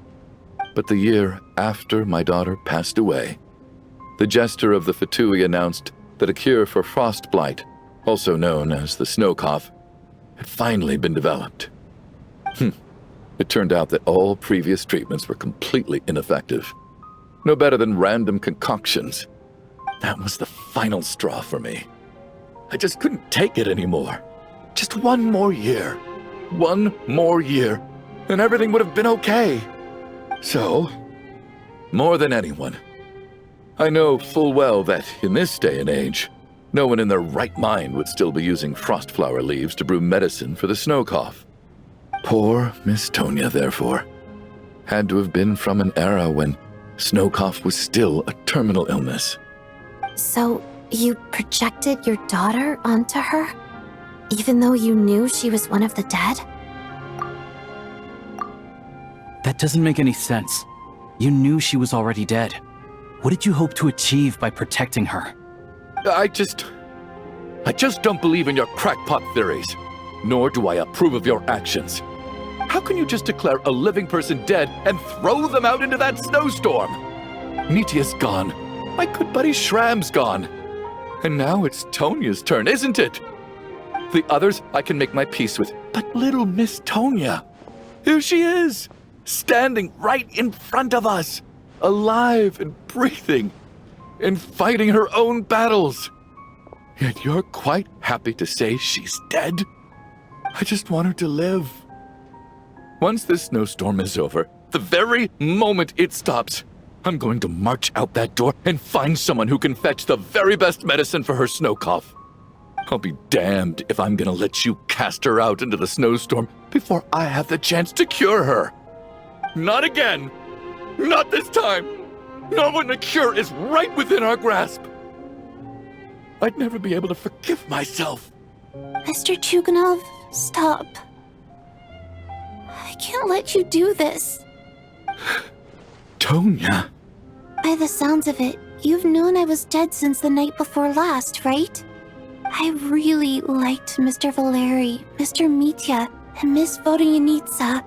But the year after my daughter passed away, the jester of the Fatui announced that a cure for frost blight, also known as the snow cough, had finally been developed. It turned out that all previous treatments were completely ineffective. No better than random concoctions. That was the final straw for me. I just couldn't take it anymore. Just one more year. One more year, and everything would have been okay. So, more than anyone, I know full well that in this day and age, no one in their right mind would still be using frost flower leaves to brew medicine for the snow cough. Poor Miss Tonya, therefore, had to have been from an era when snow cough was still a terminal illness. So, you projected your daughter onto her? Even though you knew she was one of the dead? That doesn't make any sense. You knew she was already dead. What did you hope to achieve by protecting her? I just don't believe in your crackpot theories, nor do I approve of your actions. How can you just declare a living person dead and throw them out into that snowstorm? Mitya's gone, My good buddy Shram's gone. And now it's Tonya's turn, isn't it? The others I can make my peace with, but little Miss Tonya, here she is, standing right in front of us, alive and breathing, and fighting her own battles. Yet you're quite happy to say she's dead? I just want her to live. Once this snowstorm is over, the very moment it stops, I'm going to march out that door and find someone who can fetch the very best medicine for her snow cough. I'll be damned if I'm gonna let you cast her out into the snowstorm before I have the chance to cure her. Not again! Not this time! Not when the cure is right within our grasp! I'd never be able to forgive myself. Mr. Chuganov, stop. I can't let you do this. Tonya. By the sounds of it, you've known I was dead since the night before last, right? I really liked Mr. Valeri, Mr. Mitya, and Miss Vodyanitsa.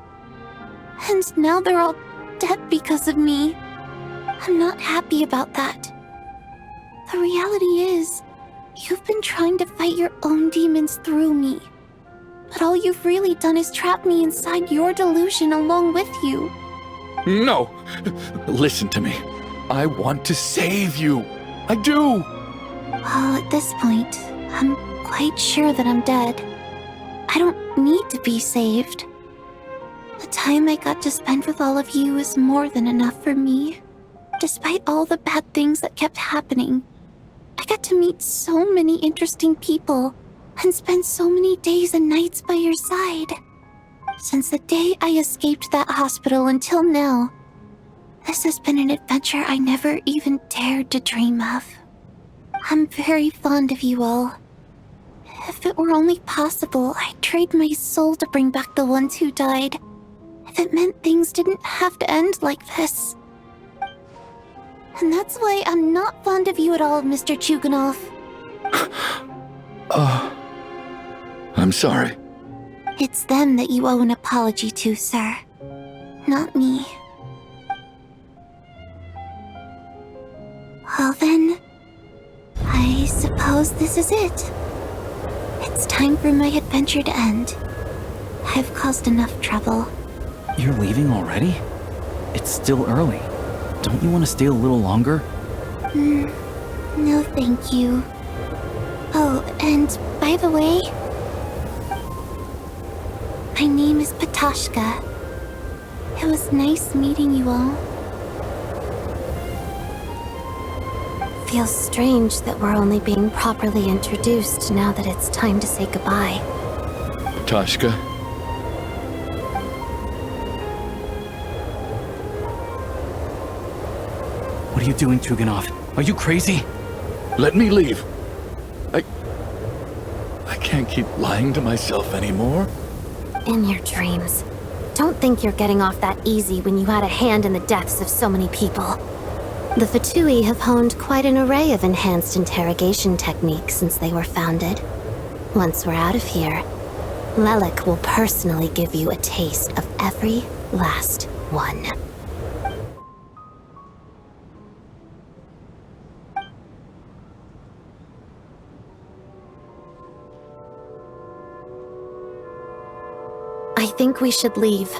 And now they're all dead because of me. I'm not happy about that. The reality is, you've been trying to fight your own demons through me. But all you've really done is trap me inside your delusion along with you. No! Listen to me. I want to save you. I do! Well, at this point, I'm quite sure that I'm dead. I don't need to be saved. The time I got to spend with all of you is more than enough for me. Despite all the bad things that kept happening, I got to meet so many interesting people and spend so many days and nights by your side. Since the day I escaped that hospital until now, this has been an adventure I never even dared to dream of. I'm very fond of you all. If it were only possible, I'd trade my soul to bring back the ones who died. If it meant things didn't have to end like this. And that's why I'm not fond of you at all, Mr. Chuganov. I'm sorry. It's them that you owe an apology to, sir. Not me. Well then, I suppose this is it. It's time for my adventure to end. I've caused enough trouble. You're leaving already? It's still early. Don't you want to stay a little longer? No thank you. Oh, and by the way, my name is Patashka. It was nice meeting you all. Feels strange that we're only being properly introduced now that it's time to say goodbye. Patashka. What are you doing, Chuganov? Are you crazy? Let me leave. I can't keep lying to myself anymore. In your dreams. Don't think you're getting off that easy when you had a hand in the deaths of so many people. The Fatui have honed quite an array of enhanced interrogation techniques since they were founded. Once we're out of here, Lelik will personally give you a taste of every last one. I think we should leave.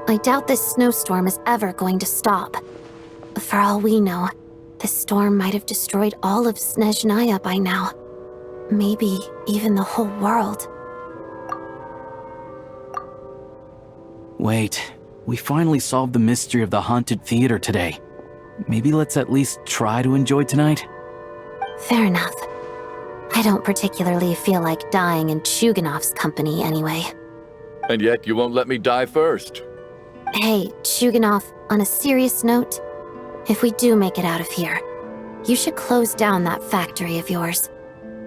I doubt this snowstorm is ever going to stop. For all we know, this storm might have destroyed all of Snezhnaya by now. Maybe even the whole world. Wait, we finally solved the mystery of the haunted theater today. Maybe let's at least try to enjoy tonight? Fair enough. I don't particularly feel like dying in Chuganov's company anyway. And yet you won't let me die first. Hey, Chuganov, on a serious note, if we do make it out of here, you should close down that factory of yours.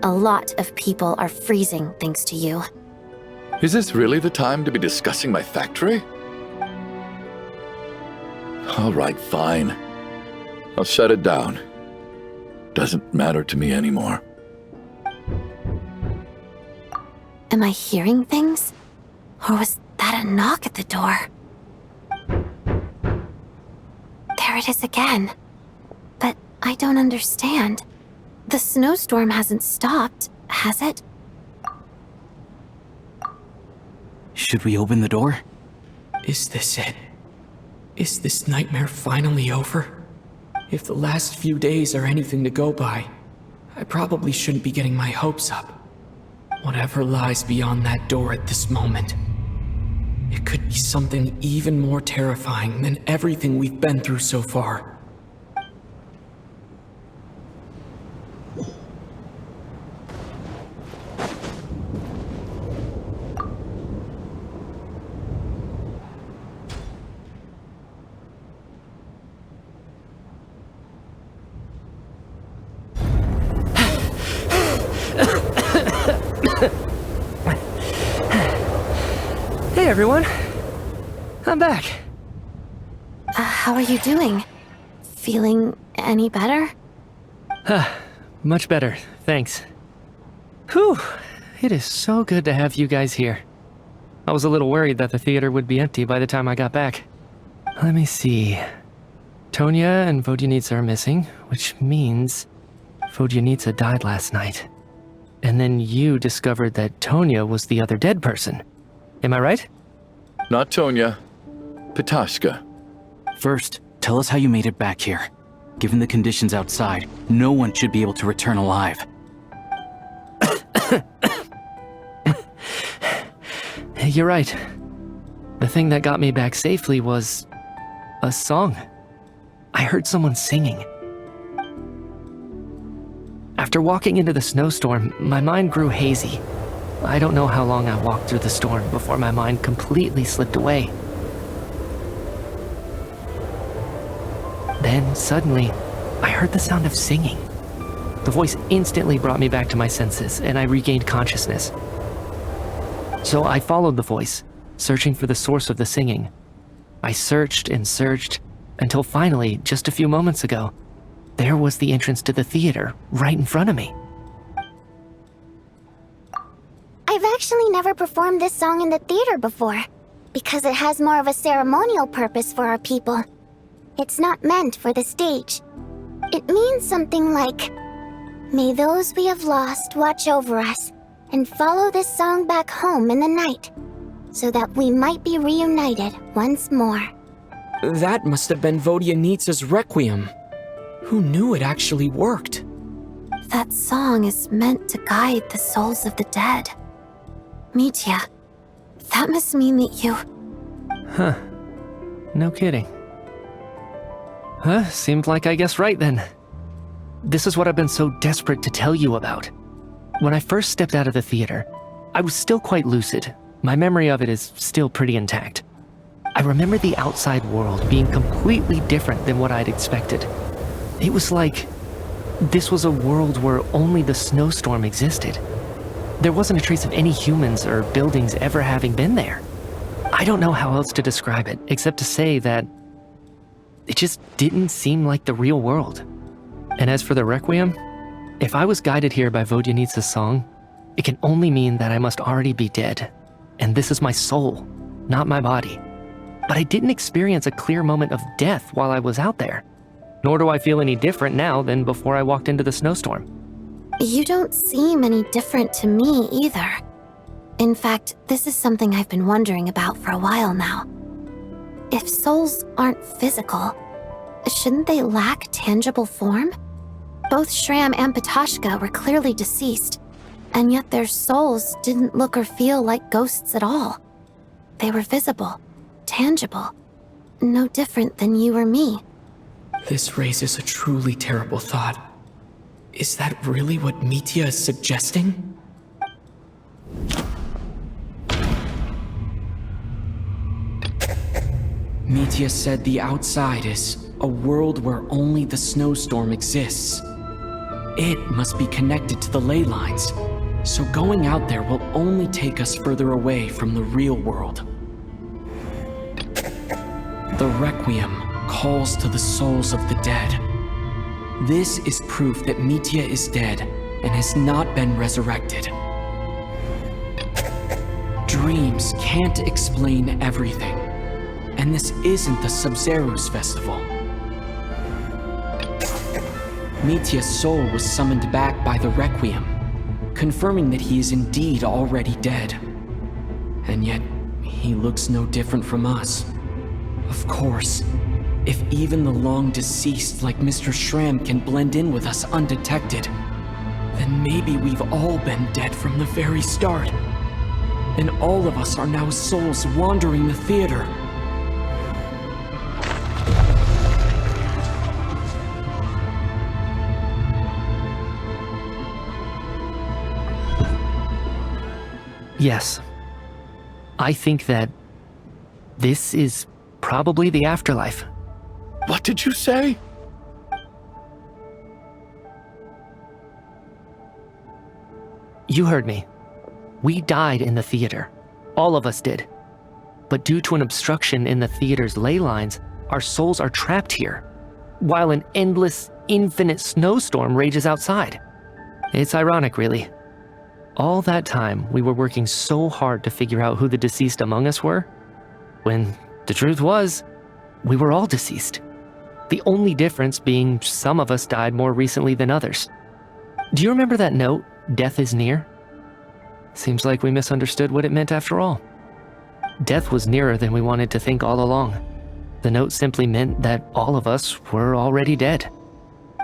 A lot of people are freezing thanks to you. Is this really the time to be discussing my factory? All right, fine. I'll shut it down. Doesn't matter to me anymore. Am I hearing things? Or was that a knock at the door? There it is again. But I don't understand. The snowstorm hasn't stopped, has it? Should we open the door? Is this it? Is this nightmare finally over? If the last few days are anything to go by, I probably shouldn't be getting my hopes up. Whatever lies beyond that door at this moment, it could be something even more terrifying than everything we've been through so far. Hey everyone, I'm back. How are you doing? Feeling any better? Much better, thanks. Whew, it is so good to have you guys here. I was a little worried that the theater would be empty by the time I got back. Let me see. Tonya and Vodyanitsa are missing, which means Vodyanitsa died last night. And then you discovered that Tonya was the other dead person. Am I right? Not Tonya. Pitashka. First, tell us how you made it back here. Given the conditions outside, no one should be able to return alive. You're right. The thing that got me back safely was a song. I heard someone singing. After walking into the snowstorm, my mind grew hazy. I don't know how long I walked through the storm before my mind completely slipped away. Then, suddenly, I heard the sound of singing. The voice instantly brought me back to my senses, and I regained consciousness. So I followed the voice, searching for the source of the singing. I searched and searched, until finally, just a few moments ago, there was the entrance to the theater, right in front of me. I've actually never performed this song in the theater before, because it has more of a ceremonial purpose for our people. It's not meant for the stage. It means something like, "May those we have lost watch over us, and follow this song back home in the night, so that we might be reunited once more." That must have been Vodyanitsa's Requiem. Who knew it actually worked? That song is meant to guide the souls of the dead. Mitya, that must mean that you... Huh. No kidding. Seemed like I guessed right then. This is what I've been so desperate to tell you about. When I first stepped out of the theater, I was still quite lucid. My memory of it is still pretty intact. I remember the outside world being completely different than what I'd expected. It was like this was a world where only the snowstorm existed. There wasn't a trace of any humans or buildings ever having been there. I don't know how else to describe it, except to say that it just didn't seem like the real world. And as for the Requiem, if I was guided here by Vodyanitsa's song, it can only mean that I must already be dead. And this is my soul, not my body. But I didn't experience a clear moment of death while I was out there. Nor do I feel any different now than before I walked into the snowstorm. You don't seem any different to me either. In fact, this is something I've been wondering about for a while now. If souls aren't physical, shouldn't they lack tangible form? Both Shram and Pitashka were clearly deceased, and yet their souls didn't look or feel like ghosts at all. They were visible, tangible, no different than you or me. This raises a truly terrible thought. Is that really what Mitya is suggesting? Mitya said the outside is a world where only the snowstorm exists. It must be connected to the ley lines, so going out there will only take us further away from the real world. The Requiem calls to the souls of the dead. This is proof that Mitya is dead and has not been resurrected. Dreams can't explain everything, and this isn't the Sub-Zerus festival. Mitya's soul was summoned back by the Requiem, confirming that he is indeed already dead. And yet, he looks no different from us. Of course, if even the long-deceased like Mr. Schramm can blend in with us undetected, then maybe we've all been dead from the very start. And all of us are now souls wandering the theater. Yes. I think that this is probably the afterlife. What did you say? You heard me. We died in the theater. All of us did. But due to an obstruction in the theater's ley lines, our souls are trapped here, while an endless, infinite snowstorm rages outside. It's ironic, really. All that time, we were working so hard to figure out who the deceased among us were, when the truth was, we were all deceased. The only difference being some of us died more recently than others. Do you remember that note, "Death is near"? Seems like we misunderstood what it meant after all. Death was nearer than we wanted to think all along. The note simply meant that all of us were already dead.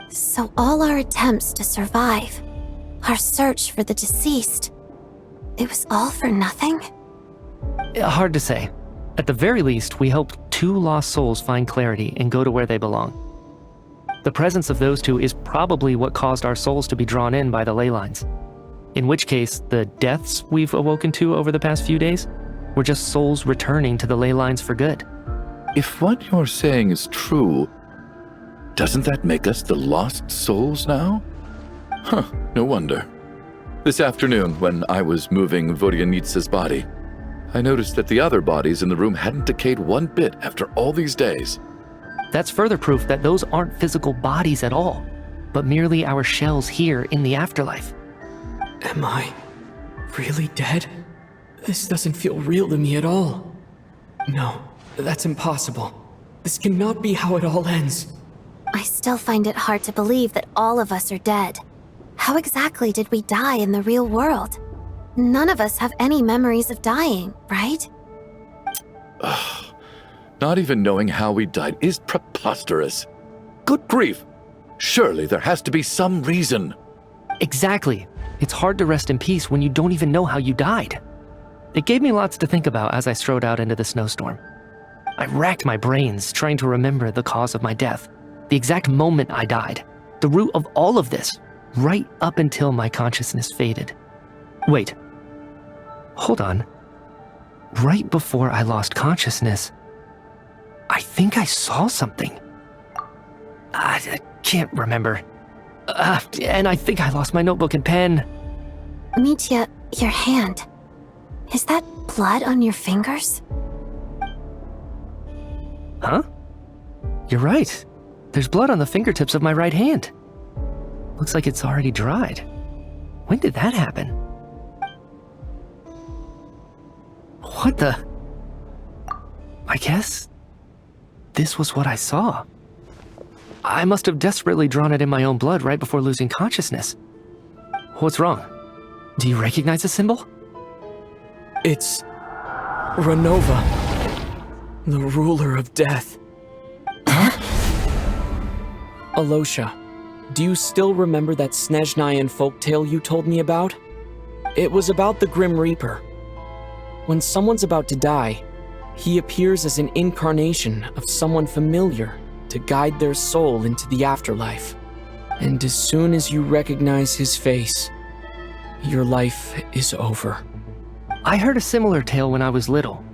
So all our attempts to survive, our search for the deceased, it was all for nothing? Hard to say. At the very least, we hoped 2 lost souls find clarity and go to where they belong. The presence of those 2 is probably what caused our souls to be drawn in by the ley lines. In which case, the deaths we've awoken to over the past few days were just souls returning to the ley lines for good. If what you're saying is true, doesn't that make us the lost souls now? Huh, no wonder. This afternoon, when I was moving Vodyanitsa's body, I noticed that the other bodies in the room hadn't decayed one bit after all these days. That's further proof that those aren't physical bodies at all, but merely our shells here in the afterlife. Am I really dead? This doesn't feel real to me at all. No, that's impossible. This cannot be how it all ends. I still find it hard to believe that all of us are dead. How exactly did we die in the real world? None of us have any memories of dying, right? Not even knowing how we died is preposterous. Good grief! Surely there has to be some reason. Exactly. It's hard to rest in peace when you don't even know how you died. It gave me lots to think about as I strode out into the snowstorm. I racked my brains trying to remember the cause of my death, the exact moment I died, the root of all of this, right up until my consciousness faded. Wait. Hold on. Right before I lost consciousness, I think I saw something. I can't remember. And I think I lost my notebook and pen. Mitya, your hand. Is that blood on your fingers? Huh? You're right. There's blood on the fingertips of my right hand. Looks like it's already dried. When did that happen? What the? I guess this was what I saw. I must have desperately drawn it in my own blood right before losing consciousness. What's wrong? Do you recognize the symbol? It's Ronova, the ruler of death. Alyosha, do you still remember that Snezhnaya folktale you told me about? It was about the Grim Reaper. When someone's about to die, he appears as an incarnation of someone familiar to guide their soul into the afterlife. And as soon as you recognize his face, your life is over. I heard a similar tale when I was little.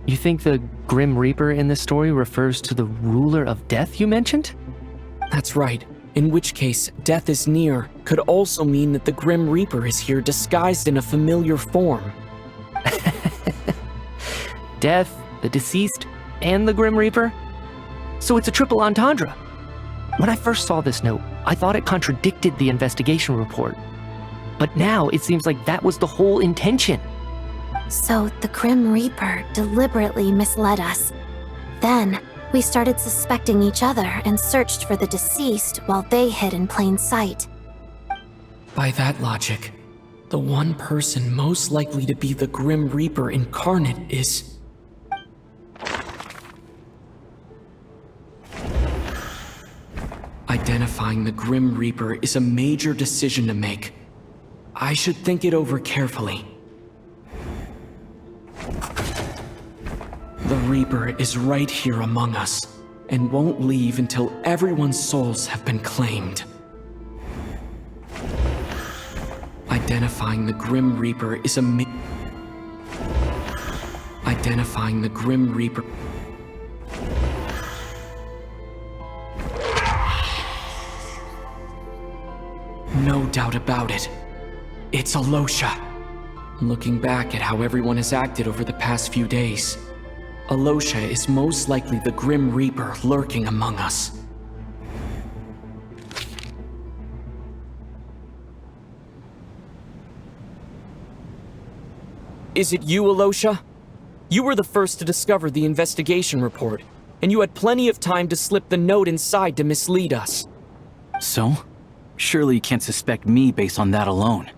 You think the Grim Reaper in this story refers to the ruler of death you mentioned? That's right. In which case, death is near could also mean that the Grim Reaper is here disguised in a familiar form. Death, the deceased, and the Grim Reaper? So it's a triple entendre. When I first saw this note, I thought it contradicted the investigation report. But now it seems like that was the whole intention. So the Grim Reaper deliberately misled us. Then, We started suspecting each other and searched for the deceased while they hid in plain sight. By that logic, the one person most likely to be the Grim Reaper incarnate is... Identifying the Grim Reaper is a major decision to make. I should think it over carefully. The Reaper is right here among us, and won't leave until everyone's souls have been claimed. Identifying the Grim Reaper is a Identifying the Grim Reaper... No doubt about it. It's Alyosha. Looking back at how everyone has acted over the past few days, Alyosha is most likely the Grim Reaper lurking among us. Is it you, Alyosha? You were the first to discover the investigation report, and you had plenty of time to slip the note inside to mislead us. So? Surely you can't suspect me based on that alone.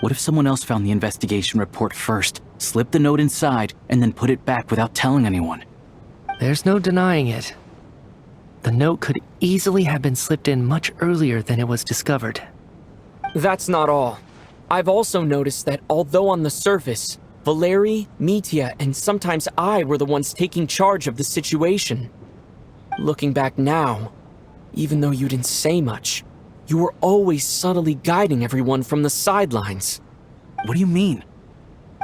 What if someone else found the investigation report first, slipped the note inside, and then put it back without telling anyone? There's no denying it. The note could easily have been slipped in much earlier than it was discovered. That's not all. I've also noticed that although on the surface, Valeri, Mitya, and sometimes I were the ones taking charge of the situation. Looking back now, even though you didn't say much, you were always subtly guiding everyone from the sidelines. What do you mean?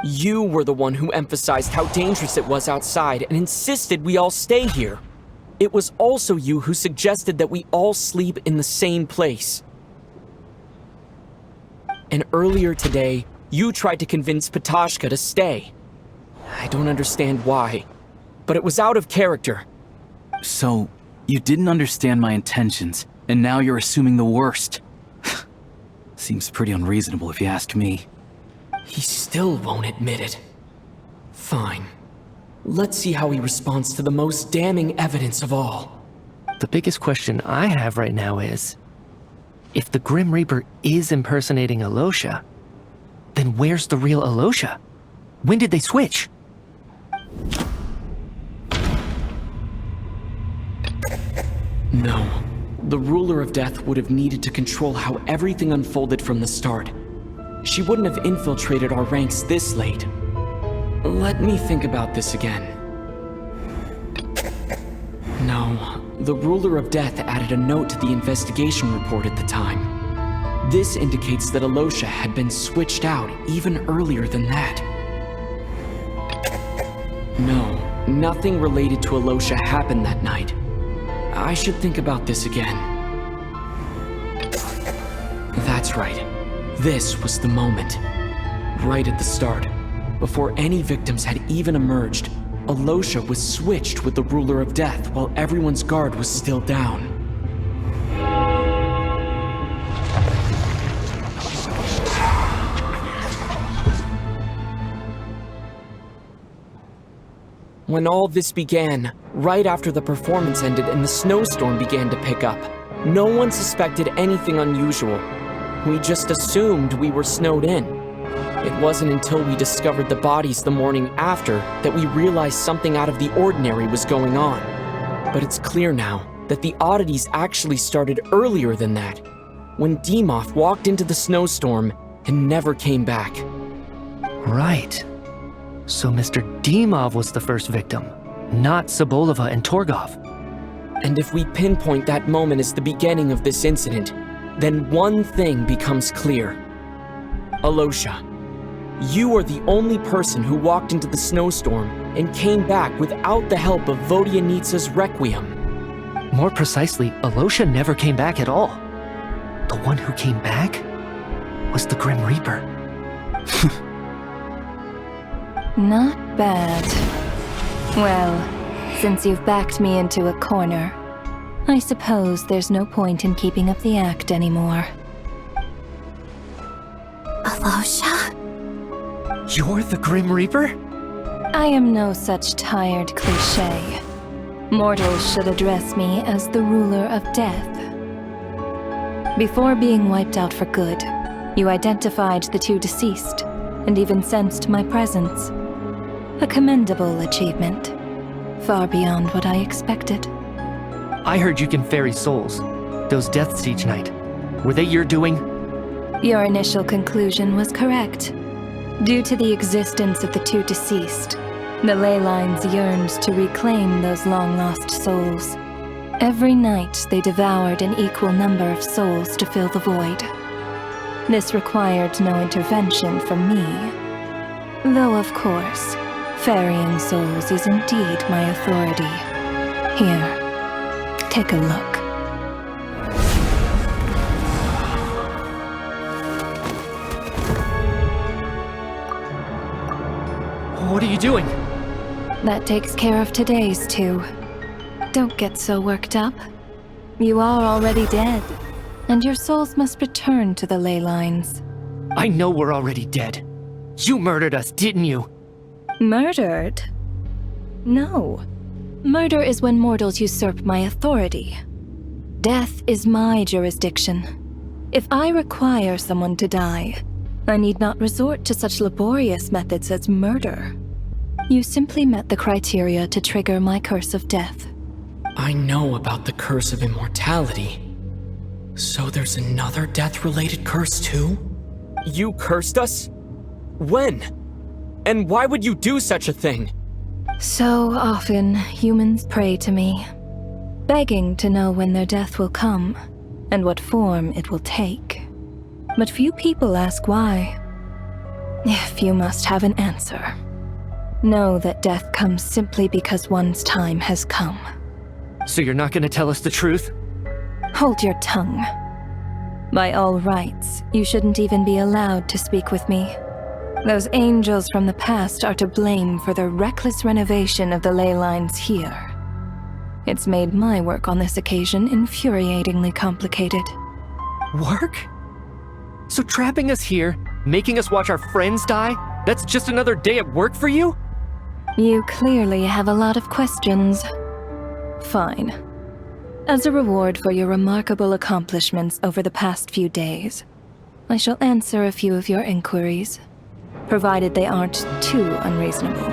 You were the one who emphasized how dangerous it was outside and insisted we all stay here. It was also you who suggested that we all sleep in the same place. And earlier today, you tried to convince Patashka to stay. I don't understand why, but it was out of character. So, you didn't understand my intentions, and now you're assuming the worst. Seems pretty unreasonable if you ask me. He still won't admit it. Fine. Let's see how he responds to the most damning evidence of all. The biggest question I have right now is, if the Grim Reaper is impersonating Alyosha, then where's the real Alyosha? When did they switch? No. The Ruler of Death would have needed to control how everything unfolded from the start. She wouldn't have infiltrated our ranks this late. Let me think about this again. No, the Ruler of Death added a note to the investigation report at the time. This indicates that Alyosha had been switched out even earlier than that. No, nothing related to Alyosha happened that night. I should think about this again. That's right. This was the moment. Right at the start. Before any victims had even emerged, Alyosha was switched with the Ruler of Death while everyone's guard was still down. When all this began, right after the performance ended and the snowstorm began to pick up, no one suspected anything unusual. We just assumed we were snowed in. It wasn't until we discovered the bodies the morning after that we realized something out of the ordinary was going on. But it's clear now that the oddities actually started earlier than that, when Dimov walked into the snowstorm and never came back. Right. So Mr. Dimov was the first victim, not Sobolova and Torgov. And if we pinpoint that moment as the beginning of this incident, then one thing becomes clear. Alyosha, you are the only person who walked into the snowstorm and came back without the help of Vodyanitsa's Requiem. More precisely, Alyosha never came back at all. The one who came back was the Grim Reaper. Not bad. Well, since you've backed me into a corner, I suppose there's no point in keeping up the act anymore. Alyosha? You're the Grim Reaper? I am no such tired cliché. Mortals should address me as the ruler of death. Before being wiped out for good, you identified the two deceased, and even sensed my presence. A commendable achievement, far beyond what I expected. I heard you can ferry souls. Those deaths each night. Were they your doing? Your initial conclusion was correct. Due to the existence of the two deceased, the Ley Lines yearned to reclaim those long-lost souls. Every night they devoured an equal number of souls to fill the void. This required no intervention from me. Though of course, ferrying souls is indeed my authority. Here, take a look. What are you doing? That takes care of today's two. Don't get so worked up. You are already dead, and your souls must return to the Ley Lines. I know we're already dead. You murdered us, didn't you? Murdered? No. Murder is when mortals usurp my authority. Death is my jurisdiction. If I require someone to die, I need not resort to such laborious methods as murder. You simply met the criteria to trigger my curse of death. I know about the curse of immortality. So there's another death-related curse too? You cursed us? When? And why would you do such a thing? So often, humans pray to me, begging to know when their death will come, and what form it will take. But few people ask why. If you must have an answer, know that death comes simply because one's time has come. So you're not gonna tell us the truth? Hold your tongue. By all rights, you shouldn't even be allowed to speak with me. Those angels from the past are to blame for the reckless renovation of the Ley Lines here. It's made my work on this occasion infuriatingly complicated. Work? So trapping us here, making us watch our friends die, that's just another day at work for you? You clearly have a lot of questions. Fine. As a reward for your remarkable accomplishments over the past few days, I shall answer a few of your inquiries, provided they aren't too unreasonable.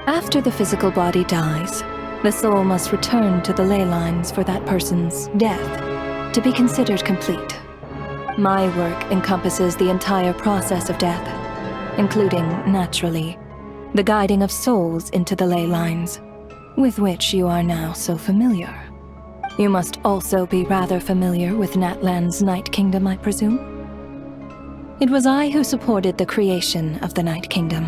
After the physical body dies, the soul must return to the Ley Lines for that person's death to be considered complete. My work encompasses the entire process of death, including, naturally, the guiding of souls into the Ley Lines, with which you are now so familiar. You must also be rather familiar with Natlan's Night Kingdom, I presume? It was I who supported the creation of the Night Kingdom.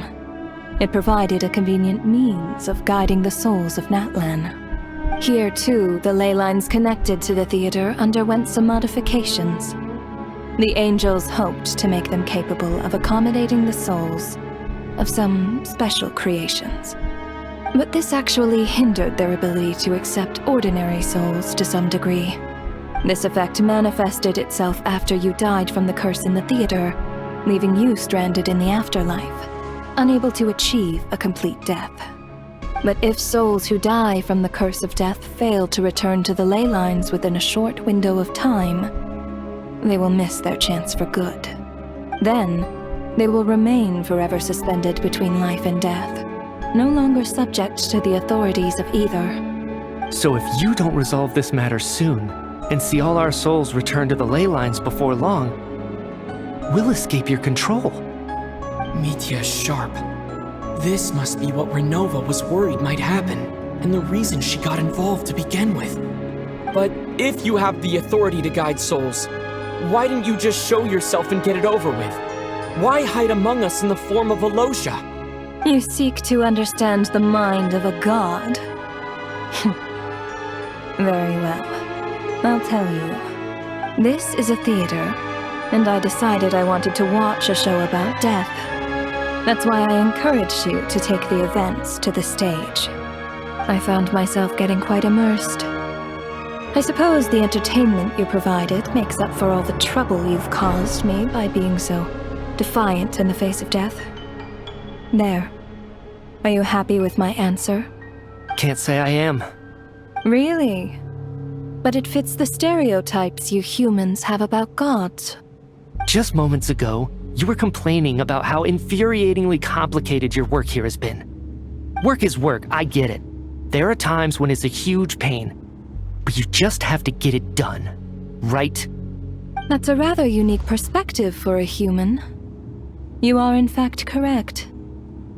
It provided a convenient means of guiding the souls of Natlan. Here, too, the Ley Lines connected to the theater underwent some modifications. The angels hoped to make them capable of accommodating the souls of some special creations. But this actually hindered their ability to accept ordinary souls to some degree. This effect manifested itself after you died from the curse in the theater, leaving you stranded in the afterlife, unable to achieve a complete death. But if souls who die from the curse of death fail to return to the Ley Lines within a short window of time, they will miss their chance for good. Then, they will remain forever suspended between life and death, no longer subject to the authorities of either. So if you don't resolve this matter soon, and see all our souls return to the Ley Lines before long, we'll escape your control. Mitya is sharp. This must be what Ronova was worried might happen, and the reason she got involved to begin with. But if you have the authority to guide souls, why didn't you just show yourself and get it over with? Why hide among us in the form of Alyosha? You seek to understand the mind of a god. Very well. I'll tell you. This is a theater, and I decided I wanted to watch a show about death. That's why I encouraged you to take the events to the stage. I found myself getting quite immersed. I suppose the entertainment you provided makes up for all the trouble you've caused me by being so defiant in the face of death. There. Are you happy with my answer? Can't say I am. Really? But it fits the stereotypes you humans have about gods. Just moments ago, you were complaining about how infuriatingly complicated your work here has been. Work is work, I get it. There are times when it's a huge pain, but you just have to get it done, right? That's a rather unique perspective for a human. You are in fact correct.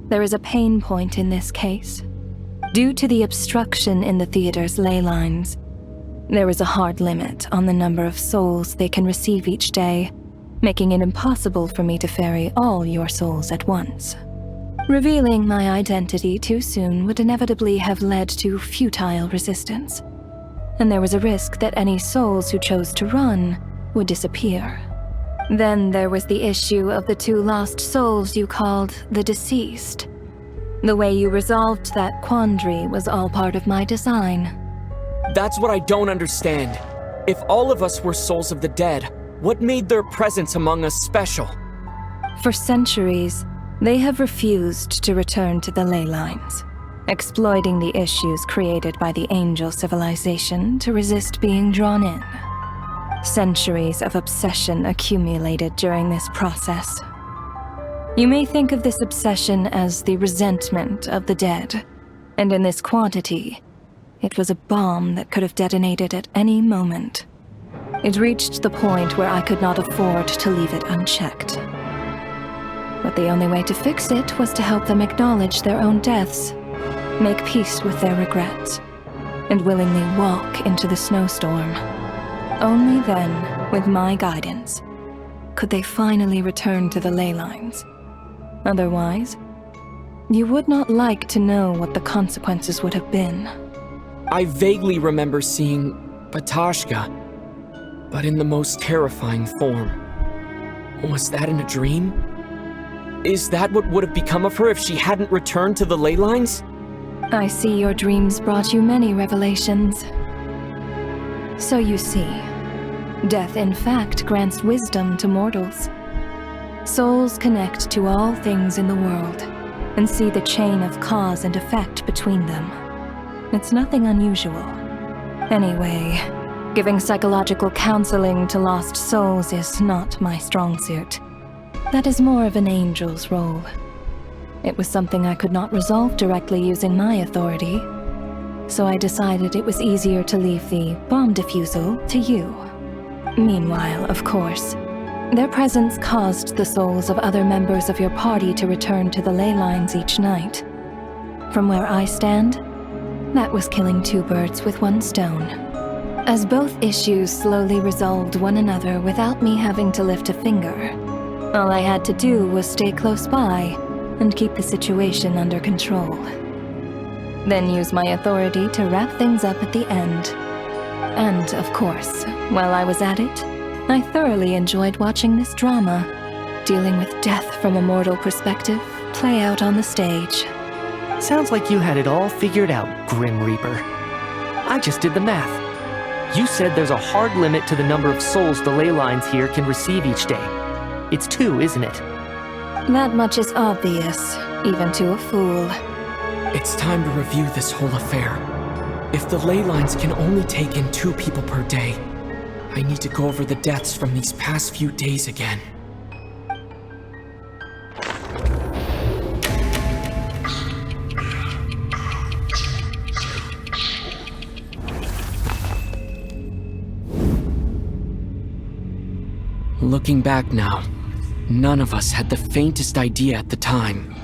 There is a pain point in this case. Due to the obstruction in the theater's ley lines, there is a hard limit on the number of souls they can receive each day, making it impossible for me to ferry all your souls at once. Revealing my identity too soon would inevitably have led to futile resistance, and there was a risk that any souls who chose to run would disappear. Then there was the issue of the 2 lost souls you called the deceased. The way you resolved that quandary was all part of my design. That's what I don't understand. If all of us were souls of the dead, what made their presence among us special? For centuries, they have refused to return to the ley lines, exploiting the issues created by the angel civilization to resist being drawn in. Centuries of obsession accumulated during this process. You may think of this obsession as the resentment of the dead, and in this quantity, it was a bomb that could have detonated at any moment. It reached the point where I could not afford to leave it unchecked. But the only way to fix it was to help them acknowledge their own deaths, make peace with their regrets, and willingly walk into the snowstorm. Only then, with my guidance, could they finally return to the ley lines. Otherwise, you would not like to know what the consequences would have been. I vaguely remember seeing Batashka, but in the most terrifying form. Was that in a dream? Is that what would have become of her if she hadn't returned to the ley lines? I see your dreams brought you many revelations. So you see, death in fact grants wisdom to mortals. Souls connect to all things in the world and see the chain of cause and effect between them. It's nothing unusual. Anyway, giving psychological counseling to lost souls is not my strong suit. That is more of an angel's role. It was something I could not resolve directly using my authority, so I decided it was easier to leave the bomb defusal to you. Meanwhile, of course, their presence caused the souls of other members of your party to return to the ley lines each night. From where I stand, that was killing 2 birds with 1 stone. As both issues slowly resolved one another without me having to lift a finger, all I had to do was stay close by and keep the situation under control. Then use my authority to wrap things up at the end. And, of course, while I was at it, I thoroughly enjoyed watching this drama, dealing with death from a mortal perspective, play out on the stage. Sounds like you had it all figured out, Grim Reaper. I just did the math. You said there's a hard limit to the number of souls the ley lines here can receive each day. It's 2, isn't it? That much is obvious, even to a fool. It's time to review this whole affair. If the ley lines can only take in 2 people per day, I need to go over the deaths from these past few days again. Looking back now, none of us had the faintest idea at the time.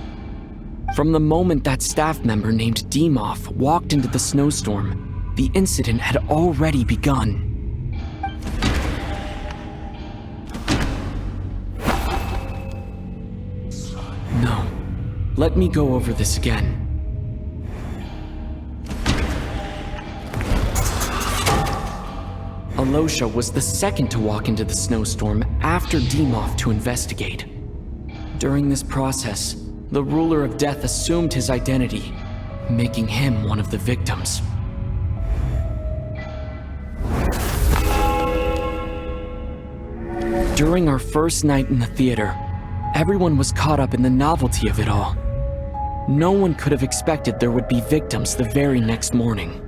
From the moment that staff member named Dimov walked into the snowstorm, the incident had already begun. No, let me go over this again. Alyosha was the second to walk into the snowstorm after Dimov to investigate. During this process, the ruler of death assumed his identity, making him one of the victims. During our first night in the theater, everyone was caught up in the novelty of it all. No one could have expected there would be victims the very next morning.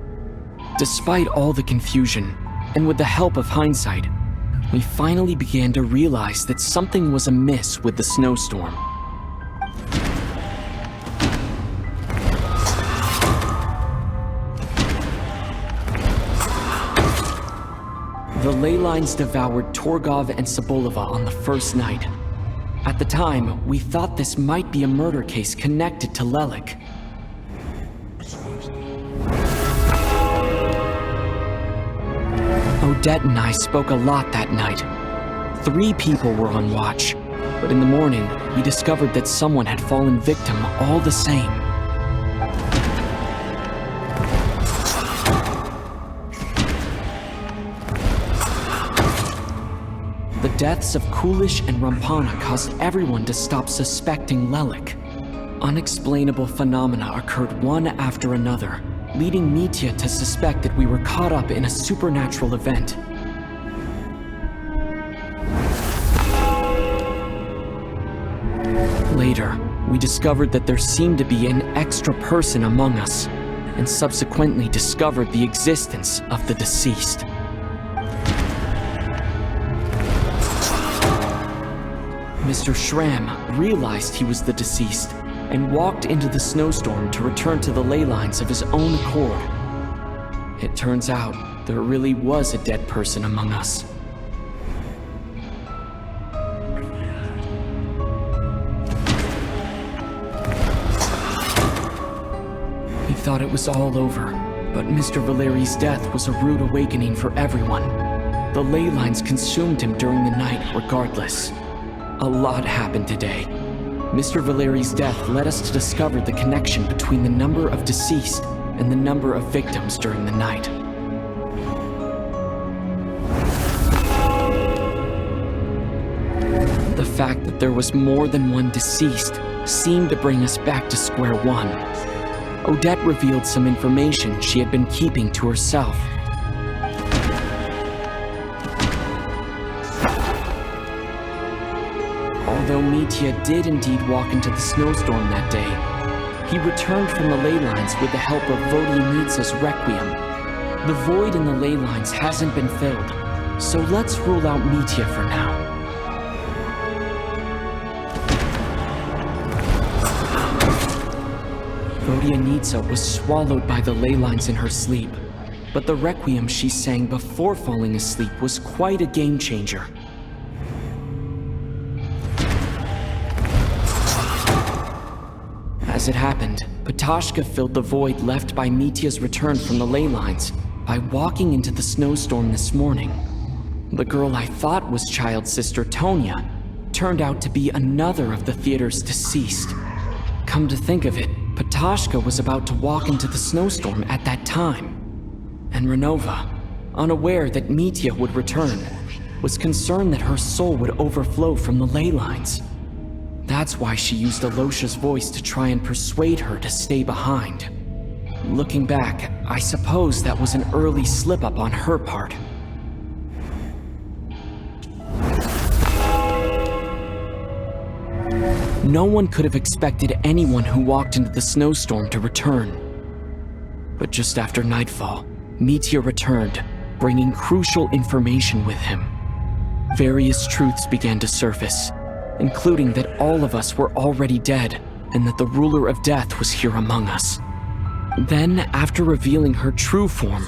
Despite all the confusion, and with the help of hindsight, we finally began to realize that something was amiss with the snowstorm. The Ley Lines devoured Torgov and Sobolova on the first night. At the time, we thought this might be a murder case connected to Lelik. Odette and I spoke a lot that night. 3 people were on watch, but in the morning, we discovered that someone had fallen victim all the same. The deaths of Kulish and Rampana caused everyone to stop suspecting Lelik. Unexplainable phenomena occurred one after another, leading Mitya to suspect that we were caught up in a supernatural event. Later, we discovered that there seemed to be an extra person among us, and subsequently discovered the existence of the deceased. Mr. Schramm realized he was the deceased and walked into the snowstorm to return to the ley lines of his own accord. It turns out there really was a dead person among us. We thought it was all over, but Mr. Valeri's death was a rude awakening for everyone. The ley lines consumed him during the night regardless. A lot happened today. Mr. Valeri's death led us to discover the connection between the number of deceased and the number of victims during the night. The fact that there was more than one deceased seemed to bring us back to square one. Odette revealed some information she had been keeping to herself. Although Mitya did indeed walk into the snowstorm that day, he returned from the ley lines with the help of Vodyanitsa's Requiem. The void in the ley lines hasn't been filled, so let's rule out Mitya for now. Vodyanitsa was swallowed by the ley lines in her sleep, but the Requiem she sang before falling asleep was quite a game changer. As it happened, Patashka filled the void left by Mitya's return from the ley lines by walking into the snowstorm this morning. The girl I thought was child sister Tonya turned out to be another of the theater's deceased. Come to think of it, Patashka was about to walk into the snowstorm at that time. And Ronova, unaware that Mitya would return, was concerned that her soul would overflow from the ley lines. That's why she used Alyosha's voice to try and persuade her to stay behind. Looking back, I suppose that was an early slip-up on her part. No one could have expected anyone who walked into the snowstorm to return. But just after nightfall, Mitya returned, bringing crucial information with him. Various truths began to surface, including that all of us were already dead, and that the ruler of death was here among us. Then, after revealing her true form,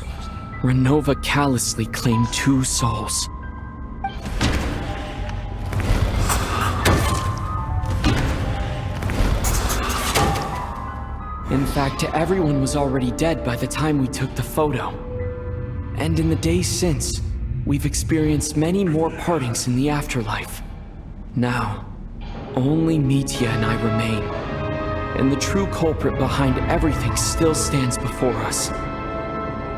Ronova callously claimed 2 souls. In fact, everyone was already dead by the time we took the photo. And in the days since, we've experienced many more partings in the afterlife. Now, only Mitya and I remain, and the true culprit behind everything still stands before us.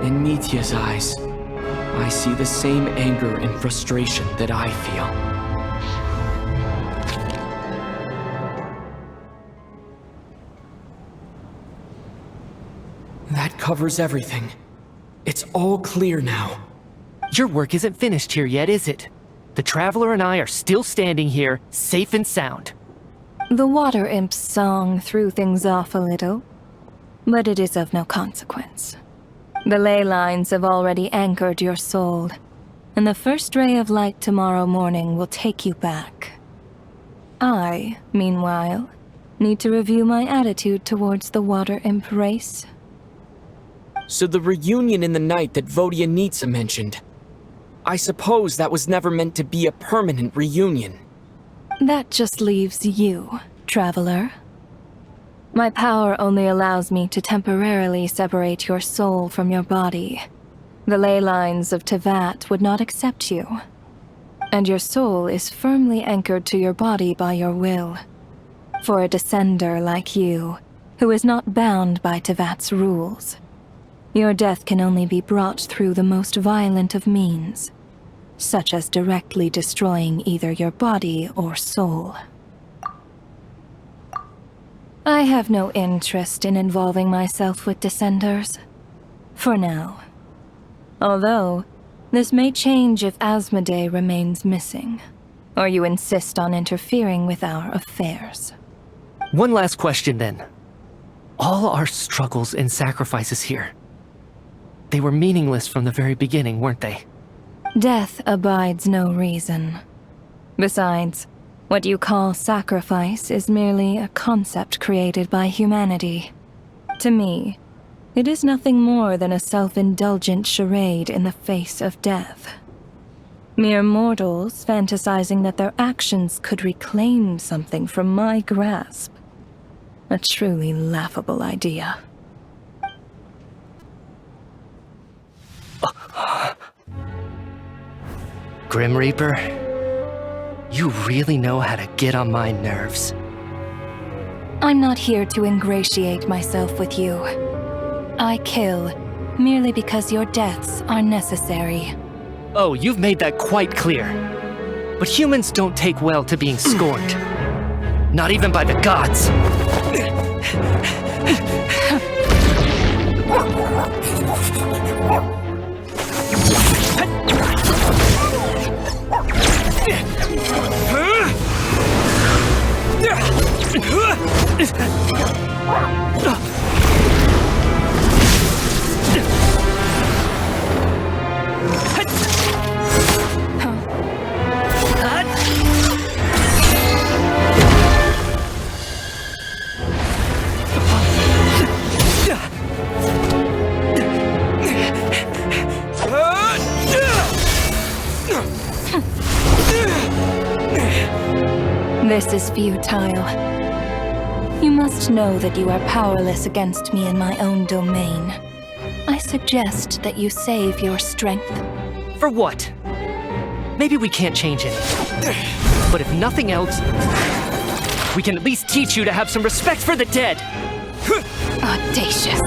In Mitya's eyes, I see the same anger and frustration that I feel. That covers everything. It's all clear now. Your work isn't finished here yet, is it? The Traveler and I are still standing here, safe and sound. The water imp's song threw things off a little, but it is of no consequence. The ley lines have already anchored your soul, and the first ray of light tomorrow morning will take you back. I, meanwhile, need to review my attitude towards the water imp race. So the reunion in the night that Vodyanitsa mentioned, I suppose that was never meant to be a permanent reunion. That just leaves you, traveler. My power only allows me to temporarily separate your soul from your body. The ley lines of Teyvat would not accept you. And your soul is firmly anchored to your body by your will. For a descender like you, who is not bound by Teyvat's rules, your death can only be brought through the most violent of means, such as directly destroying either your body or soul. I have no interest in involving myself with Descenders, for now. Although, this may change if Asmoday remains missing, or you insist on interfering with our affairs. One last question then. All our struggles and sacrifices here, they were meaningless from the very beginning, weren't they? Death abides no reason. Besides, what you call sacrifice is merely a concept created by humanity. To me, it is nothing more than a self-indulgent charade in the face of death. Mere mortals fantasizing that their actions could reclaim something from my grasp. A truly laughable idea. Grim Reaper, you really know how to get on my nerves. I'm not here to ingratiate myself with you. I kill merely because your deaths are necessary. Oh, you've made that quite clear. But humans don't take well to being scorned. Not even by the gods. This is futile. You must know that you are powerless against me in my own domain. I suggest that you save your strength. For what? Maybe we can't change it. But if nothing else, we can at least teach you to have some respect for the dead. Audacious.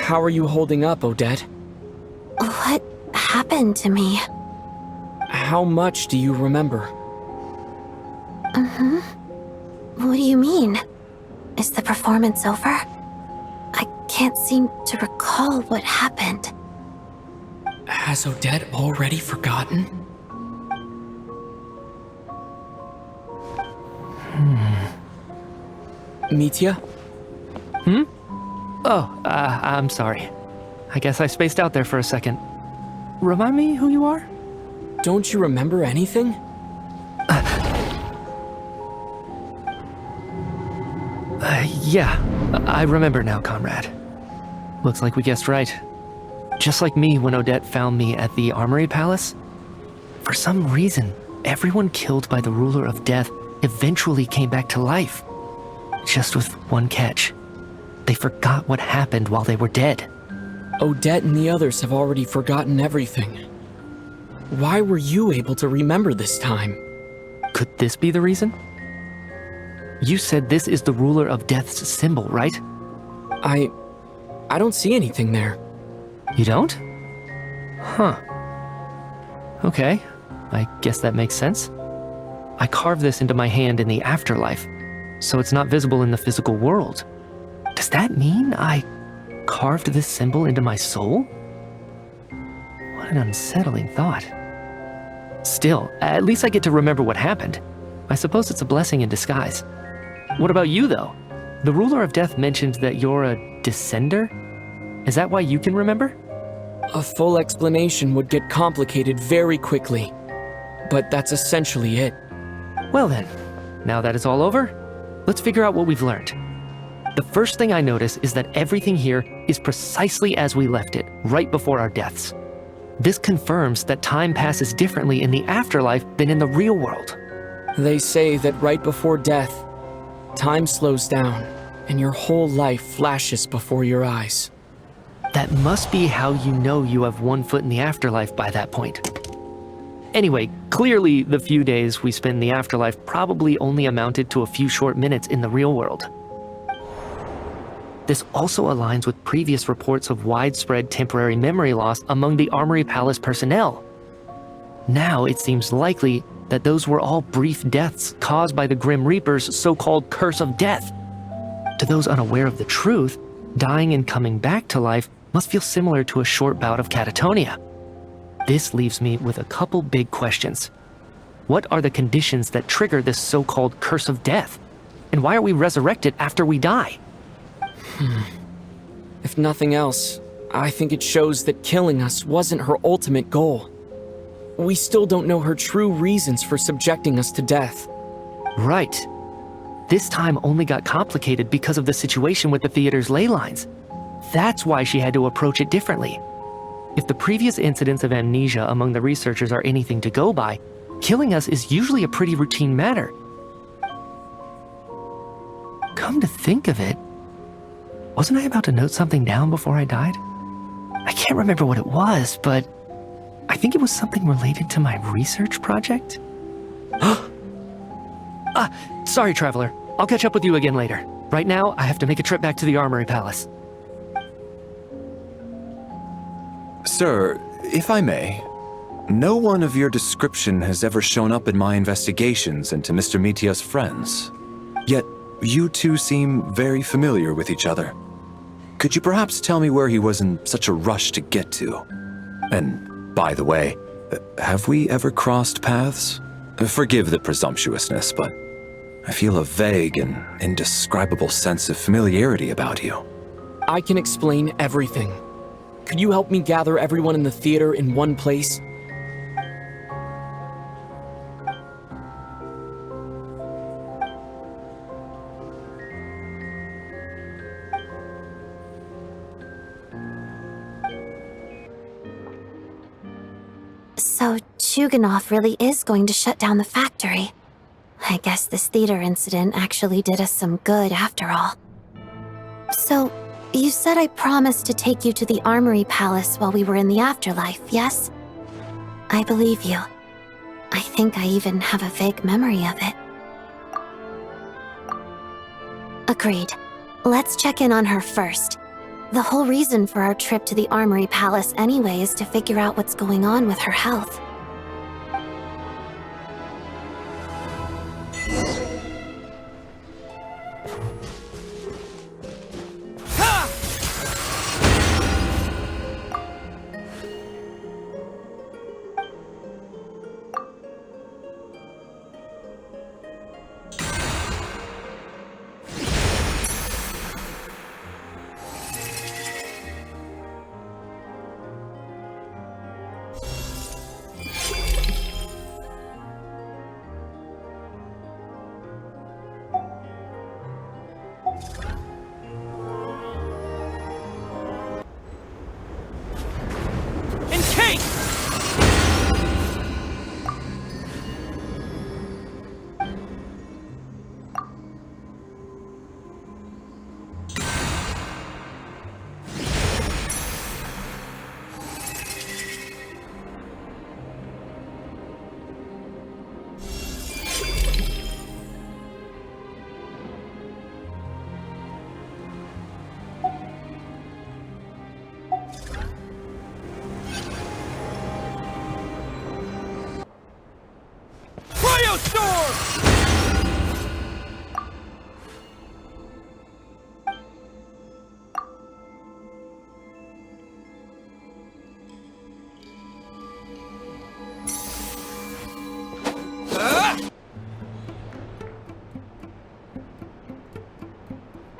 How are you holding up, Odette? What happened to me? How much do you remember? What do you mean? Is the performance over? I can't seem to recall what happened. Has Odette already forgotten? Mitya? Oh, I'm sorry. I guess I spaced out there for a second. Remind me who you are? Don't you remember anything? Yeah, I remember now, comrade. Looks like we guessed right. Just like me when Odette found me at the Armory Palace. For some reason, everyone killed by the Ruler of Death eventually came back to life. Just with one catch. They forgot what happened while they were dead. Odette and the others have already forgotten everything. Why were you able to remember this time? Could this be the reason? You said this is the Ruler of Death's symbol, right? I don't see anything there. You don't? Huh. Okay, I guess that makes sense. I carved this into my hand in the afterlife, so it's not visible in the physical world. Does that mean I carved this symbol into my soul? What an unsettling thought. Still, at least I get to remember what happened. I suppose it's a blessing in disguise. What about you, though? The Ruler of Death mentioned that you're a descender? Is that why you can remember? A full explanation would get complicated very quickly, but that's essentially it. Well then, now that it's all over, let's figure out what we've learned. The first thing I notice is that everything here is precisely as we left it, right before our deaths. This confirms that time passes differently in the afterlife than in the real world. They say that right before death, time slows down, and your whole life flashes before your eyes. That must be how you know you have one foot in the afterlife by that point. Anyway, clearly the few days we spent in the afterlife probably only amounted to a few short minutes in the real world. This also aligns with previous reports of widespread temporary memory loss among the Armory Palace personnel. Now it seems likely that those were all brief deaths caused by the Grim Reaper's so-called curse of death. To those unaware of the truth, dying and coming back to life must feel similar to a short bout of catatonia. This leaves me with a couple big questions. What are the conditions that trigger this so-called curse of death? And why are we resurrected after we die? If nothing else, I think it shows that killing us wasn't her ultimate goal. We still don't know her true reasons for subjecting us to death. Right. This time only got complicated because of the situation with the theater's ley lines. That's why she had to approach it differently. If the previous incidents of amnesia among the researchers are anything to go by, killing us is usually a pretty routine matter. Come to think of it, wasn't I about to note something down before I died? I can't remember what it was, but I think it was something related to my research project. Sorry, Traveler. I'll catch up with you again later. Right now, I have to make a trip back to the Armory Palace. Sir, if I may, no one of your description has ever shown up in my investigations into Mr. Mitya's friends. Yet, you two seem very familiar with each other. Could you perhaps tell me where he was in such a rush to get to? And, by the way, have we ever crossed paths? Forgive the presumptuousness, but I feel a vague and indescribable sense of familiarity about you. I can explain everything. Could you help me gather everyone in the theater in one place? So Chuganov really is going to shut down the factory. I guess this theater incident actually did us some good after all. So, you said I promised to take you to the Armory Palace while we were in the afterlife, yes? I believe you. I think I even have a vague memory of it. Agreed. Let's check in on her first. The whole reason for our trip to the Armory Palace anyway is to figure out what's going on with her health.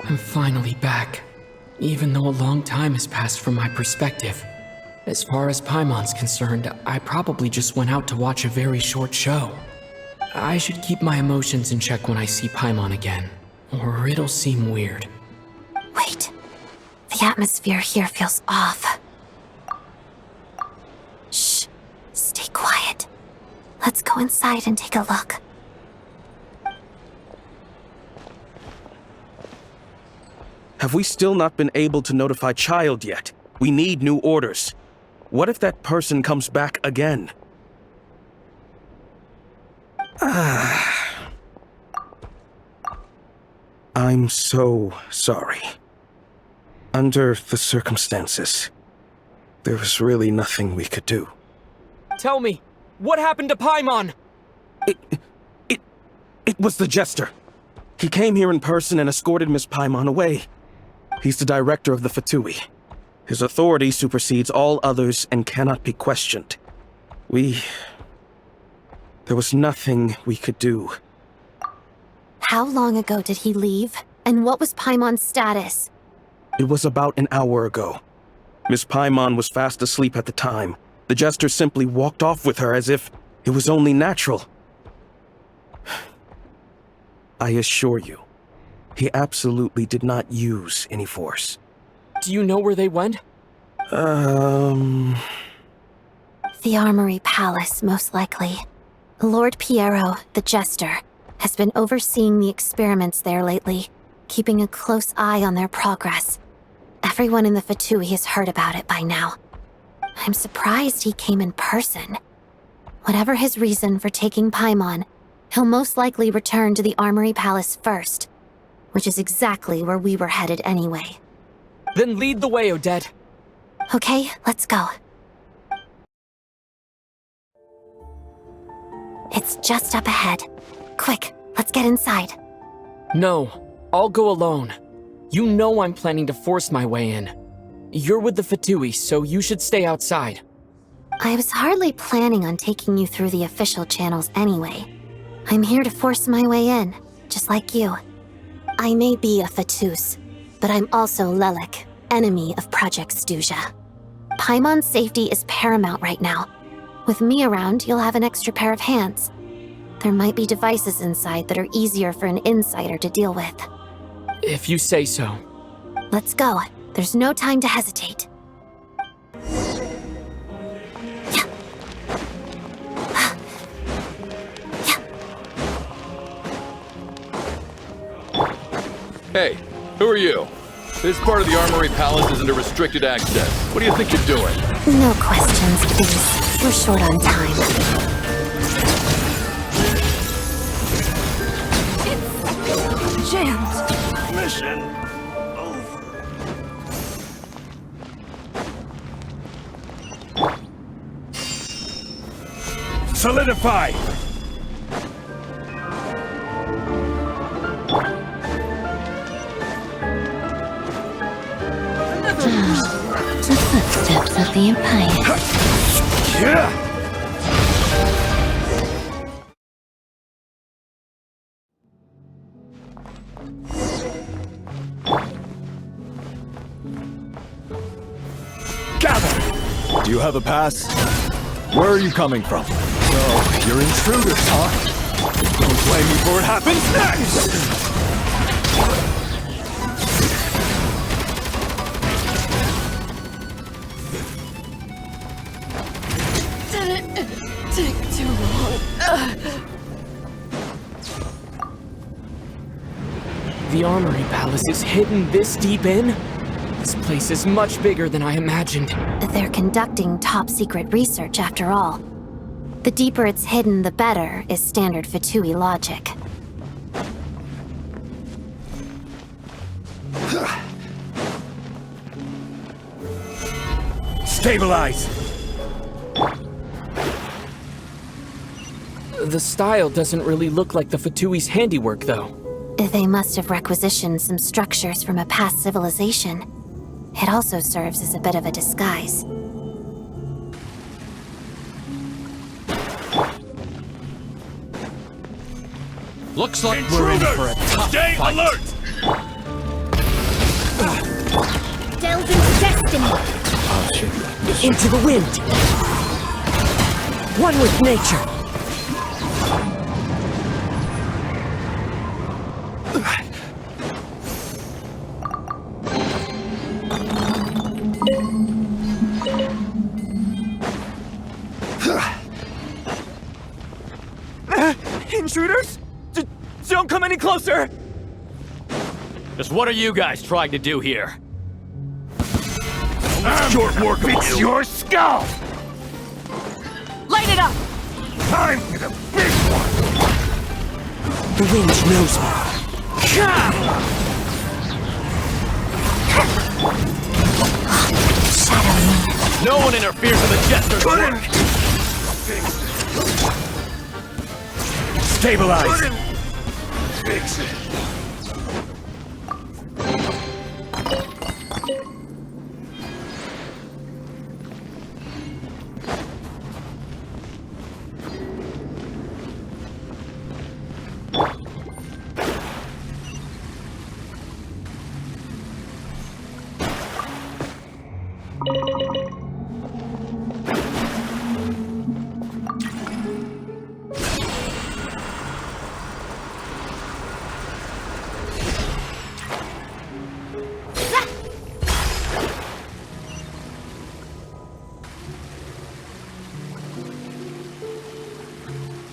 I'm finally back, even though a long time has passed from my perspective. As far as Paimon's concerned, I probably just went out to watch a very short show. I should keep my emotions in check when I see Paimon again, or it'll seem weird. Wait. The atmosphere here feels off. Shh. Stay quiet. Let's go inside and take a look. Have we still not been able to notify Child yet? We need new orders. What if that person comes back again? I'm so sorry. Under the circumstances, there was really nothing we could do. Tell me, what happened to Paimon? It was the Jester. He came here in person and escorted Miss Paimon away. He's the director of the Fatui. His authority supersedes all others and cannot be questioned. There was nothing we could do. How long ago did he leave? And what was Paimon's status? It was about an hour ago. Miss Paimon was fast asleep at the time. The Jester simply walked off with her as if it was only natural. I assure you, he absolutely did not use any force. Do you know where they went? The Armory Palace, most likely. Lord Piero, the Jester, has been overseeing the experiments there lately, keeping a close eye on their progress. Everyone in the Fatui has heard about it by now. I'm surprised he came in person. Whatever his reason for taking Paimon, he'll most likely return to the Armory Palace first, which is exactly where we were headed anyway. Then lead the way, Odette. Okay, let's go. It's just up ahead. Quick, let's get inside. No, I'll go alone. You know I'm planning to force my way in. You're with the Fatui, so you should stay outside. I was hardly planning on taking you through the official channels anyway. I'm here to force my way in, just like you. I may be a Fatus, but I'm also Lelik, enemy of Project Stuzha. Paimon's safety is paramount right now. With me around, you'll have an extra pair of hands. There might be devices inside that are easier for an insider to deal with. If you say so. Let's go. There's no time to hesitate. Hey, who are you? This part of the Armory Palace isn't a restricted access. What do you think you're doing? No questions, please. We're short on time. It's jammed. Mission Solidify! The footsteps of the Empire. Do you have a pass? Where are you coming from? So, you're intruders, huh? Don't blame me for what happens next! Did it take too long? The Armory Palace is hidden this deep in? This place is much bigger than I imagined. They're conducting top-secret research after all. The deeper it's hidden, the better, is standard Fatui logic. Stabilize! The style doesn't really look like the Fatui's handiwork, though. They must have requisitioned some structures from a past civilization. It also serves as a bit of a disguise. Looks like we're in for a tough Stay fight. alert! Delve into destiny. Into the wind! One with nature! Intruders? Don't come any closer! Just what are you guys trying to do here? Short work of It's your skull! Light it up! time for the big one! The wind knows me. No one interferes with the jester's work! Stabilize! Fix it.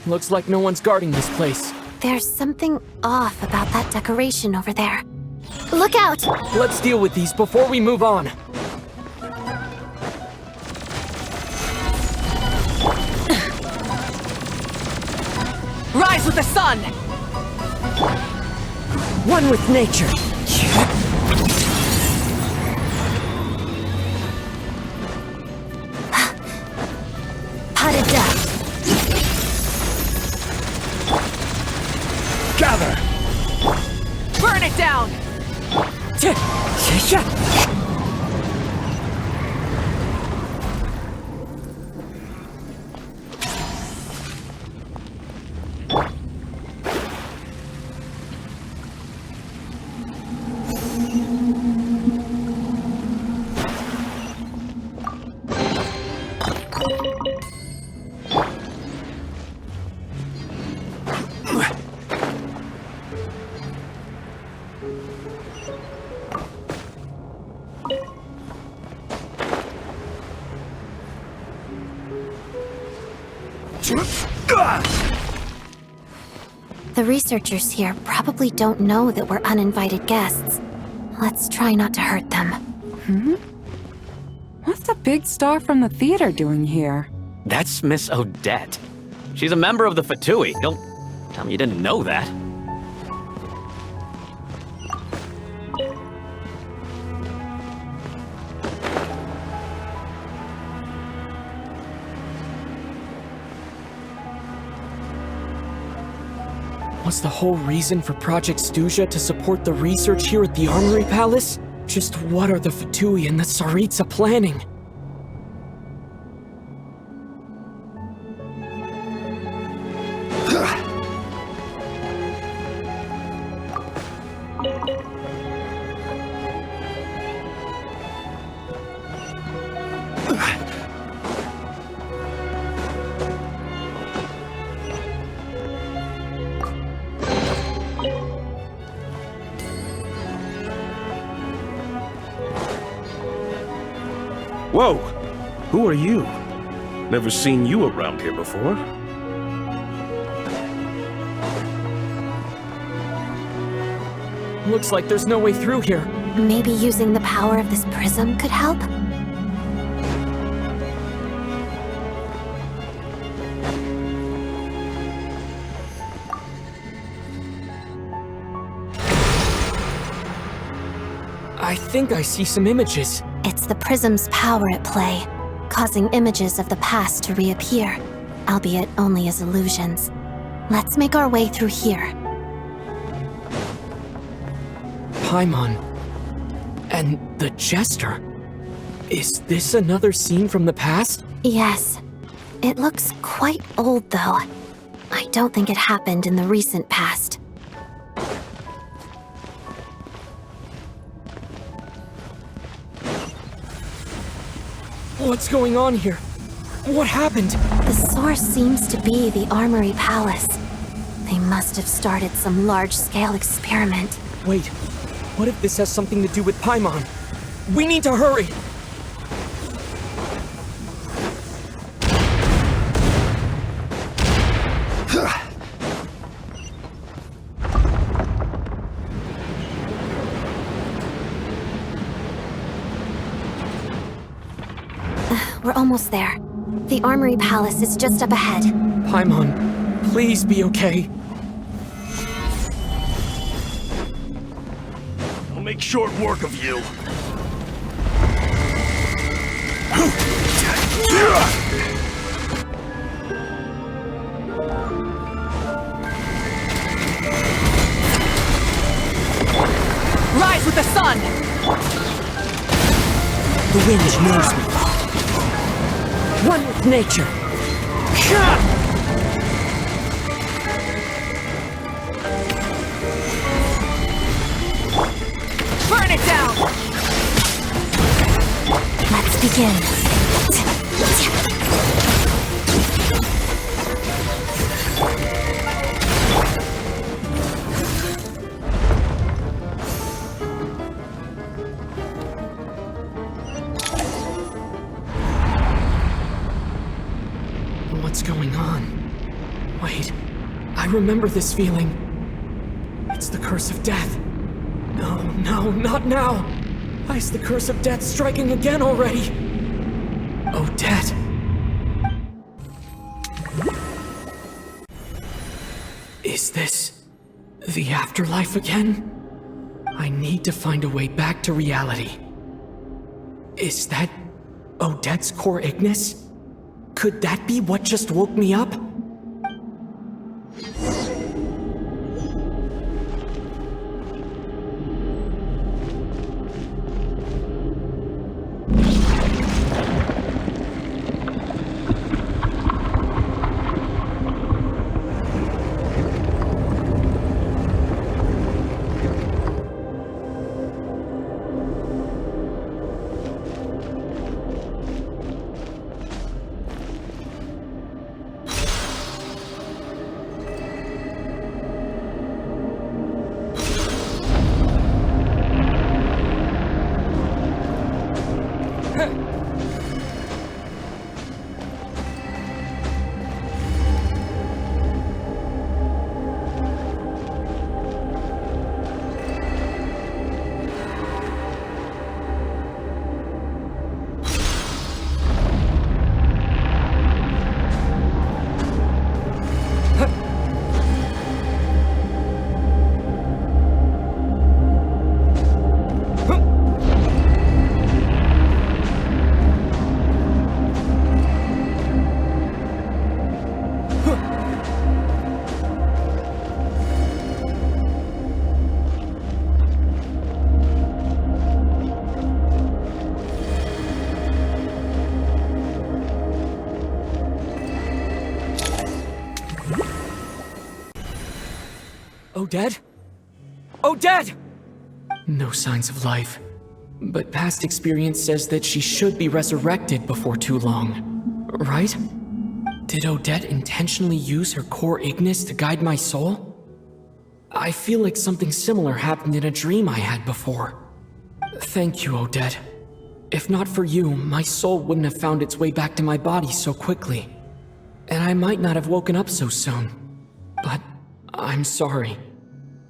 Looks like no one's guarding this place. There's something off about that decoration over there. Look out! Let's deal with these before we move on. Rise with the sun! One with nature. Potted duck. Gather! Burn it down! The researchers here probably don't know that we're uninvited guests. Let's try not to hurt them. What's the big star from the theater doing here? That's Miss Odette. She's a member of the Fatui. Don't tell me you didn't know that. Was the whole reason for Project Stuzha to support the research here at the Armory Palace? Just what are the Fatui and the Tsaritsa planning? Whoa! Who are you? Never seen you around here before. Looks like there's no way through here. Maybe using the power of this prism could help? I think I see some images. It's the prism's power at play, causing images of the past to reappear, albeit only as illusions. Let's make our way through here. Paimon. And the Jester. Is this another scene from the past? Yes. It looks quite old, though. I don't think it happened in the recent past. What's going on here? What happened? The source seems to be the Armory Palace. They must have started some large-scale experiment. Wait, what if this has something to do with Paimon? We need to hurry! We're almost there. The Armory Palace is just up ahead. Paimon, please be okay. I'll make short work of you. Rise with the sun! The wind knows me. One with nature. Burn it down! Let's begin. What's going on? Wait, I remember this feeling. It's the curse of death. No, not now. Why is the curse of death striking again already? Odette. Is this the afterlife again? I need to find a way back to reality. Is that Odette's core Ignis? Could that be what just woke me up? Odette? Odette! No signs of life. But past experience says that she should be resurrected before too long. Right? Did Odette intentionally use her core Ignis to guide my soul? I feel like something similar happened in a dream I had before. Thank you, Odette. If not for you, my soul wouldn't have found its way back to my body so quickly. And I might not have woken up so soon. But I'm sorry.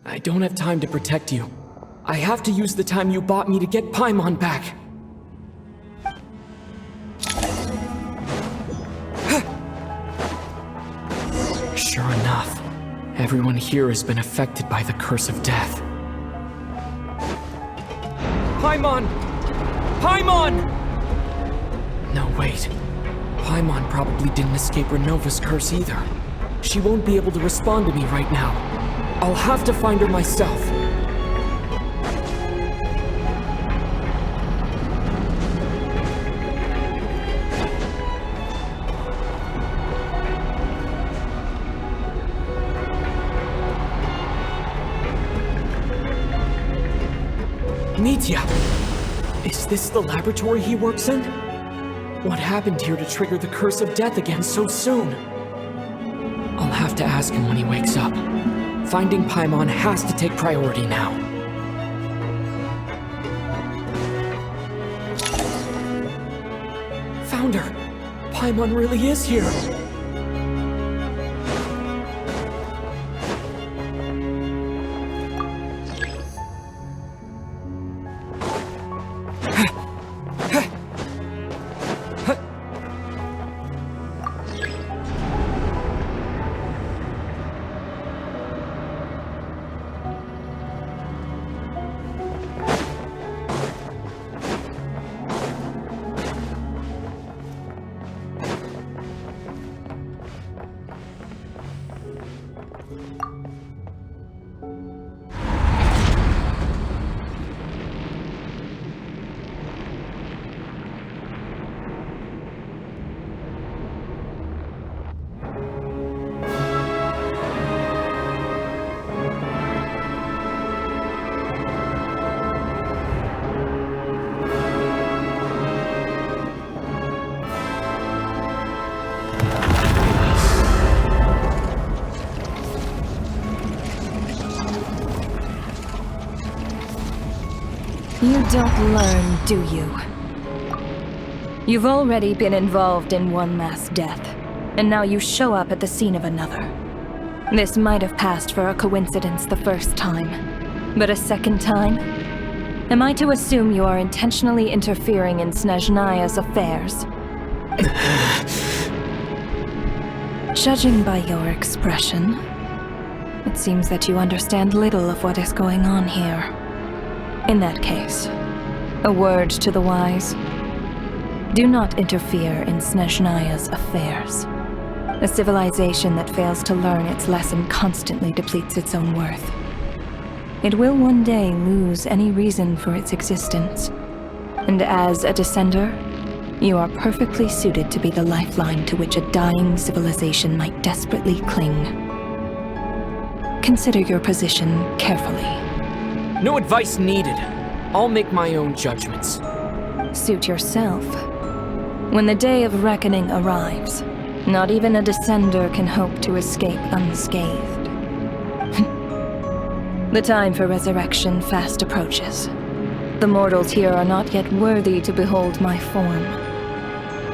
I don't have time to protect you. I have to use the time you bought me to get Paimon back. Sure enough, everyone here has been affected by the curse of death. Paimon! Paimon! No, wait. Paimon probably didn't escape Renova's curse either. She won't be able to respond to me right now. I'll have to find her myself. Mitya! Is this the laboratory he works in? What happened here to trigger the curse of death again so soon? I'll have to ask him when he wakes up. Finding Paimon has to take priority now. Found her! Paimon really is here! You don't learn, do you? You've already been involved in one mass death, and now you show up at the scene of another. This might have passed for a coincidence the first time, but a second time? Am I to assume you are intentionally interfering in Snezhnaya's affairs? Judging by your expression, it seems that you understand little of what is going on here. In that case, a word to the wise. Do not interfere in Snezhnaya's affairs. A civilization that fails to learn its lesson constantly depletes its own worth. It will one day lose any reason for its existence. And as a descender, you are perfectly suited to be the lifeline to which a dying civilization might desperately cling. Consider your position carefully. No advice needed. I'll make my own judgments. Suit yourself. When the day of reckoning arrives, not even a descender can hope to escape unscathed. The time for resurrection fast approaches. The mortals here are not yet worthy to behold my form.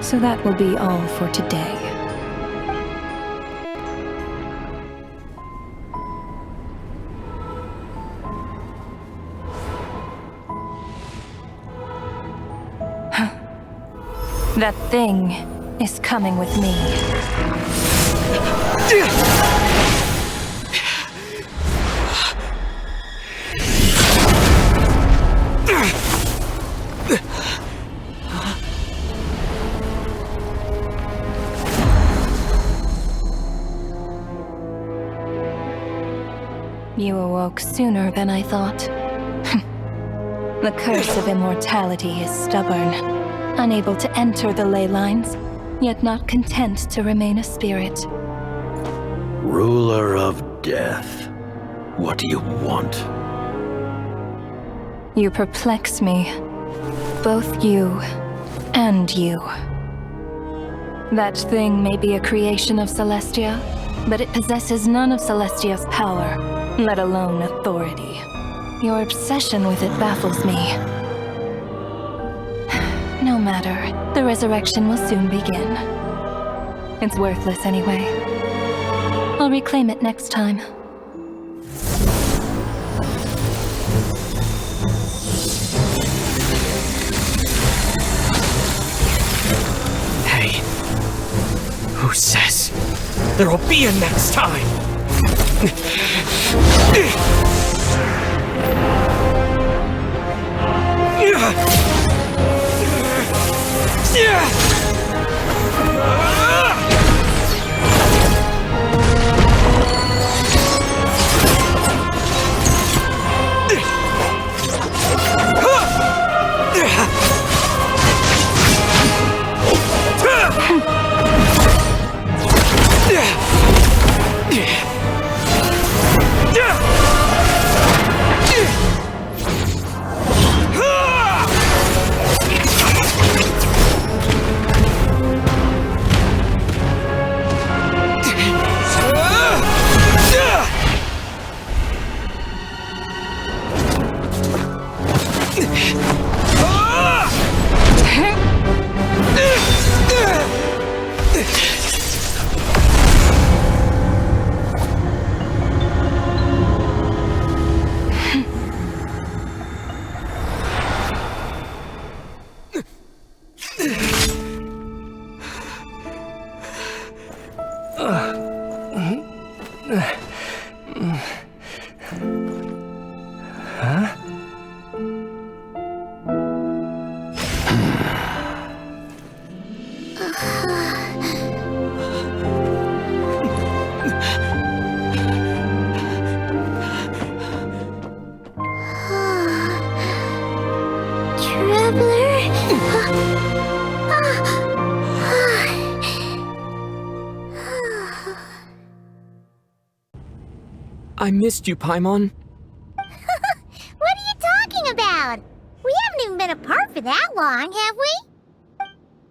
So that will be all for today. That thing is coming with me. You awoke sooner than I thought. The curse of immortality is stubborn. Unable to enter the ley lines, yet not content to remain a spirit. Ruler of death. What do you want? You perplex me. Both you and you. That thing may be a creation of Celestia, but it possesses none of Celestia's power, let alone authority. Your obsession with it baffles me. No matter, the resurrection will soon begin. It's worthless anyway. I'll reclaim it next time. Hey, who says there will be a next time? I missed you, Paimon. What are you talking about? We haven't even been apart for that long, have we?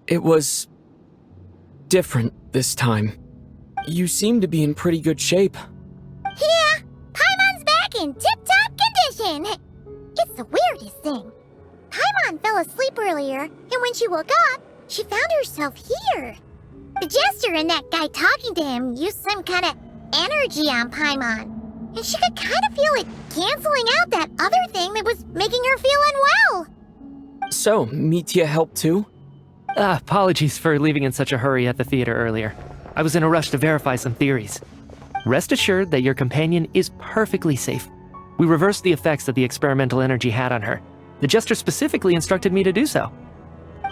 It was different this time. You seem to be in pretty good shape. Yeah, Paimon's back in tip-top condition. It's the weirdest thing. Paimon fell asleep earlier, and when she woke up, she found herself here. The jester and that guy talking to him used some kind of energy on Paimon, and she could kind of feel it canceling out that other thing that was making her feel unwell. So, Mitya helped too? Apologies for leaving in such a hurry at the theater earlier. I was in a rush to verify some theories. Rest assured that your companion is perfectly safe. We reversed the effects that the experimental energy had on her. The jester specifically instructed me to do so.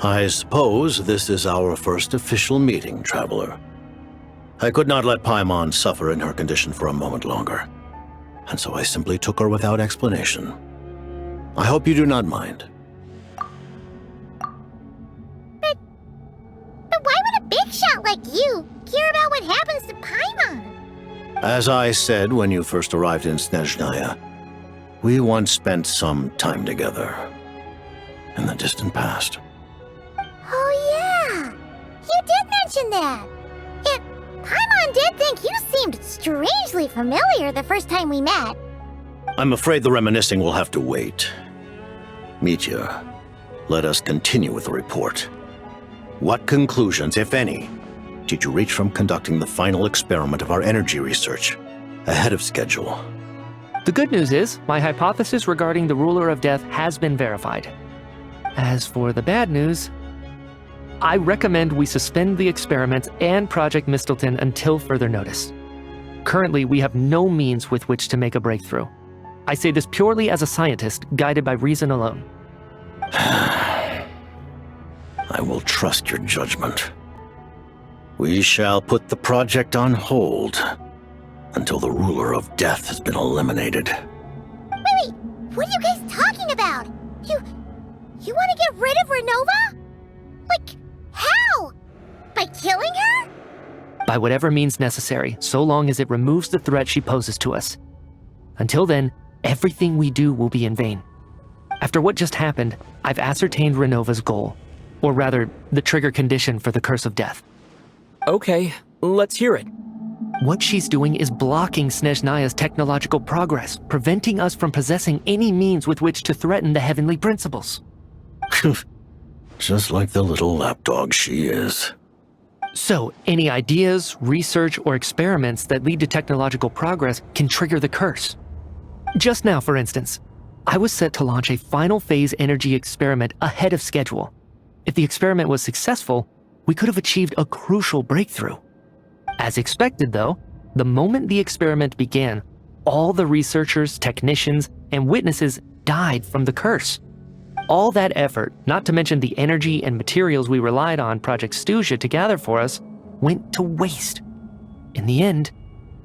I suppose this is our first official meeting, Traveler. I could not let Paimon suffer in her condition for a moment longer, and so I simply took her without explanation. I hope you do not mind. But why would a big shot like you care about what happens to Paimon? As I said when you first arrived in Snezhnaya, we once spent some time together in the distant past. Oh yeah, you did mention that. Paimon did think you seemed strangely familiar the first time we met. I'm afraid the reminiscing will have to wait. Mitya, let us continue with the report. What conclusions, if any, did you reach from conducting the final experiment of our energy research ahead of schedule? The good news is, my hypothesis regarding the Ruler of Death has been verified. As for the bad news, I recommend we suspend the experiment and Project Mistelton until further notice. Currently, we have no means with which to make a breakthrough. I say this purely as a scientist, guided by reason alone. I will trust your judgment. We shall put the project on hold until the Ruler of Death has been eliminated. Wait, what are you guys talking about? You want to get rid of Ronova? Like, how? By killing her? By whatever means necessary, so long as it removes the threat she poses to us. Until then, everything we do will be in vain. After what just happened, I've ascertained Ronova's goal, or rather, the trigger condition for the Curse of Death. Okay, let's hear it. What she's doing is blocking Snezhnaya's technological progress, preventing us from possessing any means with which to threaten the heavenly principles. Just like the little lapdog she is. So, any ideas, research, or experiments that lead to technological progress can trigger the curse. Just now, for instance, I was set to launch a final phase energy experiment ahead of schedule. If the experiment was successful, we could have achieved a crucial breakthrough. As expected, though, the moment the experiment began, all the researchers, technicians, and witnesses died from the curse. All that effort, not to mention the energy and materials we relied on Project Snezhnaya to gather for us, went to waste. In the end,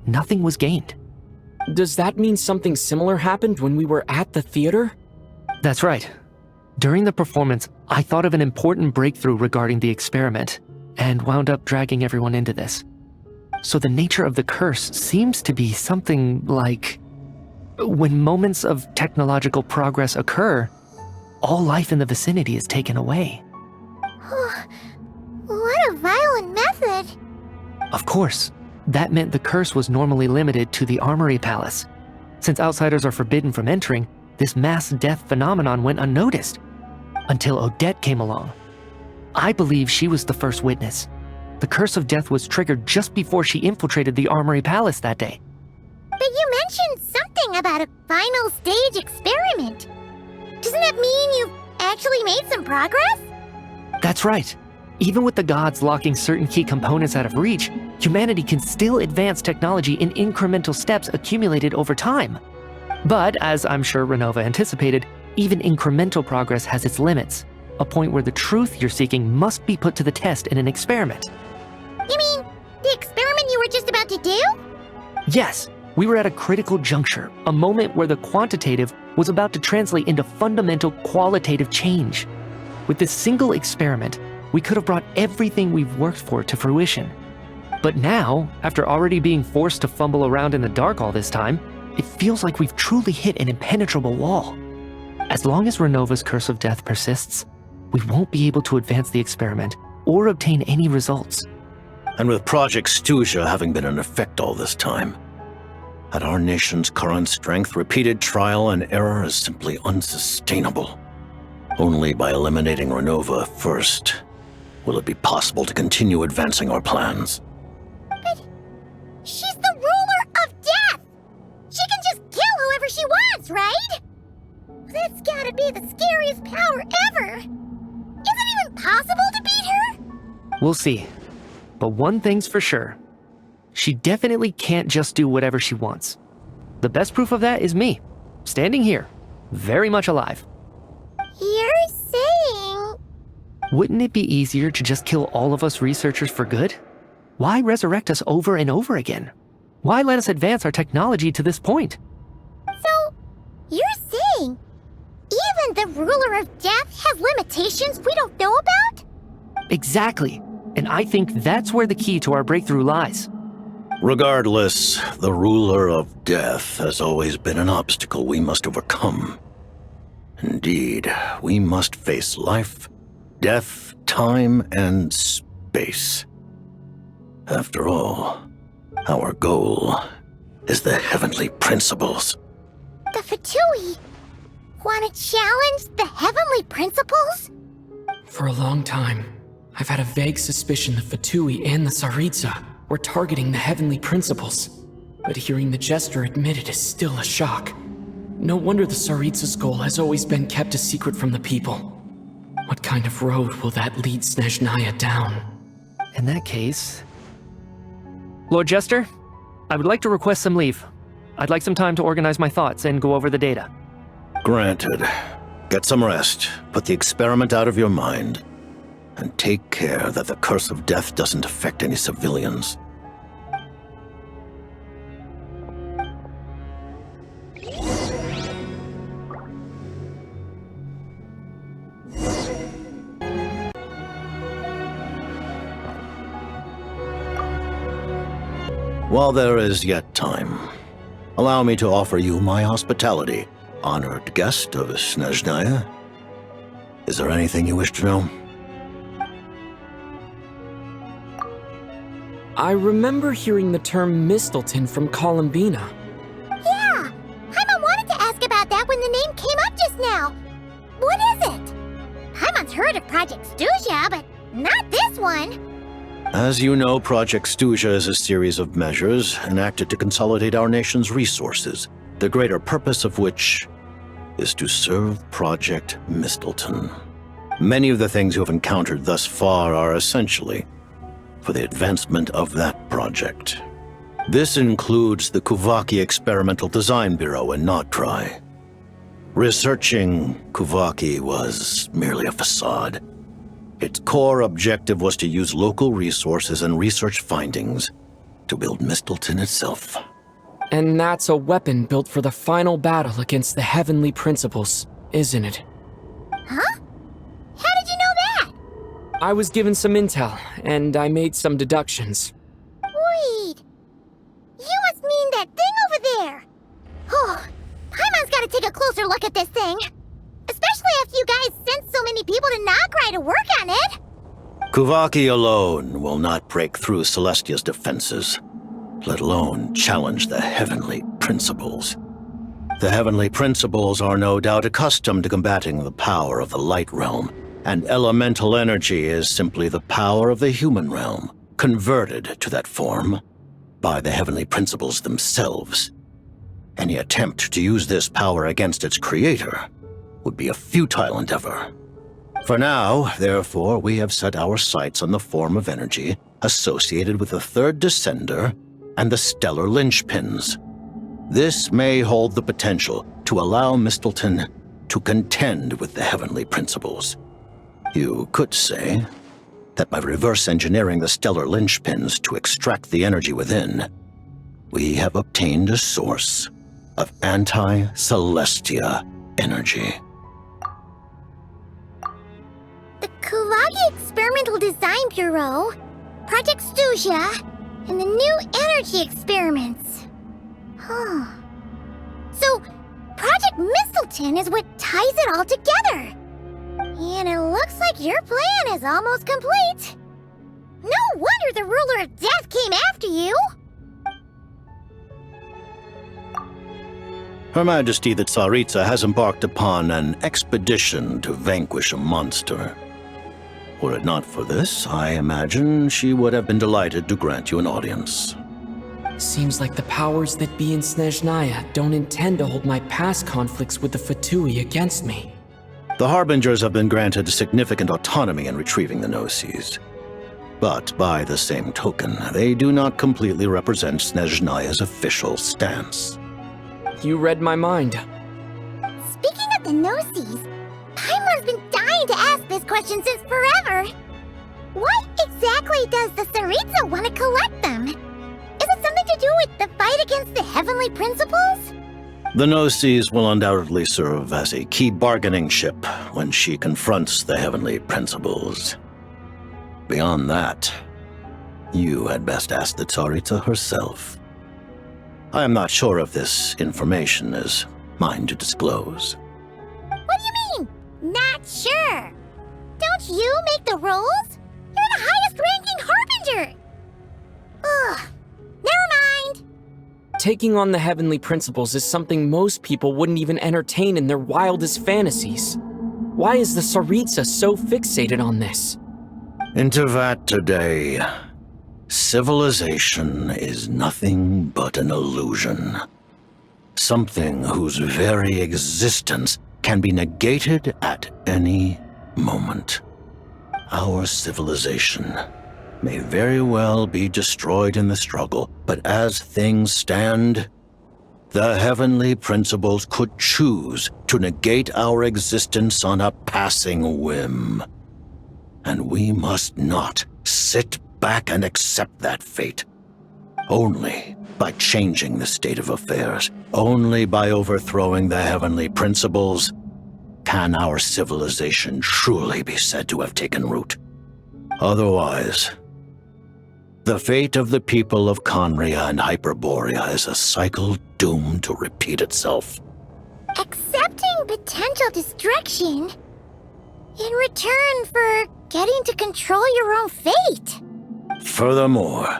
nothing was gained. Does that mean something similar happened when we were at the theater? That's right. During the performance, I thought of an important breakthrough regarding the experiment, and wound up dragging everyone into this. So the nature of the curse seems to be something like, when moments of technological progress occur, all life in the vicinity is taken away. What a violent method! Of course, that meant the curse was normally limited to the Armory Palace. Since outsiders are forbidden from entering, this mass death phenomenon went unnoticed. Until Odette came along. I believe she was the first witness. The Curse of Death was triggered just before she infiltrated the Armory Palace that day. But you mentioned something about a final stage experiment. Doesn't that mean you've actually made some progress? That's right. Even with the gods locking certain key components out of reach, humanity can still advance technology in incremental steps accumulated over time. But, as I'm sure Ronova anticipated, even incremental progress has its limits, a point where the truth you're seeking must be put to the test in an experiment. You mean, the experiment you were just about to do? Yes, we were at a critical juncture, a moment where the quantitative was about to translate into fundamental qualitative change. With this single experiment, we could have brought everything we've worked for to fruition. But now, after already being forced to fumble around in the dark all this time, it feels like we've truly hit an impenetrable wall. As long as Ronova's Curse of Death persists, we won't be able to advance the experiment or obtain any results. And with Project Snezhnaya having been in effect all this time, at our nation's current strength, repeated trial and error is simply unsustainable. Only by eliminating Ronova first will it be possible to continue advancing our plans. But she's the ruler of death! She can just kill whoever she wants, right? That's gotta be the scariest power ever! Is it even possible to beat her? We'll see. But one thing's for sure. She definitely can't just do whatever she wants. The best proof of that is me, standing here, very much alive. You're saying... Wouldn't it be easier to just kill all of us researchers for good? Why resurrect us over and over again? Why let us advance our technology to this point? So, you're saying even the ruler of death has limitations we don't know about? Exactly. And I think that's where the key to our breakthrough lies. Regardless, the ruler of death has always been an obstacle we must overcome. Indeed, we must face life, death, time, and space. After all, our goal is the heavenly principles. The Fatui want to challenge the heavenly principles? For a long time, I've had a vague suspicion the Fatui and the Tsaritsa were targeting the heavenly principles. But hearing the Jester admit it is still a shock. No wonder the Tsaritsa's goal has always been kept a secret from the people. What kind of road will that lead Snezhnaya down? In that case... Lord Jester, I would like to request some leave. I'd like some time to organize my thoughts and go over the data. Granted. Get some rest, put the experiment out of your mind, and take care that the Curse of Death doesn't affect any civilians. While there is yet time, Allow me to offer you my hospitality, honored guest of Snezhnaya. Is there anything you wish to know? I remember hearing the term Mistleton from Columbina. Yeah! Paimon wanted to ask about that when the name came up just now. What is it? Paimon's heard of Project Stuja, but not this one. As you know, Project Stuja is a series of measures enacted to consolidate our nation's resources, the greater purpose of which is to serve Project Mistleton. Many of the things you have encountered thus far are essentially for the advancement of that project. This includes the Kuvaki Experimental Design Bureau in Nocturne. Researching Kuvaki was merely a facade. Its core objective was to use local resources and research findings to build Mistleton itself. And that's a weapon built for the final battle against the Heavenly Principles, isn't it? Huh? How did you know that? I was given some intel, and I made some deductions. Wait. You must mean that thing over there. Oh, Paimon's gotta take a closer look at this thing. Especially after you guys sent so many people to Nocturne to work on it. Kuvaki alone will not break through Celestia's defenses, let alone challenge the Heavenly Principles. The Heavenly Principles are no doubt accustomed to combating the power of the Light Realm, and elemental energy is simply the power of the human realm, converted to that form by the Heavenly Principles themselves. Any attempt to use this power against its creator would be a futile endeavor. For now, therefore, we have set our sights on the form of energy associated with the Third Descender and the Stellar Linchpins. This may hold the potential to allow Mistleton to contend with the Heavenly Principles. You could say that by reverse engineering the Stellar Linchpins to extract the energy within, we have obtained a source of anti-Celestia energy. The Kuvaki Experimental Design Bureau, Project Stuja, and the new energy experiments. Huh. So, Project Mistleton is what ties it all together. And it looks like your plan is almost complete. No wonder the Ruler of Death came after you. Her Majesty the Tsaritsa has embarked upon an expedition to vanquish a monster. Were it not for this, I imagine she would have been delighted to grant you an audience. Seems like the powers that be in Snezhnaya don't intend to hold my past conflicts with the Fatui against me. The Harbingers have been granted significant autonomy in retrieving the Gnosis. But by the same token, they do not completely represent Snezhnaya's official stance. You read my mind. Speaking of the Gnosis, Paimon's been dying to ask this question since forever. Why exactly does the Tsaritsa want to collect them? Is it something to do with the fight against the Heavenly Principles? The Gnosis will undoubtedly serve as a key bargaining chip when she confronts the Heavenly Principles. Beyond that, you had best ask the Tsaritsa herself. I am not sure if this information is mine to disclose. What do you mean, not sure? Don't you make the rules? You're the highest-ranking Harbinger! Ugh, never mind. Taking on the Heavenly Principles is something most people wouldn't even entertain in their wildest fantasies. Why is the Tsaritsa so fixated on this? Intervat today. Civilization is nothing but an illusion. Something whose very existence can be negated at any moment. Our civilization may very well be destroyed in the struggle, but as things stand, the Heavenly Principles could choose to negate our existence on a passing whim. And we must not sit back and accept that fate. Only by changing the state of affairs, only by overthrowing the Heavenly Principles, can our civilization truly be said to have taken root. Otherwise, The fate of the people of Khaenri'ah and Hyperborea is a cycle doomed to repeat itself. Accepting potential destruction in return for getting to control your own fate. Furthermore,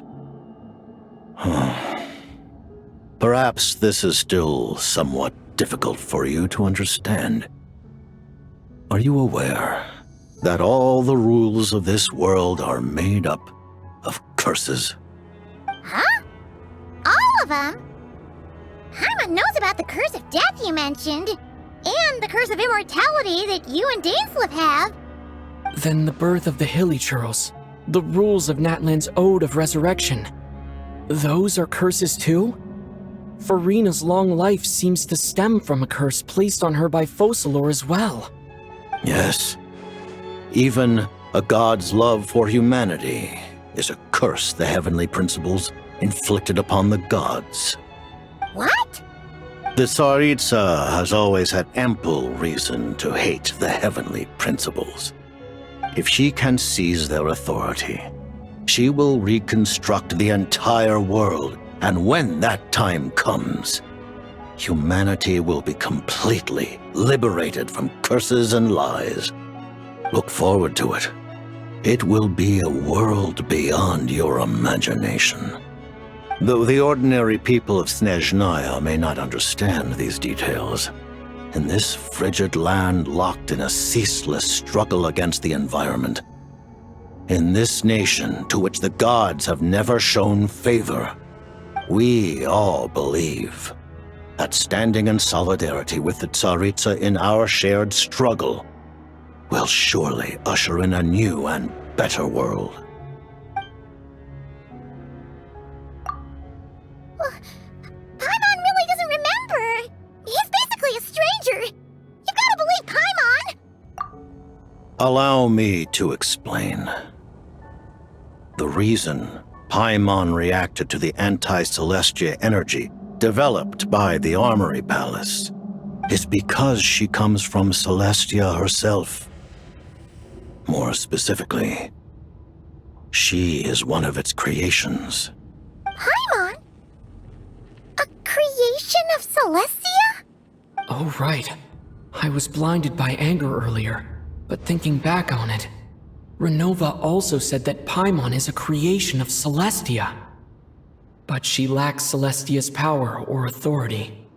perhaps this is still somewhat difficult for you to understand. Are you aware that all the rules of this world are made up of curses? Huh? All of them? Paimon knows about the curse of death you mentioned, and the curse of immortality that you and Dainsleif have. Then the birth of the Hilichurls, the rules of Natlan's Ode of Resurrection. Those are curses too? Farina's long life seems to stem from a curse placed on her by Focalor as well. Yes. Even a god's love for humanity is a curse the heavenly principles inflicted upon the gods. What? The Tsaritsa has always had ample reason to hate the heavenly principles. If she can seize their authority, she will reconstruct the entire world, and when that time comes, humanity will be completely liberated from curses and lies. Look forward to it. It will be a world beyond your imagination. Though the ordinary people of Snezhnaya may not understand these details, in this frigid land locked in a ceaseless struggle against the environment, in this nation to which the gods have never shown favor, we all believe that standing in solidarity with the Tsaritsa in our shared struggle will surely usher in a new and better world. Paimon really doesn't remember! He's basically a stranger! You gotta believe Paimon! Allow me to explain. The reason Paimon reacted to the anti-Celestia energy developed by the Armory Palace is because she comes from Celestia herself. More specifically, she is one of its creations. Paimon? A creation of Celestia? Oh, right. I was blinded by anger earlier, but thinking back on it, Ronova also said that Paimon is a creation of Celestia. But she lacks Celestia's power or authority.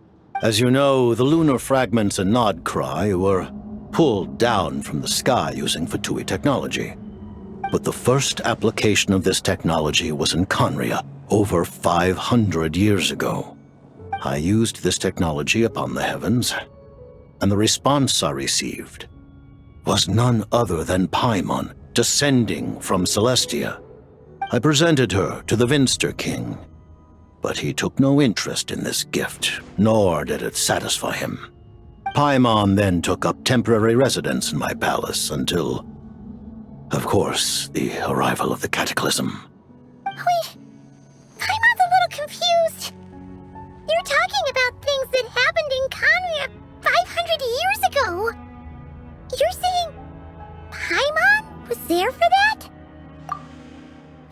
As you know, the lunar fragments in Nocturne were pulled down from the sky using Fatui technology. But the first application of this technology was in Khaenri'ah over 500 years ago. I used this technology upon the heavens, and the response I received was none other than Paimon descending from Celestia. I presented her to the Vinster King, but he took no interest in this gift, nor did it satisfy him. Paimon then took up temporary residence in my palace until, of course, the arrival of the Cataclysm. Wait, Paimon's a little confused. You're talking about things that happened in Khaenri'ah 500 years ago. You're saying Paimon was there for that?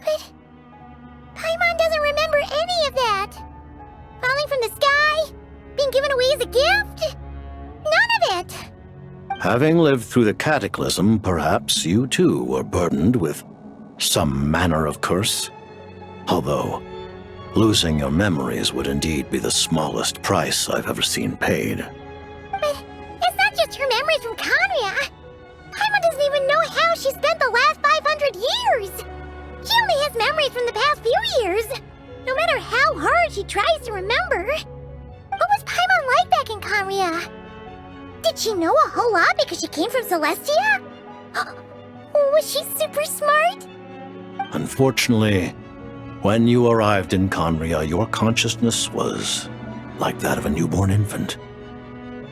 But Paimon doesn't remember any of that. Falling from the sky? Being given away as a gift? None of it! Having lived through the Cataclysm, perhaps you too were burdened with some manner of curse. Although, losing your memories would indeed be the smallest price I've ever seen paid. But it's not just her memories from Khaenri'ah. Paimon doesn't even know how she spent the last 500 years. She only has memories from the past few years. No matter how hard she tries to remember. What was Paimon like back in Khaenri'ah? Did she know a whole lot because she came from Celestia? Was she super smart? Unfortunately, when you arrived in Khaenri'ah, your consciousness was like that of a newborn infant.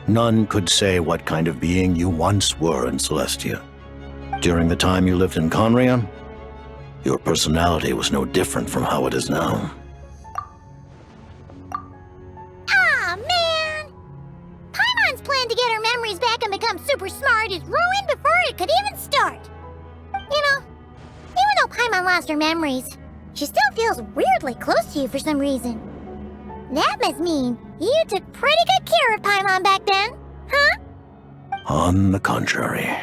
None could say what kind of being you once were in Celestia. During the time you lived in Khaenri'ah, your personality was no different from how it is now. Ah, man! Paimon's plan to get her memories back and become super smart is ruined before it could even start. You know, even though Paimon lost her memories, she still feels weirdly close to you for some reason. That must mean you took pretty good care of Paimon back then, huh? On the contrary,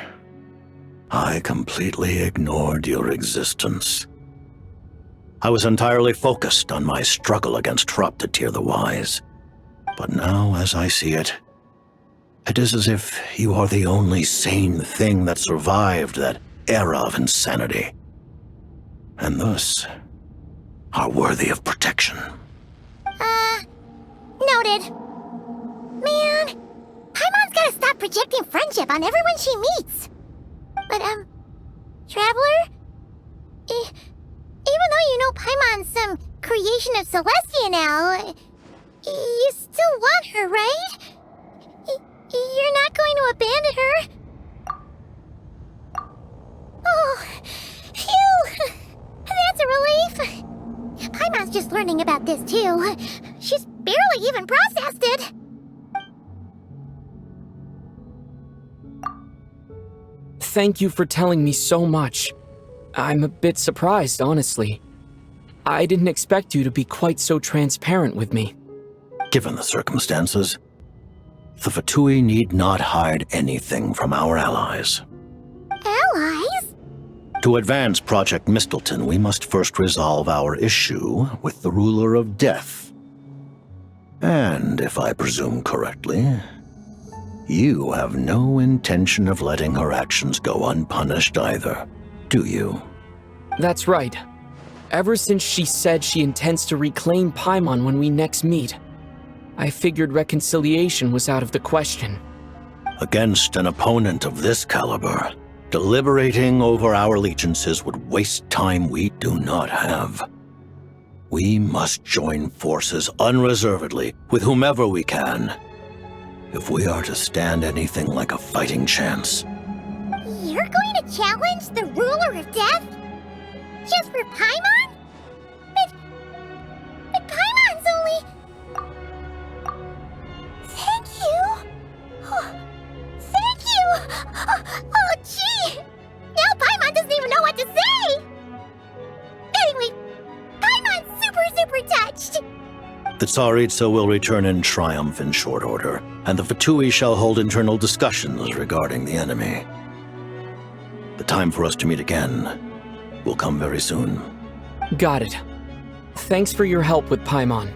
I completely ignored your existence. I was entirely focused on my struggle against Thruptatir the Wise. But now, as I see it, it is as if you are the only sane thing that survived that era of insanity, and thus are worthy of protection. Noted. Man, Paimon's gotta stop projecting friendship on everyone she meets. But, Traveler? Even though you know Paimon's some creation of Celestia now, you still want her, right? You're not going to abandon her? Oh, phew! That's a relief. Paimon's just learning about this, too. She's barely even processed it. Thank you for telling me so much. I'm a bit surprised, honestly. I didn't expect you to be quite so transparent with me. Given the circumstances, the Fatui need not hide anything from our allies. Allies? To advance Project Mistleton, we must first resolve our issue with the Ruler of Death. And, if I presume correctly, you have no intention of letting her actions go unpunished either, do you? That's right. Ever since she said she intends to reclaim Paimon when we next meet, I figured reconciliation was out of the question. Against an opponent of this caliber, deliberating over our allegiances would waste time we do not have. We must join forces unreservedly with whomever we can, if we are to stand anything like a fighting chance. You're going to challenge the Ruler of Death? Just for Paimon? But Paimon's only... Thank you! Oh, thank you! Oh, gee! Now Paimon doesn't even know what to say! Anyway, Paimon's super touched! The Tsaritsa will return in triumph in short order, and the Fatui shall hold internal discussions regarding the enemy. The time for us to meet again will come very soon. Got it. Thanks for your help with Paimon.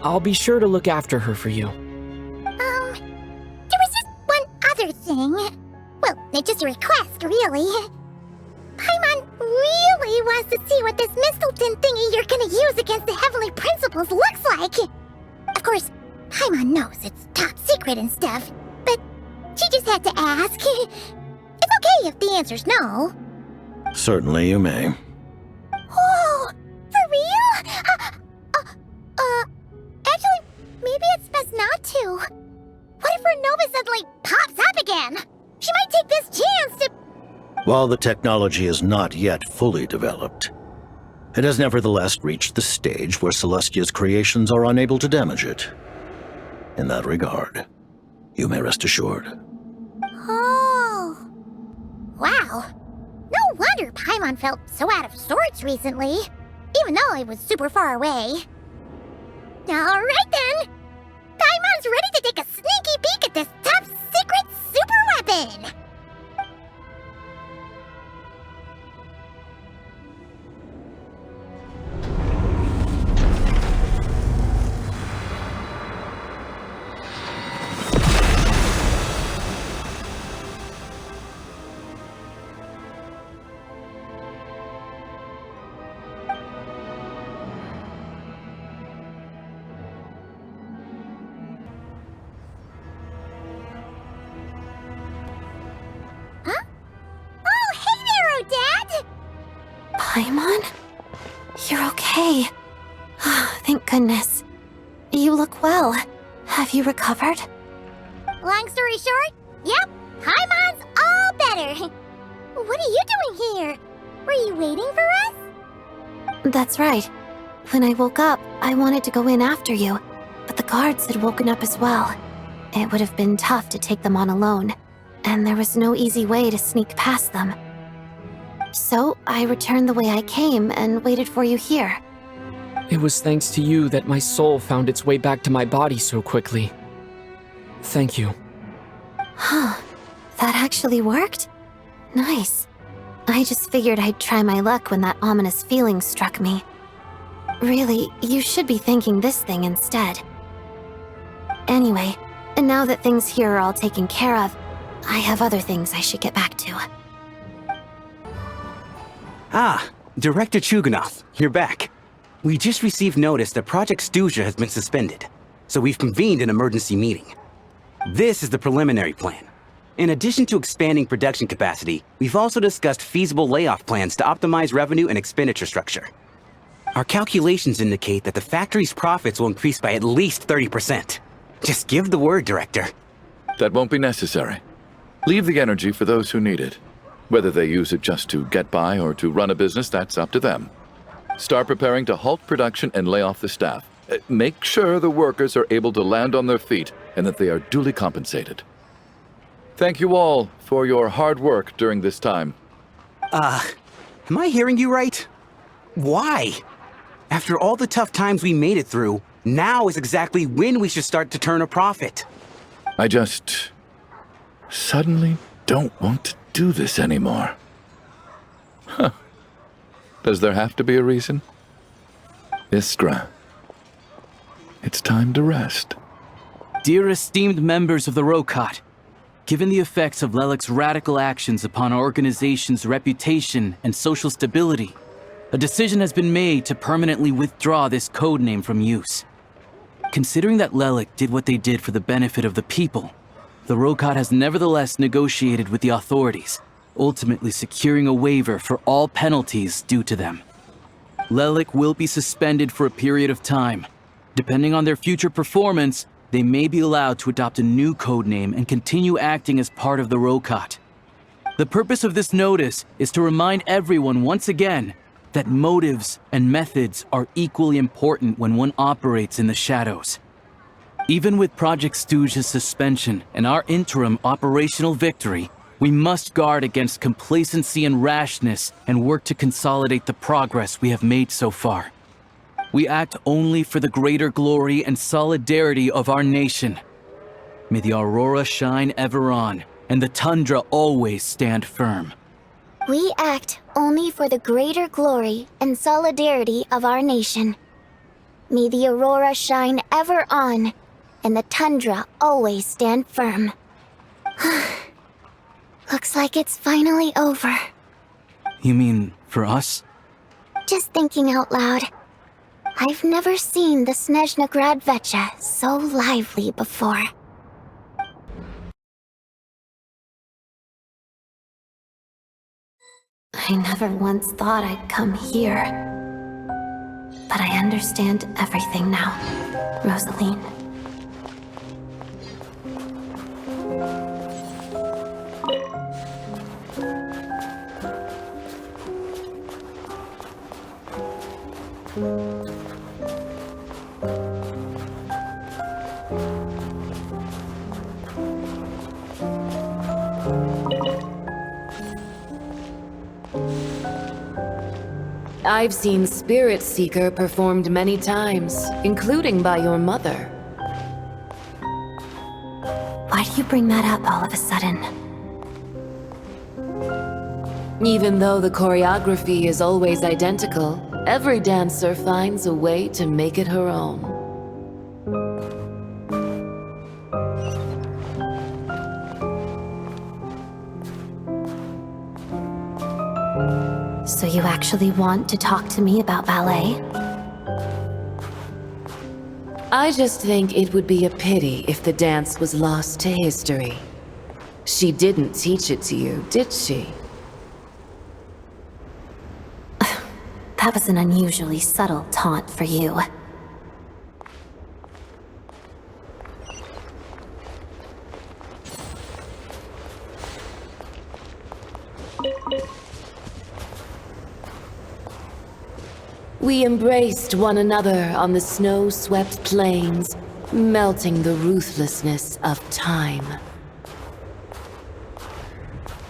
I'll be sure to look after her for you. There was just one other thing. Well, it's just a request, really. Paimon really wants to see what this Mistleton thingy you're gonna use against the Heavenly Principles looks like. Of course, Paimon knows it's top secret and stuff, but she just had to ask. It's okay if the answer's no. Certainly you may. Oh, for real? Actually, maybe it's best not to. What if Ronova suddenly pops up again? She might take this chance to... While the technology is not yet fully developed, it has nevertheless reached the stage where Celestia's creations are unable to damage it. In that regard, you may rest assured. Oh. Wow. No wonder Paimon felt so out of sorts recently, even though it was super far away. Alright then! Paimon's ready to take a sneaky peek at this top secret super weapon! Paimon? You're okay. Thank goodness. You look well. Have you recovered? Long story short, yep, Paimon's all better. What are you doing here? Were you waiting for us? That's right. When I woke up, I wanted to go in after you, but the guards had woken up as well. It would have been tough to take them on alone, and there was no easy way to sneak past them. So I returned the way I came and waited for you here. It was thanks to you that my soul found its way back to my body so quickly. Thank you. Huh. That actually worked? Nice. I just figured I'd try my luck when that ominous feeling struck me. Really, you should be thanking this thing instead. Anyway, and now that things here are all taken care of, I have other things I should get back to. Ah, Director Chuganov, you're back. We just received notice that Project Snezhnaya has been suspended, so we've convened an emergency meeting. This is the preliminary plan. In addition to expanding production capacity, we've also discussed feasible layoff plans to optimize revenue and expenditure structure. Our calculations indicate that the factory's profits will increase by at least 30%. Just give the word, Director. That won't be necessary. Leave the energy for those who need it. Whether they use it just to get by or to run a business, that's up to them. Start preparing to halt production and lay off the staff. Make sure the workers are able to land on their feet and that they are duly compensated. Thank you all for your hard work during this time. Am I hearing you right? Why? After all the tough times we made it through, now is exactly when we should start to turn a profit. I just suddenly don't want to do this anymore. Huh. Does there have to be a reason? Iskra, it's time to rest. Dear esteemed members of the Rokot, given the effects of Lelic's radical actions upon our organization's reputation and social stability, a decision has been made to permanently withdraw this codename from use. Considering that Lelic did what they did for the benefit of the people, the Rokot has nevertheless negotiated with the authorities, ultimately securing a waiver for all penalties due to them. Lelic will be suspended for a period of time. Depending on their future performance, they may be allowed to adopt a new codename and continue acting as part of the Rokot. The purpose of this notice is to remind everyone once again that motives and methods are equally important when one operates in the shadows. Even with Project Snezhnaya's suspension and our interim operational victory, we must guard against complacency and rashness and work to consolidate the progress we have made so far. We act only for the greater glory and solidarity of our nation. May the aurora shine ever on, and the tundra always stand firm. We act only for the greater glory and solidarity of our nation. May the aurora shine ever on, and the tundra always stand firm. Looks like it's finally over. You mean for us? Just thinking out loud. I've never seen the Snezhnaya Vecha so lively before. I never once thought I'd come here. But I understand everything now, Rosaline. I've seen Spirit Seeker performed many times, including by your mother. Why do you bring that up all of a sudden? Even though the choreography is always identical, every dancer finds a way to make it her own. So you actually want to talk to me about ballet? I just think it would be a pity if the dance was lost to history. She didn't teach it to you, did she? That was an unusually subtle taunt for you. We embraced one another on the snow-swept plains, melting the ruthlessness of time.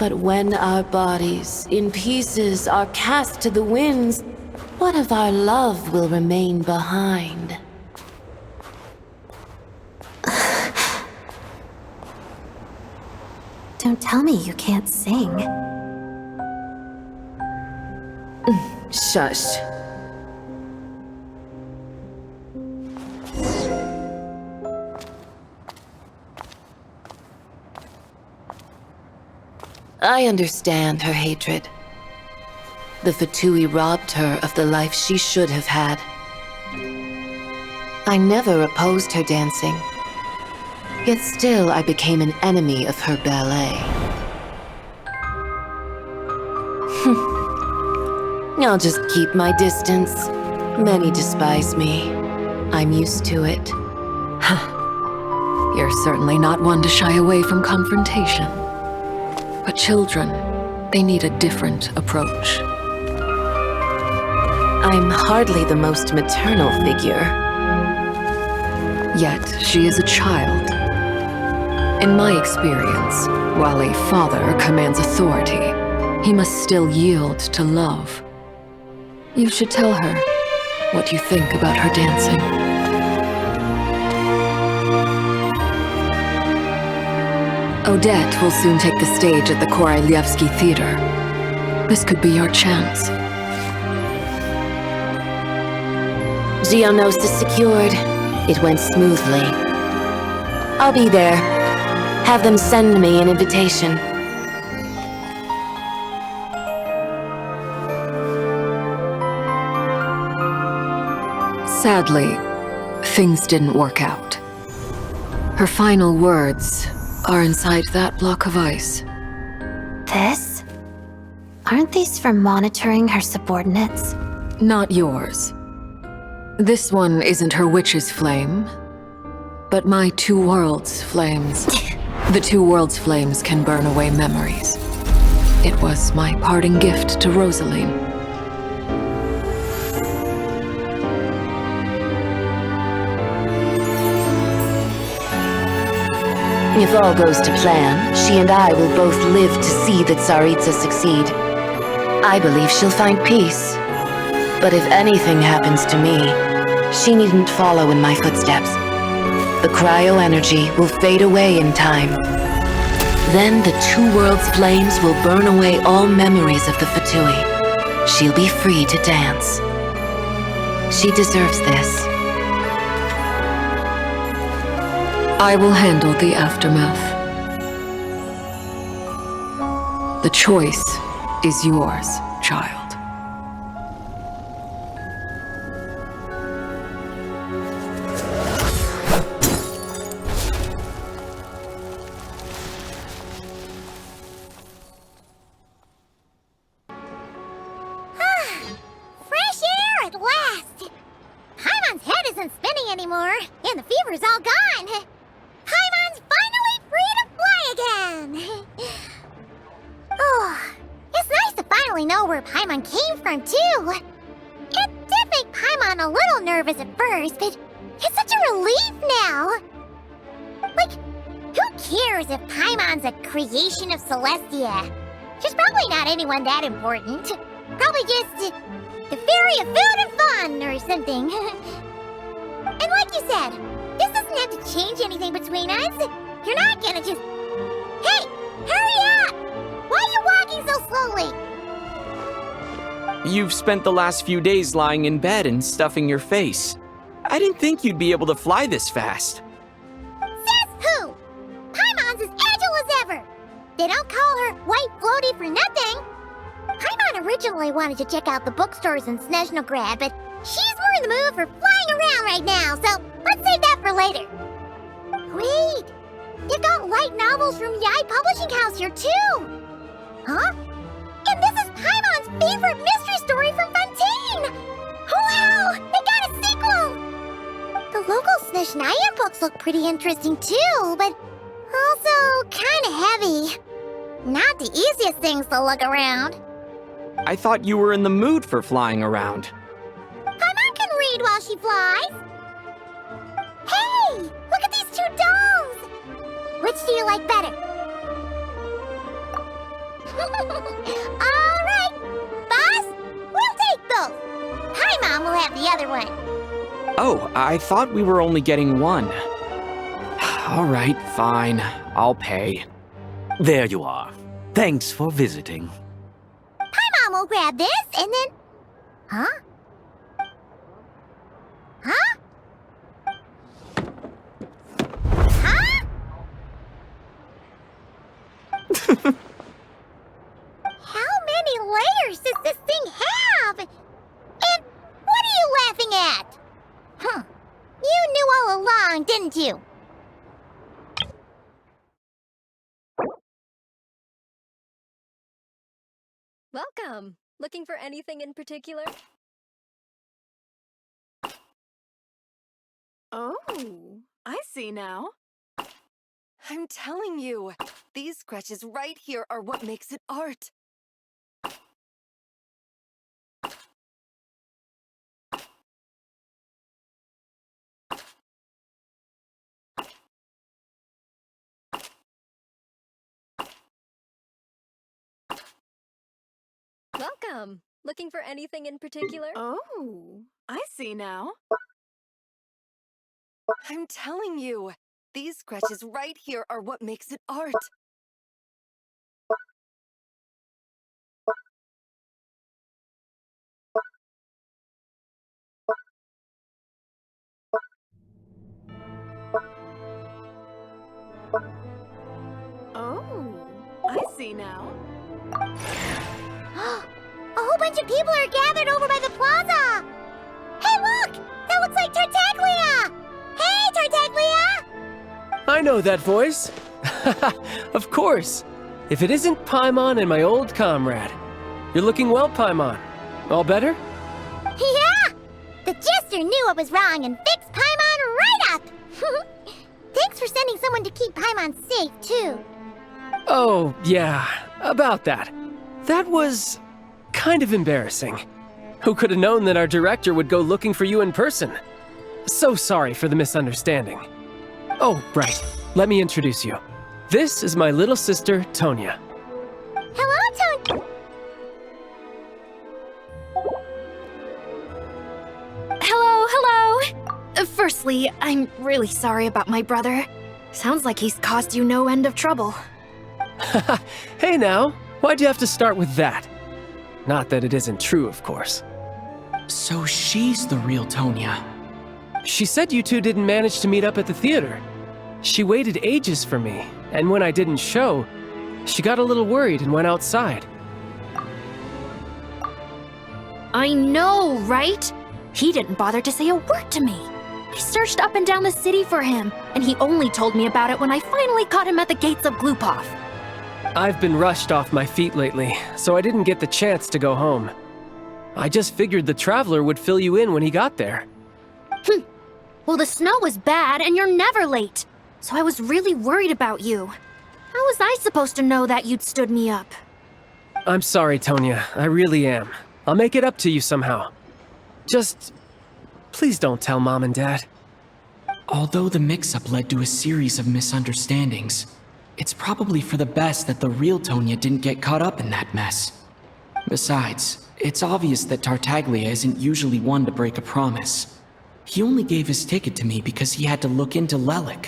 But when our bodies, in pieces, are cast to the winds, what of our love will remain behind? Don't tell me you can't sing. Shush. I understand her hatred. The Fatui robbed her of the life she should have had. I never opposed her dancing. Yet still I became an enemy of her ballet. I'll just keep my distance. Many despise me. I'm used to it. You're certainly not one to shy away from confrontation. But children, they need a different approach. I'm hardly the most maternal figure. Yet she is a child. In my experience, while a father commands authority, he must still yield to love. You should tell her what you think about her dancing. Odette will soon take the stage at the Khaenri'ah Theater. This could be your chance. Geonosis secured. It went smoothly. I'll be there. Have them send me an invitation. Sadly, things didn't work out. Her final words are inside that block of ice. This? Aren't these for monitoring her subordinates? Not yours. This one isn't her witch's flame, but my two worlds' flames. The two worlds' flames can burn away memories. It was my parting gift to Rosaline. If all goes to plan, she and I will both live to see the Tsaritsa succeed. I believe she'll find peace. But if anything happens to me, she needn't follow in my footsteps. The cryo-energy will fade away in time. Then the two worlds' flames will burn away all memories of the Fatui. She'll be free to dance. She deserves this. I will handle the aftermath. The choice is yours, child. Fresh air at last! Paimon's head isn't spinning anymore, and the fever's all gone. Paimon's finally free to fly again! Oh, it's nice to finally know where Paimon came from, too. It did make Paimon a little nervous at first, but it's such a relief now. Like, who cares if Paimon's a creation of Celestia? She's probably not anyone that important. Probably just the fairy of food and fun or something. And like you said, this doesn't have to change anything between us. You're not gonna just... Hey! Hurry up! Why are you walking so slowly? You've spent the last few days lying in bed and stuffing your face. I didn't think you'd be able to fly this fast. Says who? Paimon's as agile as ever. They don't call her White Floaty for nothing. Paimon originally wanted to check out the bookstores in Snezhnaya, but she's more in the mood for flying around right now, so let's save that for later. Wait, they've got light novels from Yai Publishing House here too. Huh? And this is Paimon's favorite mystery story from Fontaine! Wow, they got a sequel! The local Snezhnaya books look pretty interesting too, but also kinda heavy. Not the easiest things to look around. I thought you were in the mood for flying around. Paimon can read while she flies. Hey, look at these two dolls. Which do you like better? All right, boss, we'll take both. Paimon will have the other one. Oh, I thought we were only getting one. All right, fine. I'll pay. There you are. Thanks for visiting. Paimon will grab this and then... Huh? Huh? Huh? How many layers does this thing have? And what are you laughing at? Huh. You knew all along, didn't you? Welcome. Looking for anything in particular? Oh, I see now. I'm telling you, these scratches right here are what makes it art. Welcome. Looking for anything in particular? Oh, I see now. I'm telling you, these scratches right here are what makes it art. Oh, I see now. A whole bunch of people are gathered over by the plaza! Hey, look! That looks like Tartaglia! Hey, Tartaglia! I know that voice. Of course. If it isn't Paimon and my old comrade. You're looking well, Paimon. All better? Yeah! The jester knew I was wrong and fixed Paimon right up! Thanks for sending someone to keep Paimon safe, too. Oh, yeah. About that. That was kind of embarrassing. Who could have known that our director would go looking for you in person? So sorry for the misunderstanding. Oh, right. Let me introduce you. This is my little sister, Tonya. Hello, Tonya. Hello. Firstly, I'm really sorry about my brother. Sounds like he's caused you no end of trouble. Hey now, why'd you have to start with that? Not that it isn't true, of course. So she's the real Tonya. She said you two didn't manage to meet up at the theater. She waited ages for me, and when I didn't show, she got a little worried and went outside. I know, right? He didn't bother to say a word to me. I searched up and down the city for him, and he only told me about it when I finally caught him at the gates of Glupov. I've been rushed off my feet lately, so I didn't get the chance to go home. I just figured the Traveler would fill you in when he got there. Well, the snow was bad, and you're never late. So I was really worried about you. How was I supposed to know that you'd stood me up? I'm sorry, Tonya. I really am. I'll make it up to you somehow. Just... please don't tell Mom and Dad. Although the mix-up led to a series of misunderstandings, it's probably for the best that the real Tonya didn't get caught up in that mess. Besides, it's obvious that Tartaglia isn't usually one to break a promise. He only gave his ticket to me because he had to look into Lelik.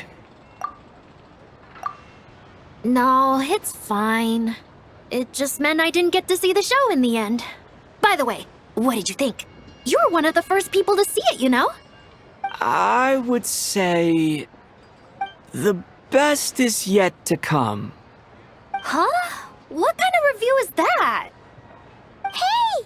No, it's fine. It just meant I didn't get to see the show in the end. By the way, what did you think? You were one of the first people to see it, you know? I would say... the best is yet to come. Huh? What kind of review is that? Hey,